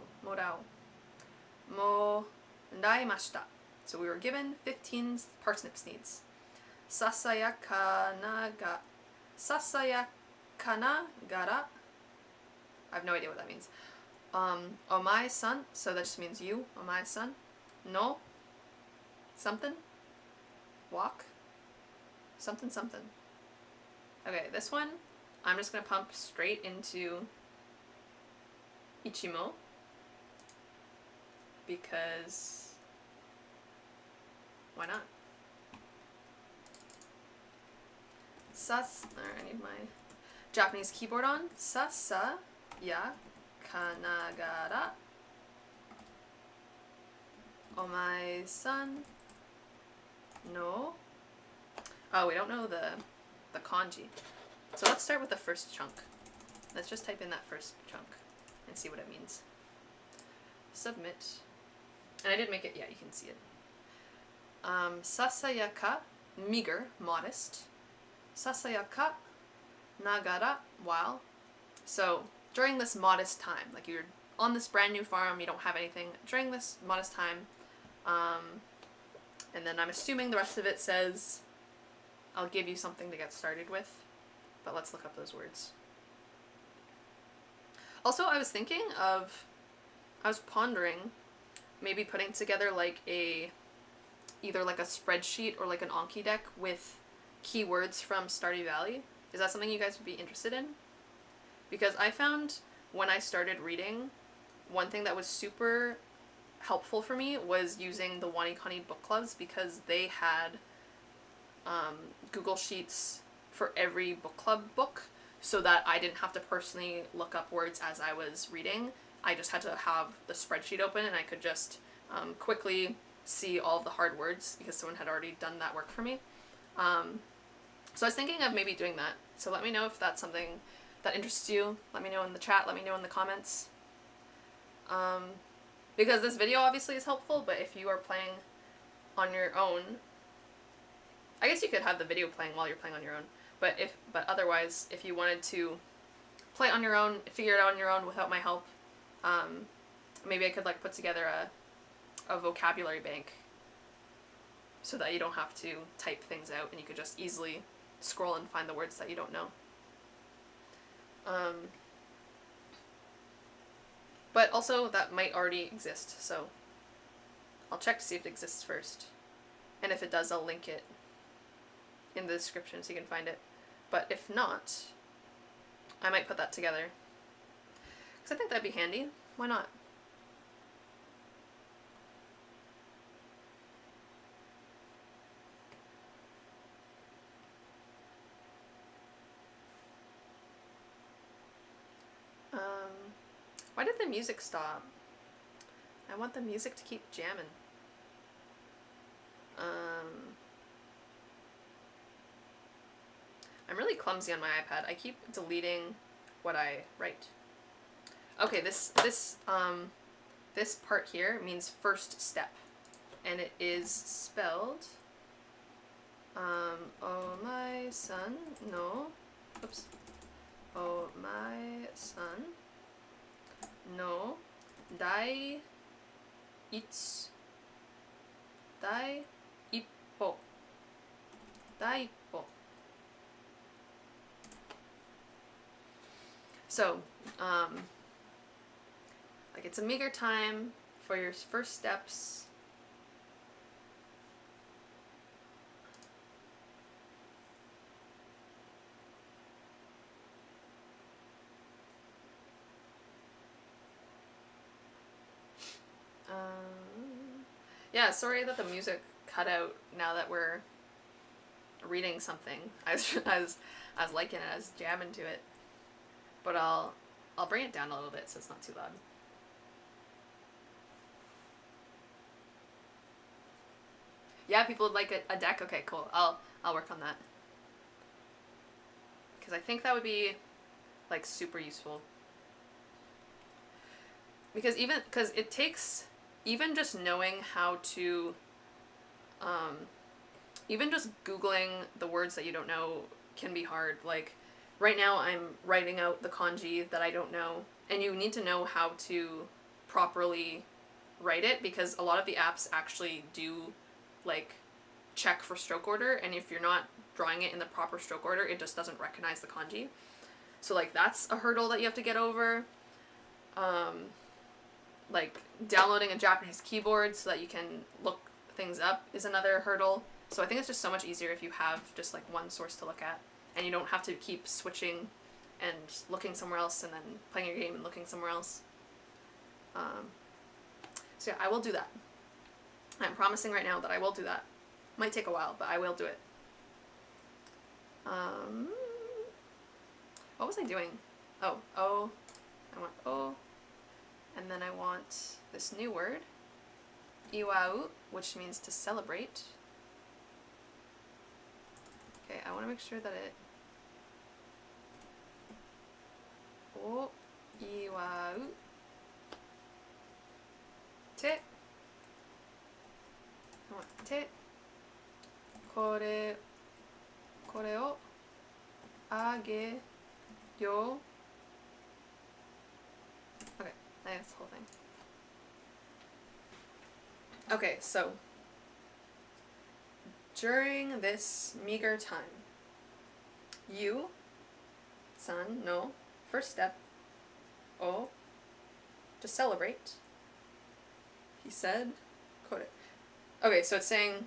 Moraimashita. So we were given 15 parsnip seeds. Sasayakana gara. I have no idea what that means. Omae san, so that just means you, omae san. No something. Walk. Something. Okay, this one I'm just gonna pump straight into Ichimo because why not? I need my Japanese keyboard on. Sasa ya kanagara omae san no. Oh, we don't know the kanji. So let's start with the first chunk. Let's just type in that first chunk and see what it means. Submit. And I did make it, yeah, you can see it. Sasayaka, meager, modest. Sasayaka, nagara, while. So during this modest time, like you're on this brand new farm, you don't have anything. During this modest time, and then I'm assuming the rest of it says, I'll give you something to get started with, but let's look up those words. Also, I was pondering maybe putting together like either like a spreadsheet or like an Anki deck with keywords from Stardew Valley. Is that something you guys would be interested in? Because I found when I started reading, one thing that was super helpful for me was using the Wanikani book clubs because they had Google Sheets for every book club book so that I didn't have to personally look up words as I was reading. I just had to have the spreadsheet open and I could just quickly see all of the hard words because someone had already done that work for me. So I was thinking of maybe doing that. So let me know if that's something that interests you. Let me know in the chat. Let me know in the comments. Because this video obviously is helpful, but if you are playing on your own, I guess you could have the video playing while you're playing on your own. But otherwise, if you wanted to play on your own, figure it out on your own without my help, maybe I could like put together a vocabulary bank so that you don't have to type things out and you could just easily scroll and find the words that you don't know. But also that might already exist, so I'll check to see if it exists first. And if it does, I'll link it in the description so you can find it. But if not, I might put that together. Because I think that'd be handy. Why not? Why did the music stop? I want the music to keep jamming. I'm really clumsy on my iPad. I keep deleting what I write. Okay, this part here means first step, and it is spelled oh my son, no, oops, oh my son, no, dai itsu, dai ippo, dai ippo. So, like it's a meager time for your first steps. Yeah, sorry that the music cut out now that we're reading something. I was liking it, I was jamming to it. But I'll bring it down a little bit so it's not too loud. Yeah, people would like a deck. Okay, cool. I'll work on that. Because I think that would be like super useful. Because it takes even just knowing how to even just Googling the words that you don't know can be hard. Like right now I'm writing out the kanji that I don't know, and you need to know how to properly write it because a lot of the apps actually do like check for stroke order, and if you're not drawing it in the proper stroke order, it just doesn't recognize the kanji. So like that's a hurdle that you have to get over. Like downloading a Japanese keyboard so that you can look things up is another hurdle. So I think it's just so much easier if you have just like one source to look at, and you don't have to keep switching and looking somewhere else and then playing your game and looking somewhere else. So yeah, I will do that. I'm promising right now that I will do that. Might take a while, but I will do it. What was I doing? Oh, I want O, and then I want this new word, iwau, which means to celebrate. Okay, I want to make sure that it, o, iwau, te, I want te, kore o age yo. Okay, that's the whole thing. Okay, so during this meager time, you, san, no, first step, o, to celebrate, he said, kore. Okay, so it's saying,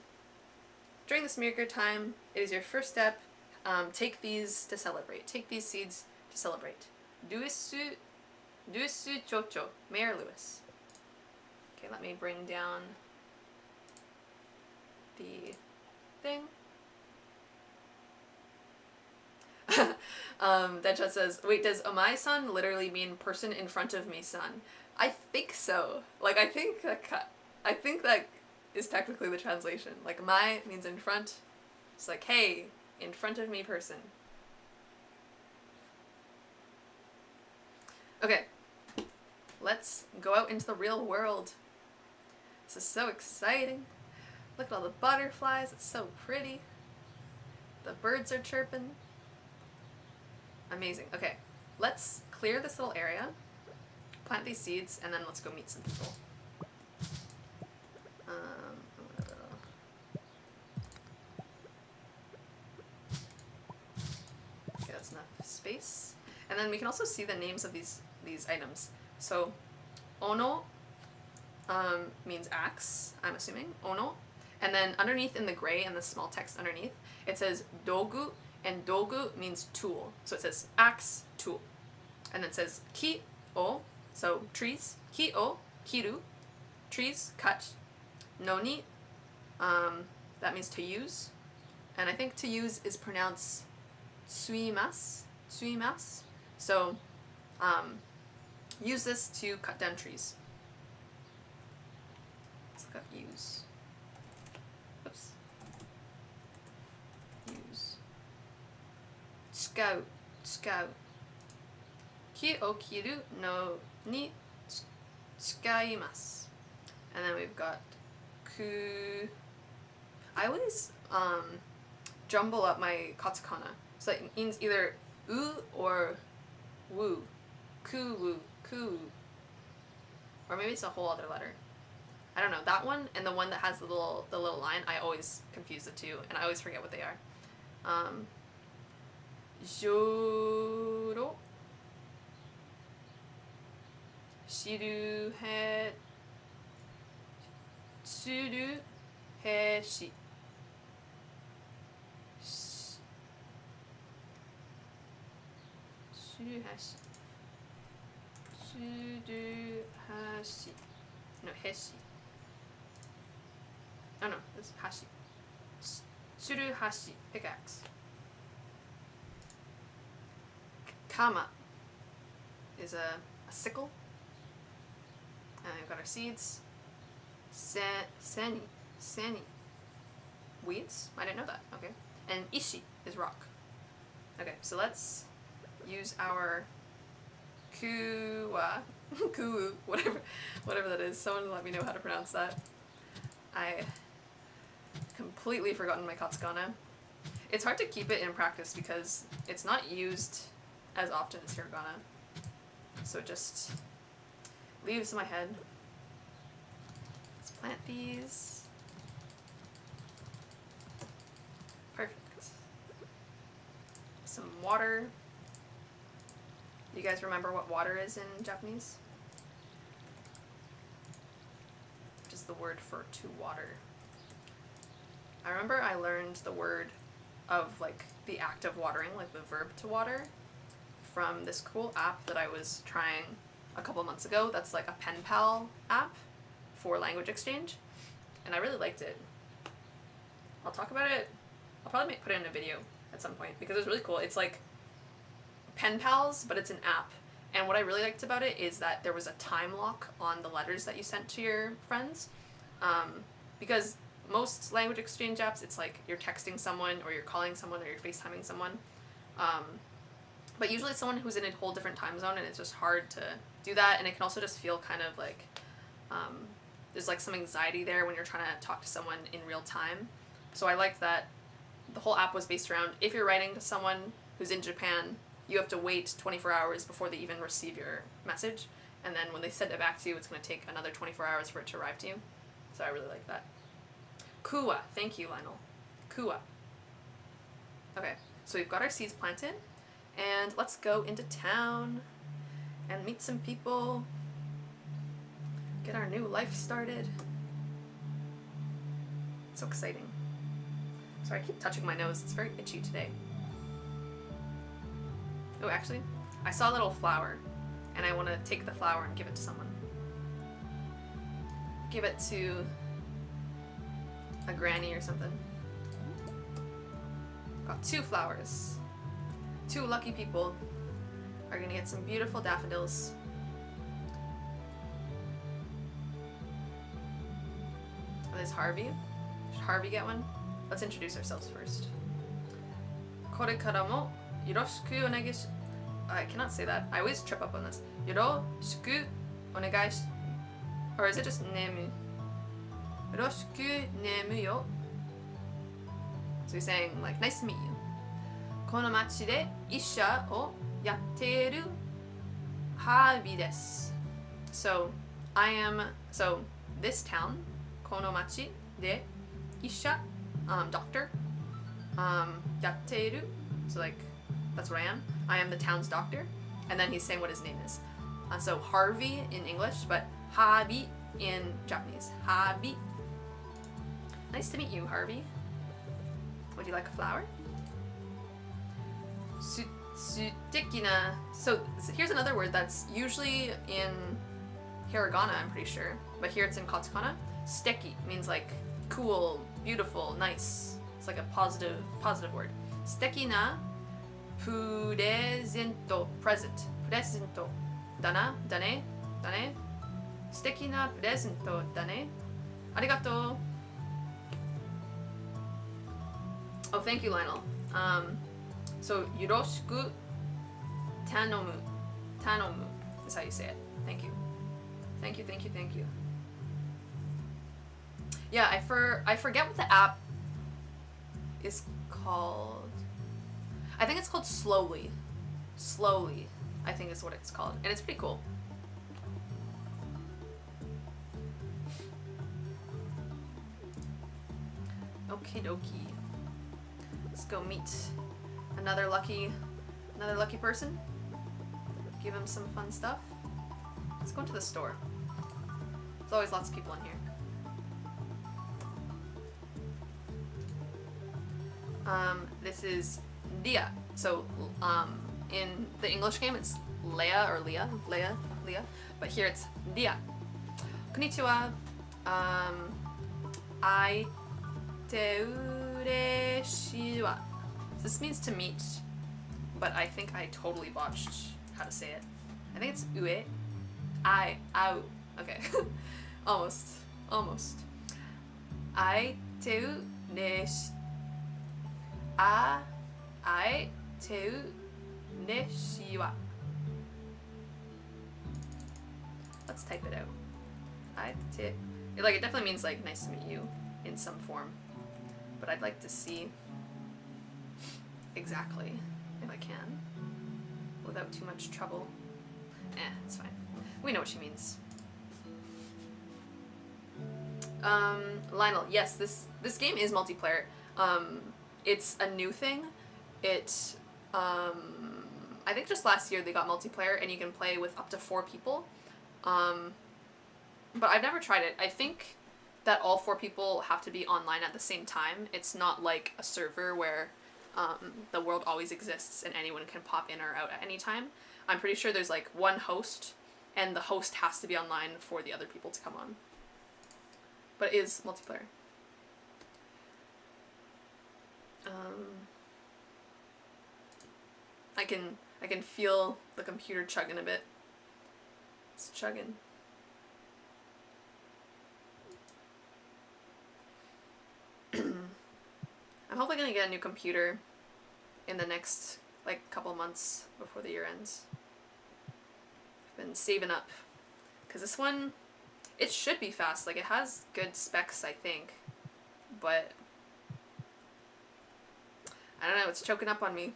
during this meager time, it is your first step, take these to celebrate. Take these seeds to celebrate. Duisu chocho, Mayor Lewis. Okay, let me bring down the thing. Deadshot says, wait, does omae-san literally mean person in front of me-san? I think so. Like, I think that is technically the translation. Like, omae means in front. It's like, hey, in front of me person. Okay, let's go out into the real world. This is so exciting. Look at all the butterflies, it's so pretty. The birds are chirping. Amazing. Okay, let's clear this little area, plant these seeds, and then let's go meet some people. Okay, that's enough space. And then we can also see the names of these items. So, ono means axe, I'm assuming. Ono. And then underneath in the gray and the small text underneath, it says dogu, and dogu means tool. So it says axe, tool. And then it says ki o, so trees. Ki o, kiru, trees, cut. Noni, that means to use. And I think to use is pronounced tsuimasu, tsuimasu. So, use this to cut down trees. Let's look up use. Oops. Use. Scout, scout. 木を切るのに使います. And then we've got ku. I always jumble up my katakana. So it means either u or wu. Ku, ku. Or maybe it's a whole other letter. I don't know. That one and the one that has the little line, I always confuse the two and I always forget what they are. Joro. Shiruhe. Tsuruheshi. Tsuruheshi. Tsuruhashi. No, heshi. Oh no, this is hashi. Tsuruhashi, pickaxe. Kama is a sickle. And we've got our seeds. Seni. Weeds? I didn't know that. Okay. And ishi is rock. Okay, so let's use our kuwa, whatever that is. Someone let me know how to pronounce that. I completely forgotten my katakana. It's hard to keep it in practice because it's not used as often as hiragana. So it just leaves my head. Let's plant these. Perfect. Some water. Do you guys remember what water is in Japanese? Which is the word for to water. I remember I learned the word of like the act of watering, like the verb to water, from this cool app that I was trying a couple months ago. That's like a pen pal app for language exchange, and I really liked it. I'll talk about it. I'll probably put it in a video at some point because it's really cool. It's like pen pals, but it's an app. And what I really liked about it is that there was a time lock on the letters that you sent to your friends, because most language exchange apps, it's like you're texting someone or you're calling someone or you're FaceTiming someone. But usually it's someone who's in a whole different time zone and it's just hard to do that. And it can also just feel kind of like there's like some anxiety there when you're trying to talk to someone in real time. So I liked that the whole app was based around if you're writing to someone who's in Japan, you have to wait 24 hours before they even receive your message. And then when they send it back to you, it's going to take another 24 hours for it to arrive to you. So I really like that. Kuwa. Thank you, Lionel. Kuwa. Okay, so we've got our seeds planted. And let's go into town and meet some people. Get our new life started. So exciting. Sorry, I keep touching my nose. It's very itchy today. Oh, actually, I saw a little flower, and I want to take the flower and give it to someone. Give it to a granny or something. Got 2 flowers. 2 lucky people are gonna get some beautiful daffodils. Oh, there's Harvey. Should Harvey get one? Let's introduce ourselves first. Korekara mo yoroshiku onegai shi... I cannot say that. I always trip up on this. Yoroshiku onegai shi... Or is it just nemu? Yoroshiku nemu yo. So he's saying, like, nice to meet you. この町で医者をやっているハービーです。So, so this town, この町で医者, doctor, やっている, so like, that's what I am. I am the town's doctor. And then he's saying what his name is. So Harvey in English, but Harvey in Japanese. Harvey. Nice to meet you, Harvey. Would you like a flower? Sutekina. So here's another word that's usually in hiragana, I'm pretty sure, but here it's in katakana. Steki means like cool, beautiful, nice. It's like a positive word. Sutekina presento. Presento. Dana, dane, dane. Sutekina presento dane. Arigato. Oh, thank you, Lionel. So yoroshiku tanomu. Tanomu is how you say it. Thank you. Thank you, thank you, thank you. Yeah, I forget what the app is called. I think it's called Slowly. Slowly, I think is what it's called. And it's pretty cool. Okie dokie. Let's go meet another lucky person. Give him some fun stuff. Let's go into the store. There's always lots of people in here. This is Leah. So, in the English game, it's Leah or Leah. But here it's Leah. Konnichiwa. Ai te ureshi wa. This means to meet, but I think I totally botched how to say it. I think it's ue. Au. Okay. Almost. Ai te ureshi. Ai te ureshi wa. Let's type it out. It definitely means like nice to meet you in some form, but I'd like to see exactly if I can without too much trouble. It's fine. We know what she means. Lionel, yes, this game is multiplayer. It's a new thing. I think just last year they got multiplayer and you can play with up to 4 people. But I've never tried it. I think that all 4 people have to be online at the same time. It's not like a server where the world always exists and anyone can pop in or out at any time. I'm pretty sure there's like one host and the host has to be online for the other people to come on. But it is multiplayer. I can feel the computer chugging a bit. It's chugging. I'm hopefully gonna get a new computer in the next couple months before the year ends. I've been saving up because this one, it should be fast. It has good specs, I think, but I don't know. It's choking up on me.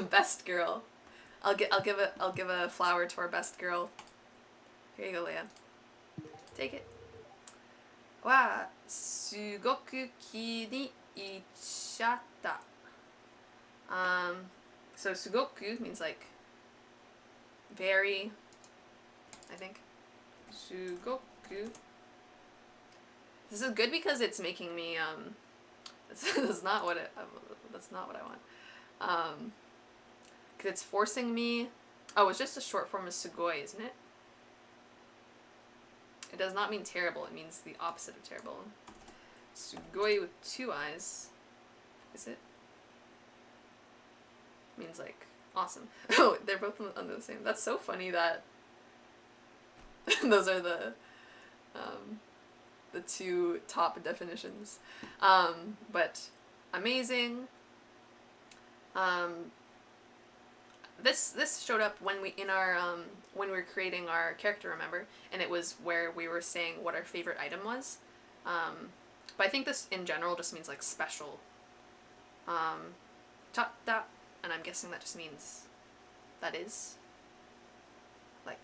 Best girl. I'll give a flower to our best girl. Here you go, Leia. Take it. Wa sugoku ki ni ichatta. So sugoku means very, I think. Sugoku. This is good because it's making me that's not what I want. Because it's forcing me. Oh, it's just a short form of sugoi, isn't it? It does not mean terrible. It means the opposite of terrible. Sugoi with 2 eyes. Is it? Means awesome. Oh, they're both under the same. That's so funny that those are the 2 top definitions. But amazing. This showed up when we were creating our character, remember? And it was where we were saying what our favorite item was. But I think this in general just means special. Chatta, and I'm guessing that just means that is.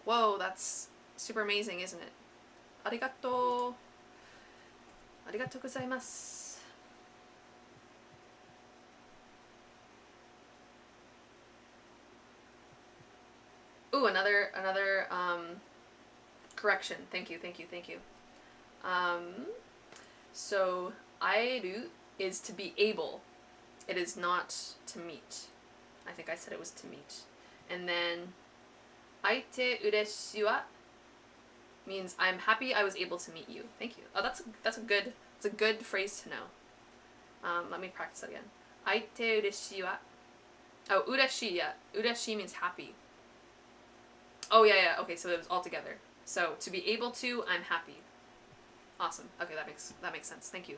Whoa, that's super amazing, isn't it? Arigato. Arigato gozaimasu. Ooh, another correction. Thank you. So airu is to be able. It is not to meet. I think I said it was to meet. And then aite ureshi wa means I'm happy I was able to meet you. Thank you. Oh, that's a good phrase to know. Let me practice that again. Aite ureshi wa. Oh, ureshi, yeah. Ureshi means happy. Oh, yeah, okay, so it was all together. So, to be able to, I'm happy. Awesome. Okay, that makes sense. Thank you.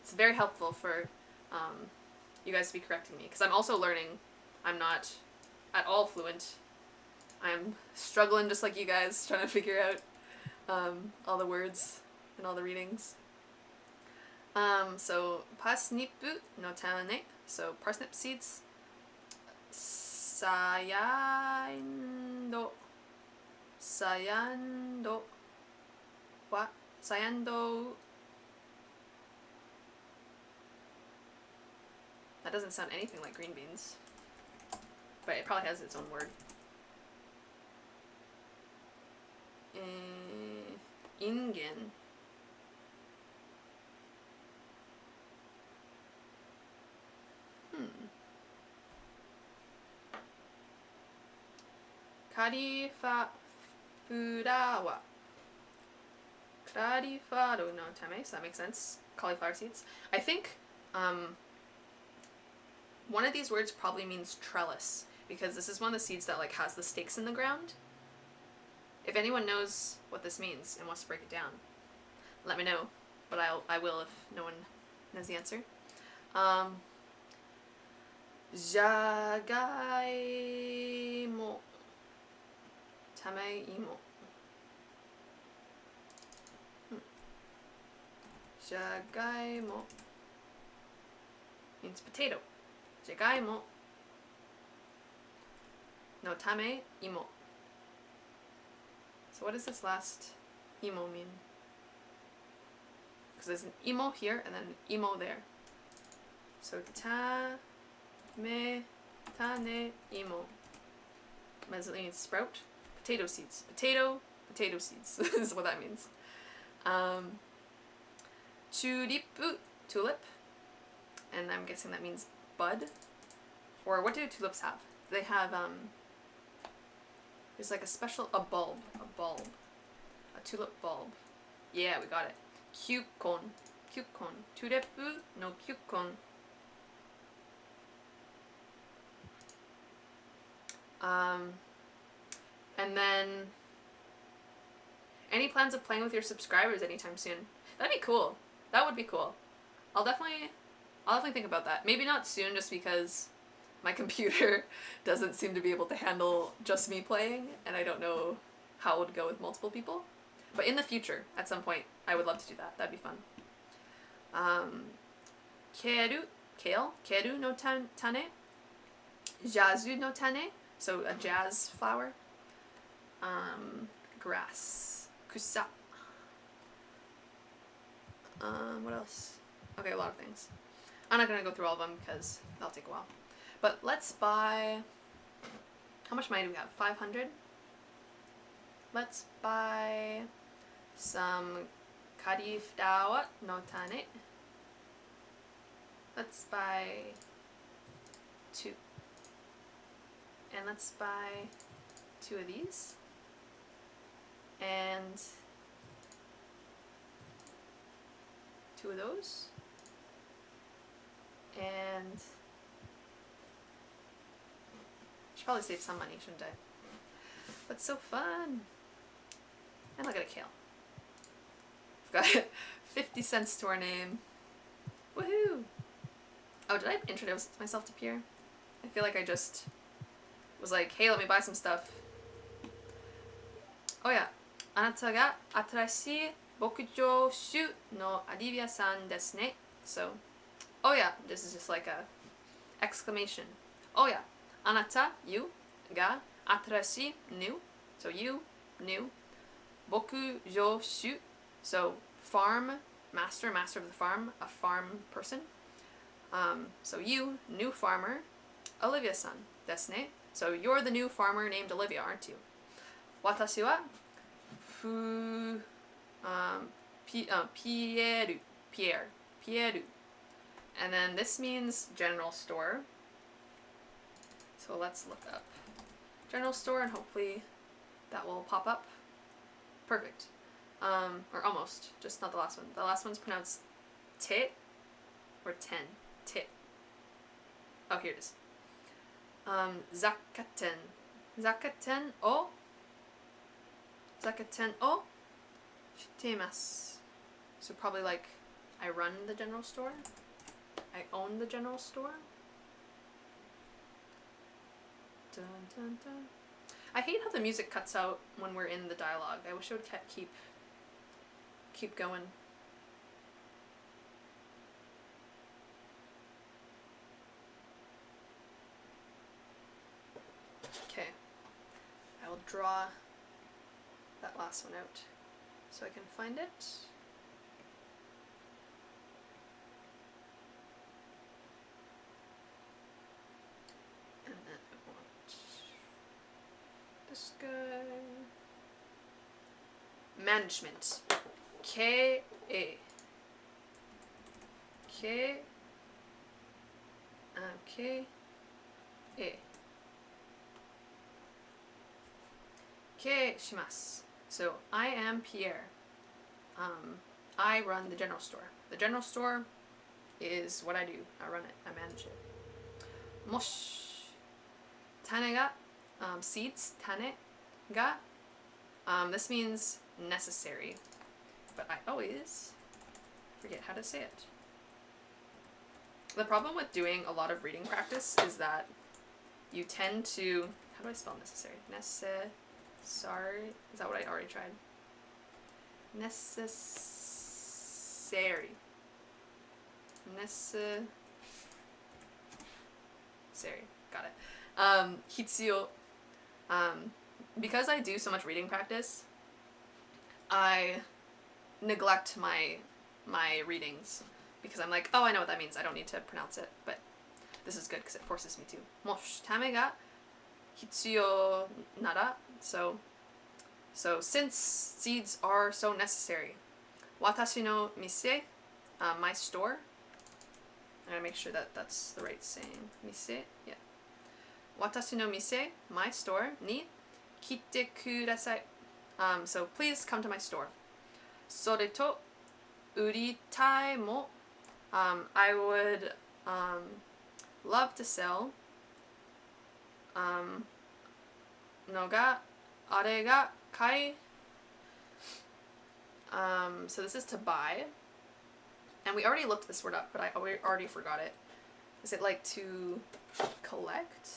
It's very helpful for you guys to be correcting me, because I'm also learning. I'm not at all fluent. I'm struggling just like you guys, trying to figure out all the words and all the readings. So Parsnip no tane, so parsnip seeds. Sayando wa sayando. That doesn't sound anything like green beans, but it probably has its own word. Ingen. Cauliflower no tame, so that makes sense. Cauliflower seeds. I think one of these words probably means trellis, because this is one of the seeds that like has the stakes in the ground. If anyone knows what this means and wants to break it down, let me know. But I will if no one knows the answer. Jagaimo. Tameimo. Jagaimo means potato. Jagaimo no tame imo. So what does this last imo mean? Because there's an imo here and then an imo there. So tane imo. What does it mean? Sprout? Potato seeds. Potato seeds is what that means. Tulip. And I'm guessing that means bud. Or what do tulips have? They have, there's like a bulb. A tulip bulb. Yeah, we got it. Kyukon. Tulip no kyukon. And then, any plans of playing with your subscribers anytime soon? That'd be cool. That would be cool. I'll definitely think about that. Maybe not soon, just because my computer doesn't seem to be able to handle just me playing, and I don't know how it would go with multiple people. But in the future, at some point, I would love to do that. That'd be fun. Kale no tane, jazu no tane, so a jazz flower. Grass, kusa. What else? Okay, a lot of things. I'm not gonna go through all of them because that'll take a while. But let's buy. How much money do we have? 500. Let's buy some cauliflower no tane. Let's buy 2. And let's buy 2 of these. And 2 of those. And should probably save some money, shouldn't I? But so fun. And look at a kale. We've got 50 cents to our name. Woohoo! Oh, did I introduce myself to Pierre? I feel like I just was like, hey, let me buy some stuff. Oh yeah. あなたが新しい牧場主のアリビアさんですね. So, oh yeah, this is just like a exclamation. Oh yeah. あなた, you, が新しい, new. So you, new. 牧場主, so farm, master of the farm, a farm person. So you, new farmer, Alivia san desu ne. So you're the new farmer named Olivia, aren't you? 私はPierre. And then this means general store. So let's look up general store and hopefully that will pop up. Perfect. Or almost, just not the last one. The last one's pronounced te or ten. Te. Oh, here it is. Zakaten. Zakaten o shitemasu. So probably like I run the general store. I own the general store. Dun, dun, dun. I hate how the music cuts out when we're in the dialogue. I wish it would keep going. Okay, I will draw that last one out so I can find it. And then I want this guy. Management. K-A. K. K-A. K shimasu. So I am Pierre. I run the general store. The general store is what I do. I run it. I manage it. Mosh. Tane ga. Seeds. Tane ga. This means necessary. But I always forget how to say it. The problem with doing a lot of reading practice is that you tend to... How do I spell necessary? Sorry. Is that what I already tried? Necessary. Necessary. Got it. Hitsuyo. Because I do so much reading practice, I neglect my readings because I'm like, oh, I know what that means. I don't need to pronounce it, but this is good because it forces me to. Mosh tame ga hitsuyo nara. So since seeds are so necessary, watashi no mise, my store. I'm gonna make sure that that's the right saying. Mise, yeah. Watashi no mise, my store, ni kitte kudasai. So please come to my store. Sore to uritai mo. I would love to sell. No ga are ga kai. So this is to buy. And we already looked this word up, but I already forgot it. Is it like to collect?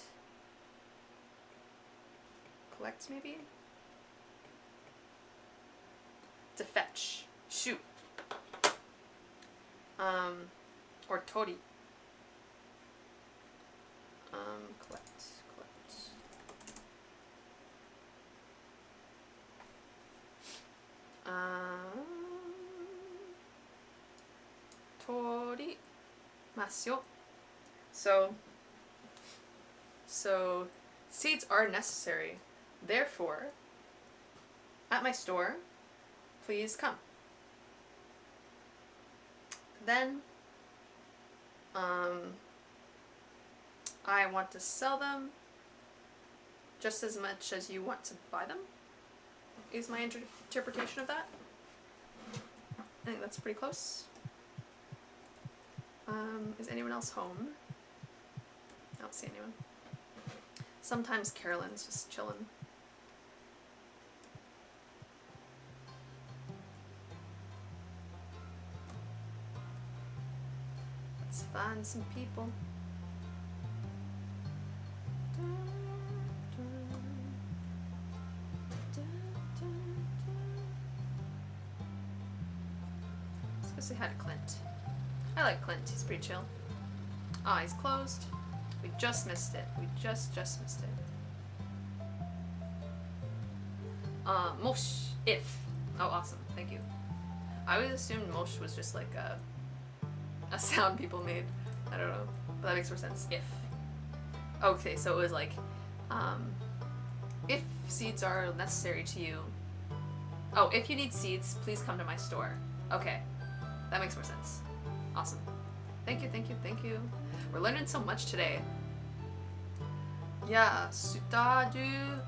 Collect maybe? To fetch. Shoot. Or tori. Collect. Tori masu yo. So seeds are necessary. Therefore, at my store, please come. Then, I want to sell them just as much as you want to buy them, is my interpretation of that. I think that's pretty close. Is anyone else home? I don't see anyone. Sometimes Carolyn's just chilling. Let's find some people. Let's go say hi to Clint. I like Clint, he's pretty chill. Ah, he's closed. We just missed it. We just missed it. Mosh, if. Oh, awesome, thank you. I always assumed mosh was just like a sound people made. I don't know, but that makes more sense. If. Okay, so it was like, if seeds are necessary to you. Oh, if you need seeds, please come to my store. Okay, that makes more sense. Awesome. Thank you, thank you, thank you. We're learning so much today. Yeah, Stardew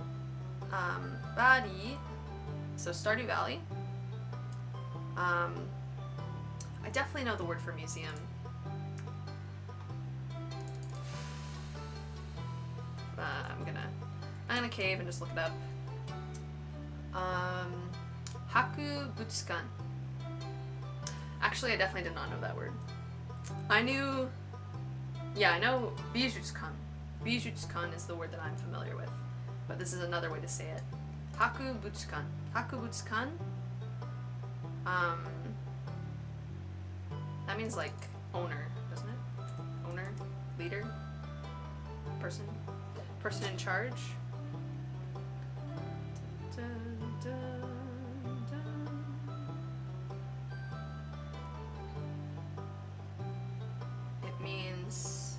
Valley. So Stardew Valley. I definitely know the word for museum. I'm gonna cave and just look it up. Hakubutsukan. Actually, I definitely did not know that word. I know Bijutsukan. Bijutsukan is the word that I'm familiar with, but this is another way to say it. Hakubutsukan. Hakubutsukan. That means like owner, doesn't it? Owner, leader, person in charge. Dun, dun, dun. It means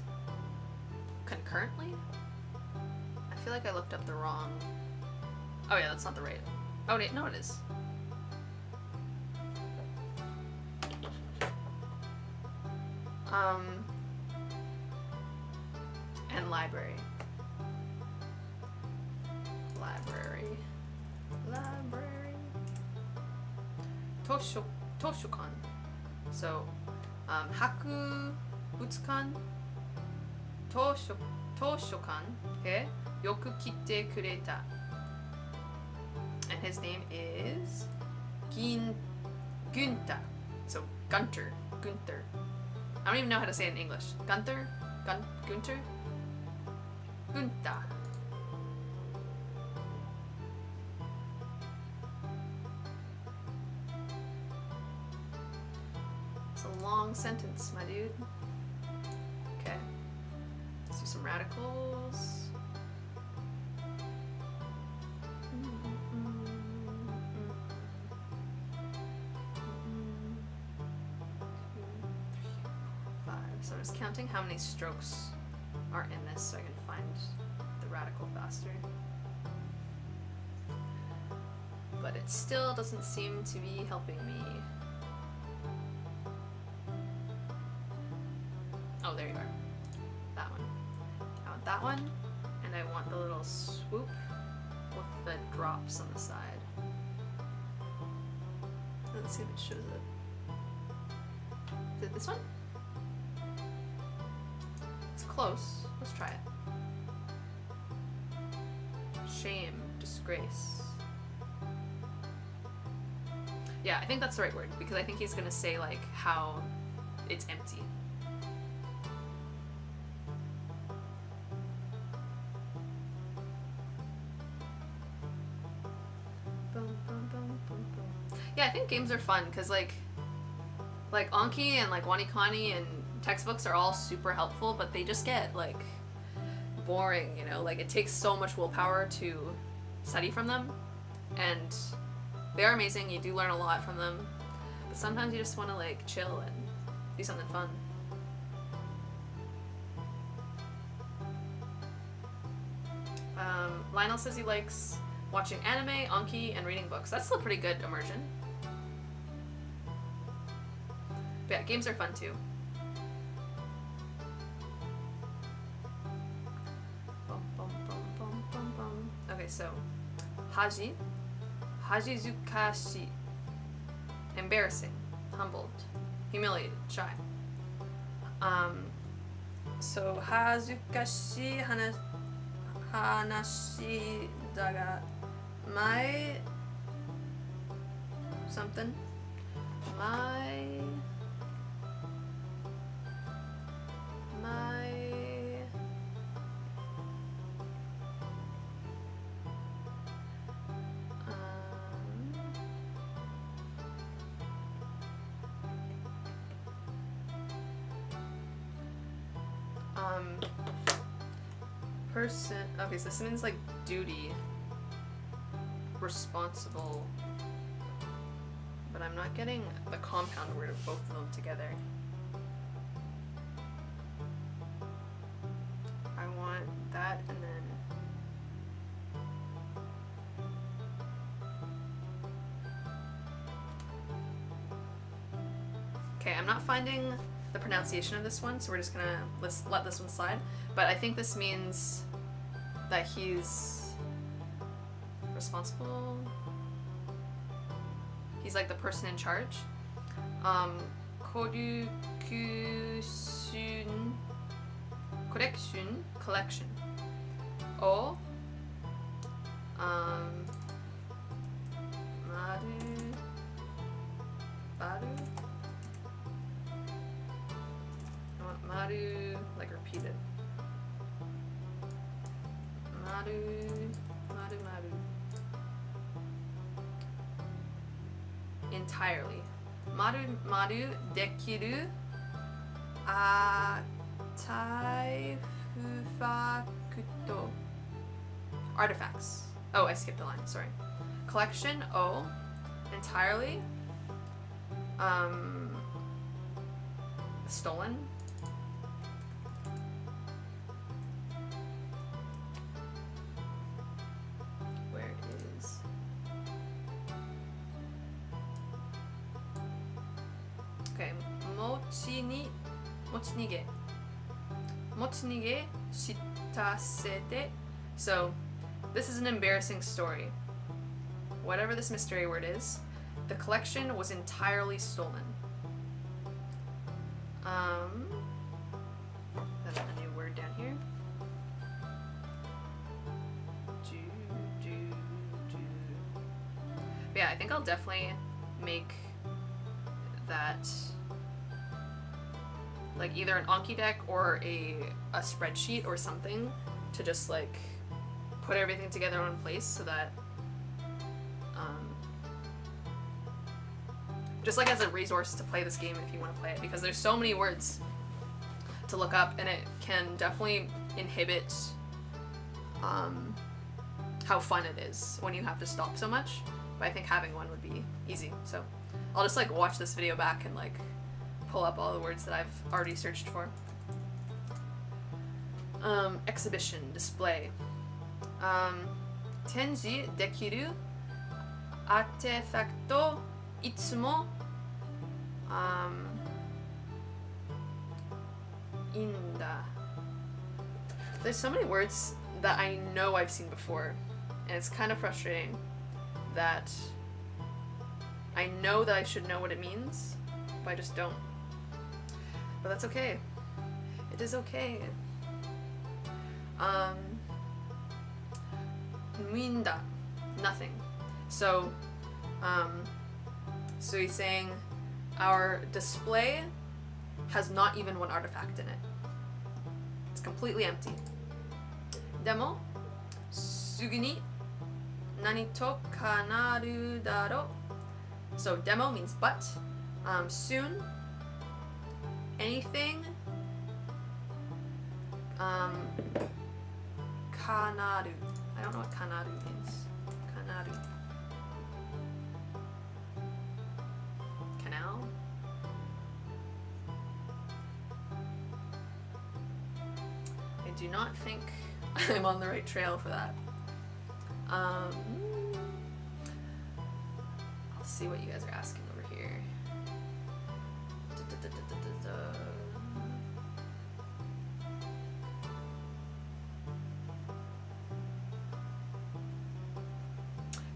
concurrently? I feel like I looked up the wrong. Oh yeah, that's not the right. Oh wait, no it is. And library. Toshokan. So, Hakubutsukan, Toshokan he yoku kitte kureta. And his name is Gunther. So, Gunther. I don't even know how to say it in English. Gunther? Gunther? Gunther. It's a long sentence, my dude. Okay. Let's do some radicals. So I'm just counting how many strokes are in this so I can find the radical faster. But it still doesn't seem to be helping me. Oh, there you are. That one. I want that one, and I want the little swoop with the drops on the side. Let's see if it shows it. Is it this one? Close. Let's try it. Shame, disgrace. Yeah, I think that's the right word because I think he's gonna say like how it's empty. Boom, boom, boom, boom, boom. Yeah, I think games are fun because like Anki and like Wanikani and textbooks are all super helpful, but they just get like boring, you know, like it takes so much willpower to study from them, and they are amazing, you do learn a lot from them, but sometimes you just want to like chill and do something fun. Lionel says he likes watching anime, Anki, and reading books. That's still pretty good immersion. But yeah, games are fun too. Okay, so hajizukashi, embarrassing, humbled, humiliated, shy. So hazukashi hanashi daga mai something my person. Okay, so this means like duty, responsible, but I'm not getting the compound word of both of them together. I want that and then okay, I'm not finding the pronunciation of this one, so we're just gonna let this one slide. But I think this means that he's responsible. He's like the person in charge. Collection. O. Baru. I want Maru like repeated. maru, maru, maru. Entirely. Maru, maru, dekiru, ataifufakuto. Artifacts. Oh, I skipped a line, sorry. Collection, O. Entirely. Stolen. Where is... Okay, mochinige. Mochinige shitasete. So, this is an embarrassing story. Whatever this mystery word is, the collection was entirely stolen. That's a new word down here. But yeah, I think I'll definitely make that like either an Anki deck or a spreadsheet or something to just like put everything together in one place so that just like as a resource to play this game if you want to play it, because there's so many words to look up and it can definitely inhibit how fun it is when you have to stop so much. But I think having one would be easy. So I'll just like watch this video back and like pull up all the words that I've already searched for. Exhibition, display. Tenji dekiru artefacto itsumo inda. There's so many words that I know I've seen before, and it's kind of frustrating that I know that I should know what it means, but I just don't. But that's okay. It is okay. Minda, nothing. So, so he's saying our display has not even one artifact in it. It's completely empty. Demo, sugu ni nani to kanaru daro. So demo means but. Soon, anything. Kanaru. I don't know what kanaru means. Kanaru. Canal? I do not think I'm on the right trail for that. I'll see what you guys are asking over here.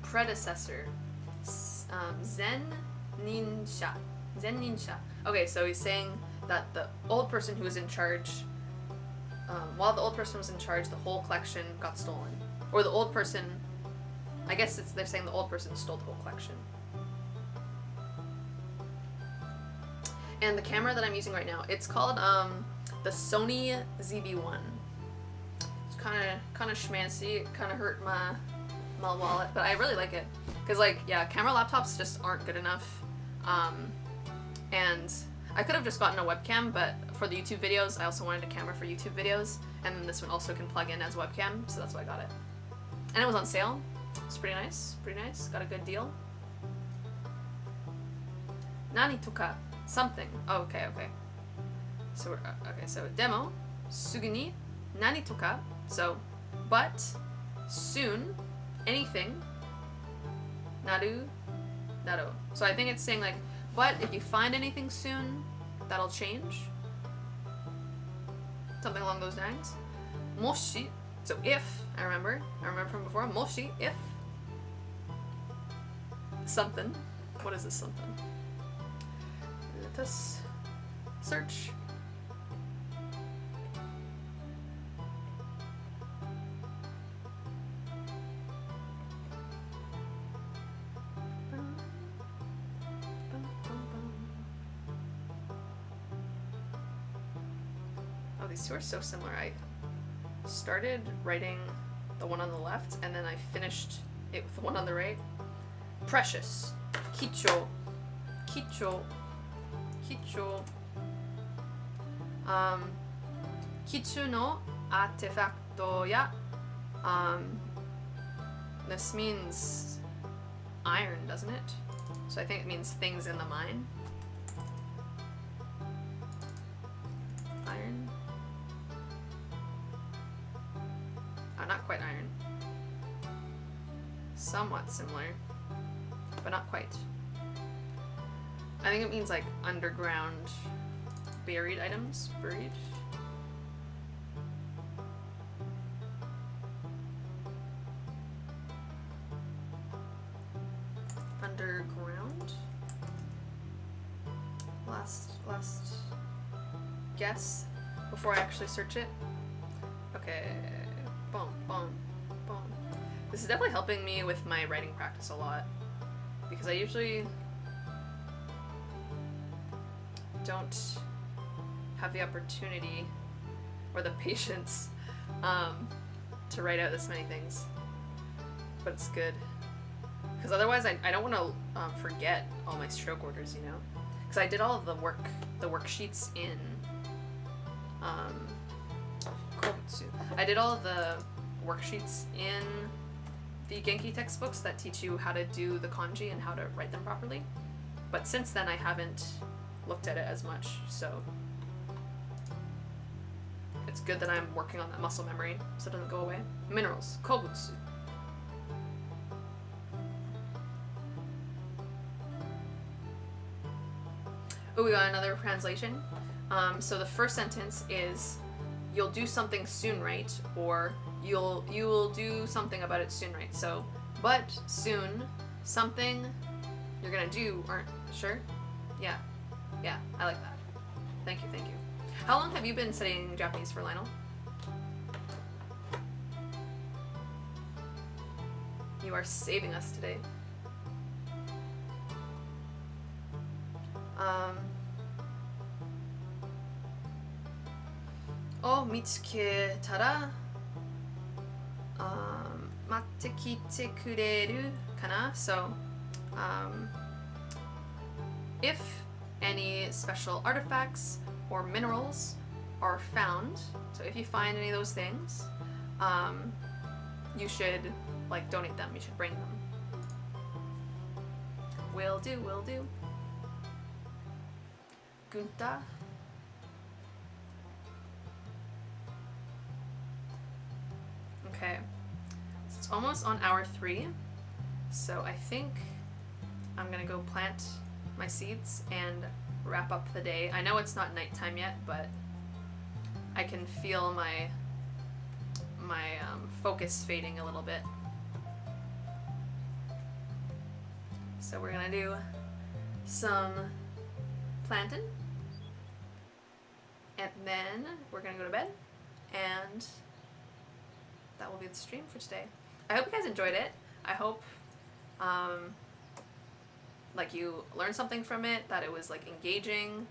Predecessor. Zen Ninsha. Zen Ninsha. Okay, so he's saying that the old person who was in charge, while the old person was in charge, the whole collection got stolen. Or the old person, I guess they're saying the old person stole the whole collection. And the camera that I'm using right now, it's called the Sony ZV-1. It's kind of schmancy. It kind of hurt my wallet, but I really like it because, like, yeah, camera laptops just aren't good enough. And I could have just gotten a webcam, but for the YouTube videos, I also wanted a camera for YouTube videos, and then this one also can plug in as webcam, so that's why I got it. And it was on sale. It's pretty nice. Pretty nice. Got a good deal. Nani toka. Something. Oh, okay, okay. So we're okay. So demo, sugu ni nani toka. So, but soon, anything. Naru, naro. So I think it's saying like, but if you find anything soon, that'll change. Something along those lines. Moshi. So if, I remember from before. Moshi, if something. What is this something? Let us search. Oh, these two are so similar. I started writing the one on the left, and then I finished it with the one on the right. Precious. Kicho. Kicho. Kicho. Kichu no artefacto ya. This means iron, doesn't it? So I think it means things in the mine. Iron. Oh, not quite iron. Somewhat similar, but not quite. I think it means like underground buried items. Buried. Underground. Last guess before I actually search it. Okay. Boom, boom, boom. This is definitely helping me with my writing practice a lot, because I usually don't have the opportunity or the patience to write out this many things. But it's good, because otherwise I don't want to forget all my stroke orders, you know? Because I did all of the worksheets in Kobutsu. I did all of the worksheets in the Genki textbooks that teach you how to do the kanji and how to write them properly. But since then I haven't looked at it as much, so it's good that I'm working on that muscle memory so it doesn't go away. Minerals. Kobutsu. Oh, we got another translation. So the first sentence is, you'll do something soon, right? Or you will do something about it soon, right? So, but soon, something you're gonna do, aren't sure? Yeah, I like that. Thank you. How long have you been studying Japanese for, Lionel? You are saving us today. O mitsuketara, matte kite kureru kana? So, if any special artifacts or minerals are found, so if you find any of those things, you should like donate them. You should bring them. Will do. Gunta. Okay, so it's almost on hour 3, so I think I'm gonna go plant my seeds and wrap up the day. I know it's not nighttime yet, but I can feel my focus fading a little bit. So we're gonna do some planting, and then we're gonna go to bed, and that will be the stream for today. I hope you guys enjoyed it. I hope like you learned something from it, that it was like engaging,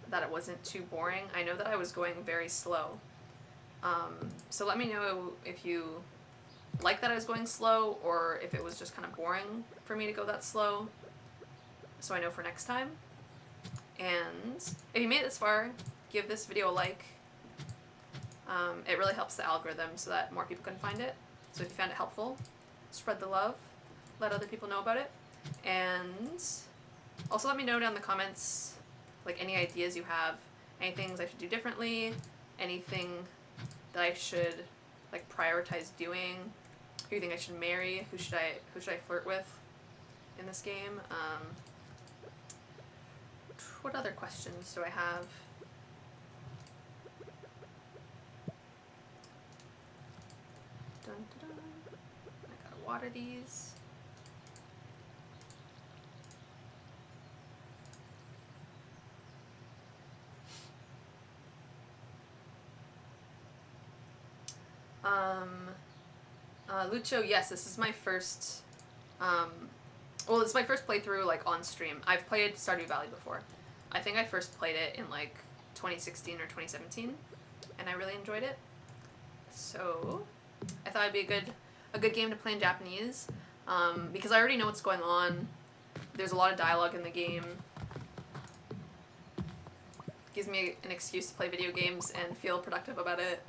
that it wasn't too boring. I know that I was going very slow. So let me know if you like that I was going slow, or if it was just kind of boring for me to go that slow, so I know for next time. And if you made it this far, give this video a like. It really helps the algorithm so that more people can find it. So if you found it helpful, spread the love, let other people know about it. And also let me know down in the comments, like, any ideas you have, any things I should do differently, anything that I should like prioritize doing, who you think I should marry, who should I flirt with in this game. What other questions do I have? Dun, dun, dun. I gotta water these. Lucho, yes, this is my first, well, it's my first playthrough, like, on stream. I've played Stardew Valley before. I think I first played it in, like, 2016 or 2017, and I really enjoyed it. So, I thought it'd be a good game to play in Japanese, because I already know what's going on. There's a lot of dialogue in the game. Gives me an excuse to play video games and feel productive about it.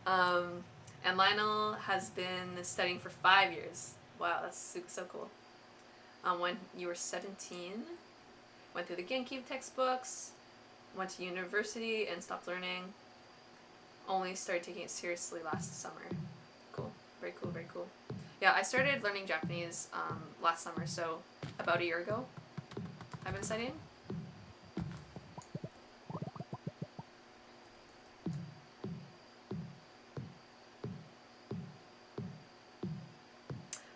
And Lionel has been studying for 5 years. Wow, that's so cool. When you were 17, went through the Genki textbooks, went to university and stopped learning. Only started taking it seriously last summer. Cool. Very cool, very cool. Yeah, I started learning Japanese last summer, so about a year ago I've been studying.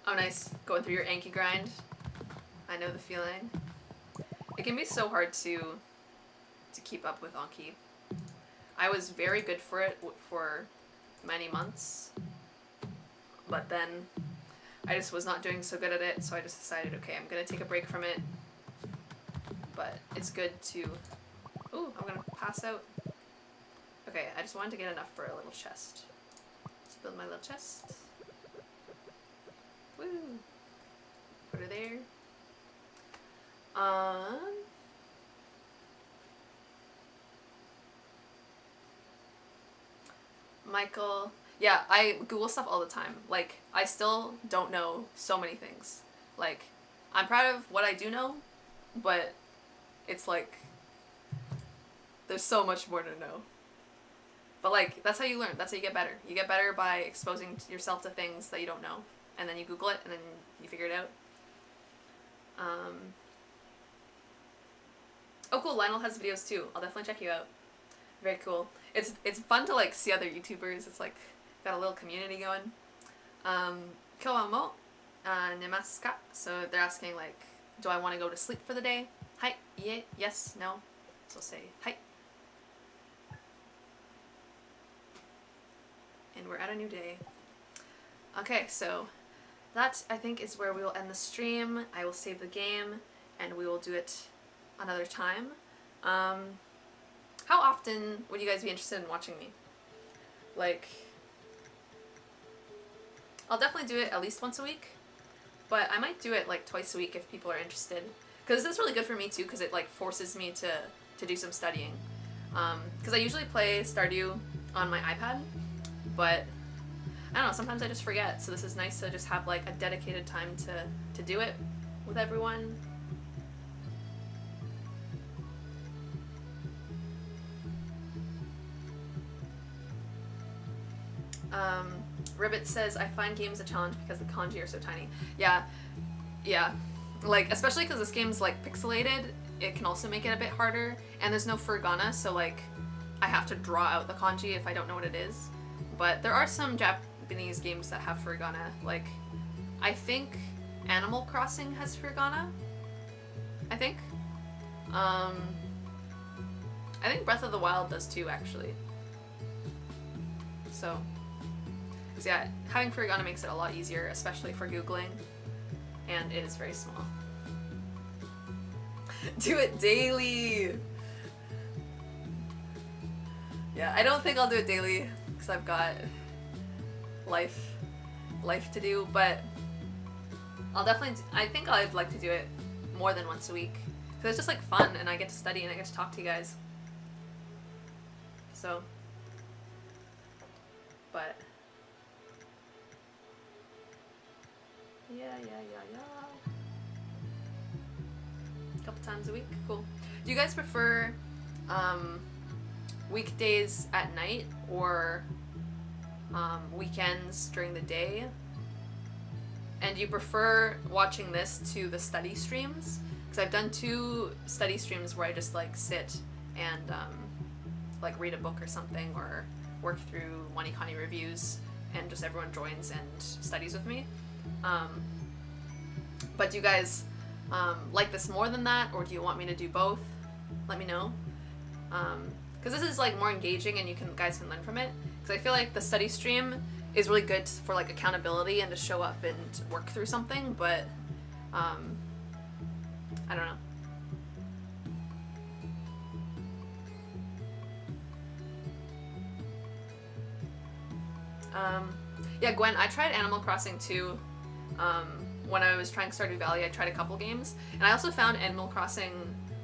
Oh, nice. Going through your Anki grind. I know the feeling. It can be so hard to keep up with Anki. I was very good for it for many months, but then I just was not doing so good at it, so I just decided, okay, I'm gonna take a break from it. But it's good to... Ooh, I'm gonna pass out. Okay, I just wanted to get enough for a little chest. Let's build my little chest. Woo! Put her there. Michael, yeah, I Google stuff all the time. Like, I still don't know so many things. Like, I'm proud of what I do know, but it's like, there's so much more to know. But like, that's how you learn. That's how you get better. You get better by exposing yourself to things that you don't know. And then you Google it, and then you figure it out. Oh cool, Lionel has videos too. I'll definitely check you out. Very cool. It's fun to like see other YouTubers. It's like got a little community going. Kyou mo nemasu ka? So they're asking like, do I want to go to sleep for the day? Hai, ie, yes, no. So say hai. And we're at a new day. Okay, so that I think is where we will end the stream. I will save the game and we will do it another time. How often would you guys be interested in watching me? Like, I'll definitely do it at least once a week, but I might do it like twice a week if people are interested. Because this is really good for me too, because it like forces me to do some studying. Because I usually play Stardew on my iPad, but I don't know, sometimes I just forget, so this is nice to just have like a dedicated time to do it with everyone. Ribbit says, I find games a challenge because the kanji are so tiny. Yeah, like, especially because this game's like pixelated, it can also make it a bit harder, and there's no furigana, so like, I have to draw out the kanji if I don't know what it is. But there are some Japanese games that have furigana, like, I think Animal Crossing has furigana, I think. I think Breath of the Wild does too, actually. So, yeah, having furigana makes it a lot easier, especially for Googling, and it is very small. Do it daily! Yeah, I don't think I'll do it daily, because I've got life to do, but I'll definitely, I think I'd like to do it more than once a week, because it's just like fun, and I get to study, and I get to talk to you guys. So, but, yeah. A couple times a week, cool. Do you guys prefer weekdays at night or weekends during the day? And do you prefer watching this to the study streams? Because I've done 2 study streams where I just like sit and like read a book or something, or work through Wanikani reviews, and just everyone joins and studies with me. But do you guys like this more than that, or do you want me to do both? Let me know. Because this is like more engaging and guys can learn from it. Because I feel like the study stream is really good for like accountability and to show up and work through something, but I don't know. Yeah, Gwen, I tried Animal Crossing too. When I was trying Stardew Valley, I tried a couple games, and I also found Animal Crossing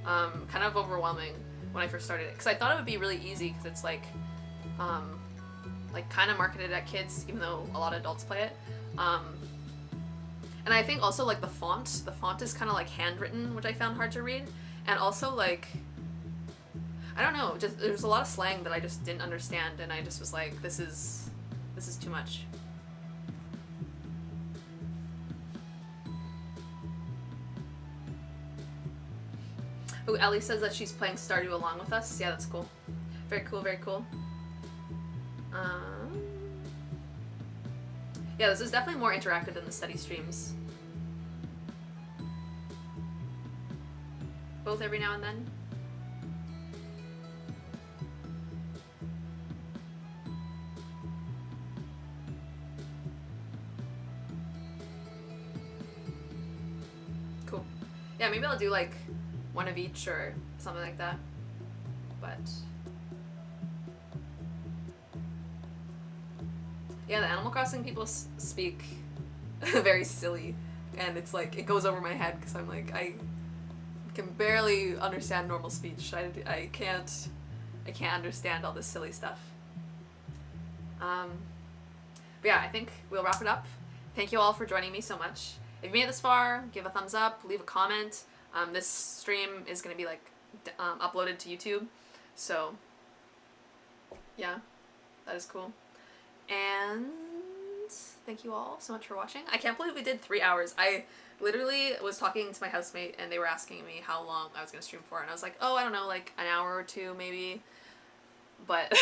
kind of overwhelming when I first started it, because I thought it would be really easy, because it's like kind of marketed at kids, even though a lot of adults play it. And I think also like the font is kind of like handwritten, which I found hard to read, and also like, I don't know, just there's a lot of slang that I just didn't understand, and I just was like, this is too much. Ooh, Ellie says that she's playing Stardew along with us. Yeah, that's cool. Very cool, very cool. Yeah, this is definitely more interactive than the study streams. Both every now and then. Cool. Yeah, maybe I'll do like one of each or something like that. But yeah, the Animal Crossing people speak very silly, and it's like it goes over my head because I'm like, I can barely understand normal speech. I can't understand all this silly stuff. But yeah, I think we'll wrap it up. Thank you all for joining me so much. If you made it this far, give a thumbs up, leave a comment. This stream is going to be like uploaded to YouTube, so yeah, that is cool. And thank you all so much for watching. I can't believe we did 3 hours. I literally was talking to my housemate and they were asking me how long I was going to stream for, and I was like, oh, I don't know, like an hour or two maybe. But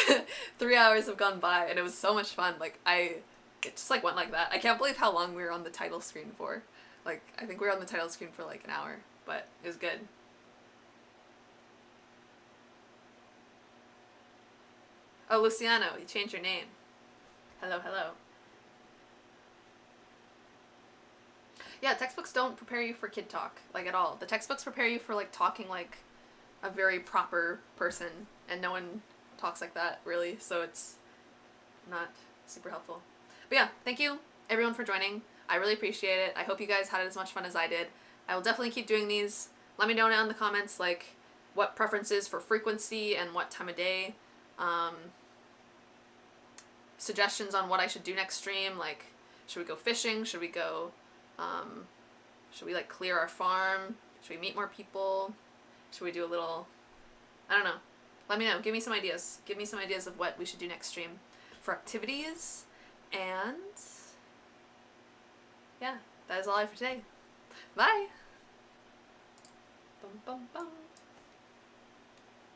3 hours have gone by and it was so much fun. Like it just like went like that. I can't believe how long we were on the title screen for. Like I think we were on the title screen for like an hour, but it was good. Oh, Luciano, you changed your name. Hello, hello. Yeah, textbooks don't prepare you for kid talk, like, at all. The textbooks prepare you for, like, talking like a very proper person, and no one talks like that, really, so it's not super helpful. But yeah, thank you, everyone, for joining. I really appreciate it. I hope you guys had as much fun as I did. I will definitely keep doing these. Let me know down in the comments, like, what preferences for frequency and what time of day. Suggestions on what I should do next stream, like, should we go fishing, should we go, should we, like, clear our farm, should we meet more people, should we do a little, I don't know, let me know, give me some ideas of what we should do next stream for activities, and yeah, that is all I have for today. Bye! Bum, bum, bum.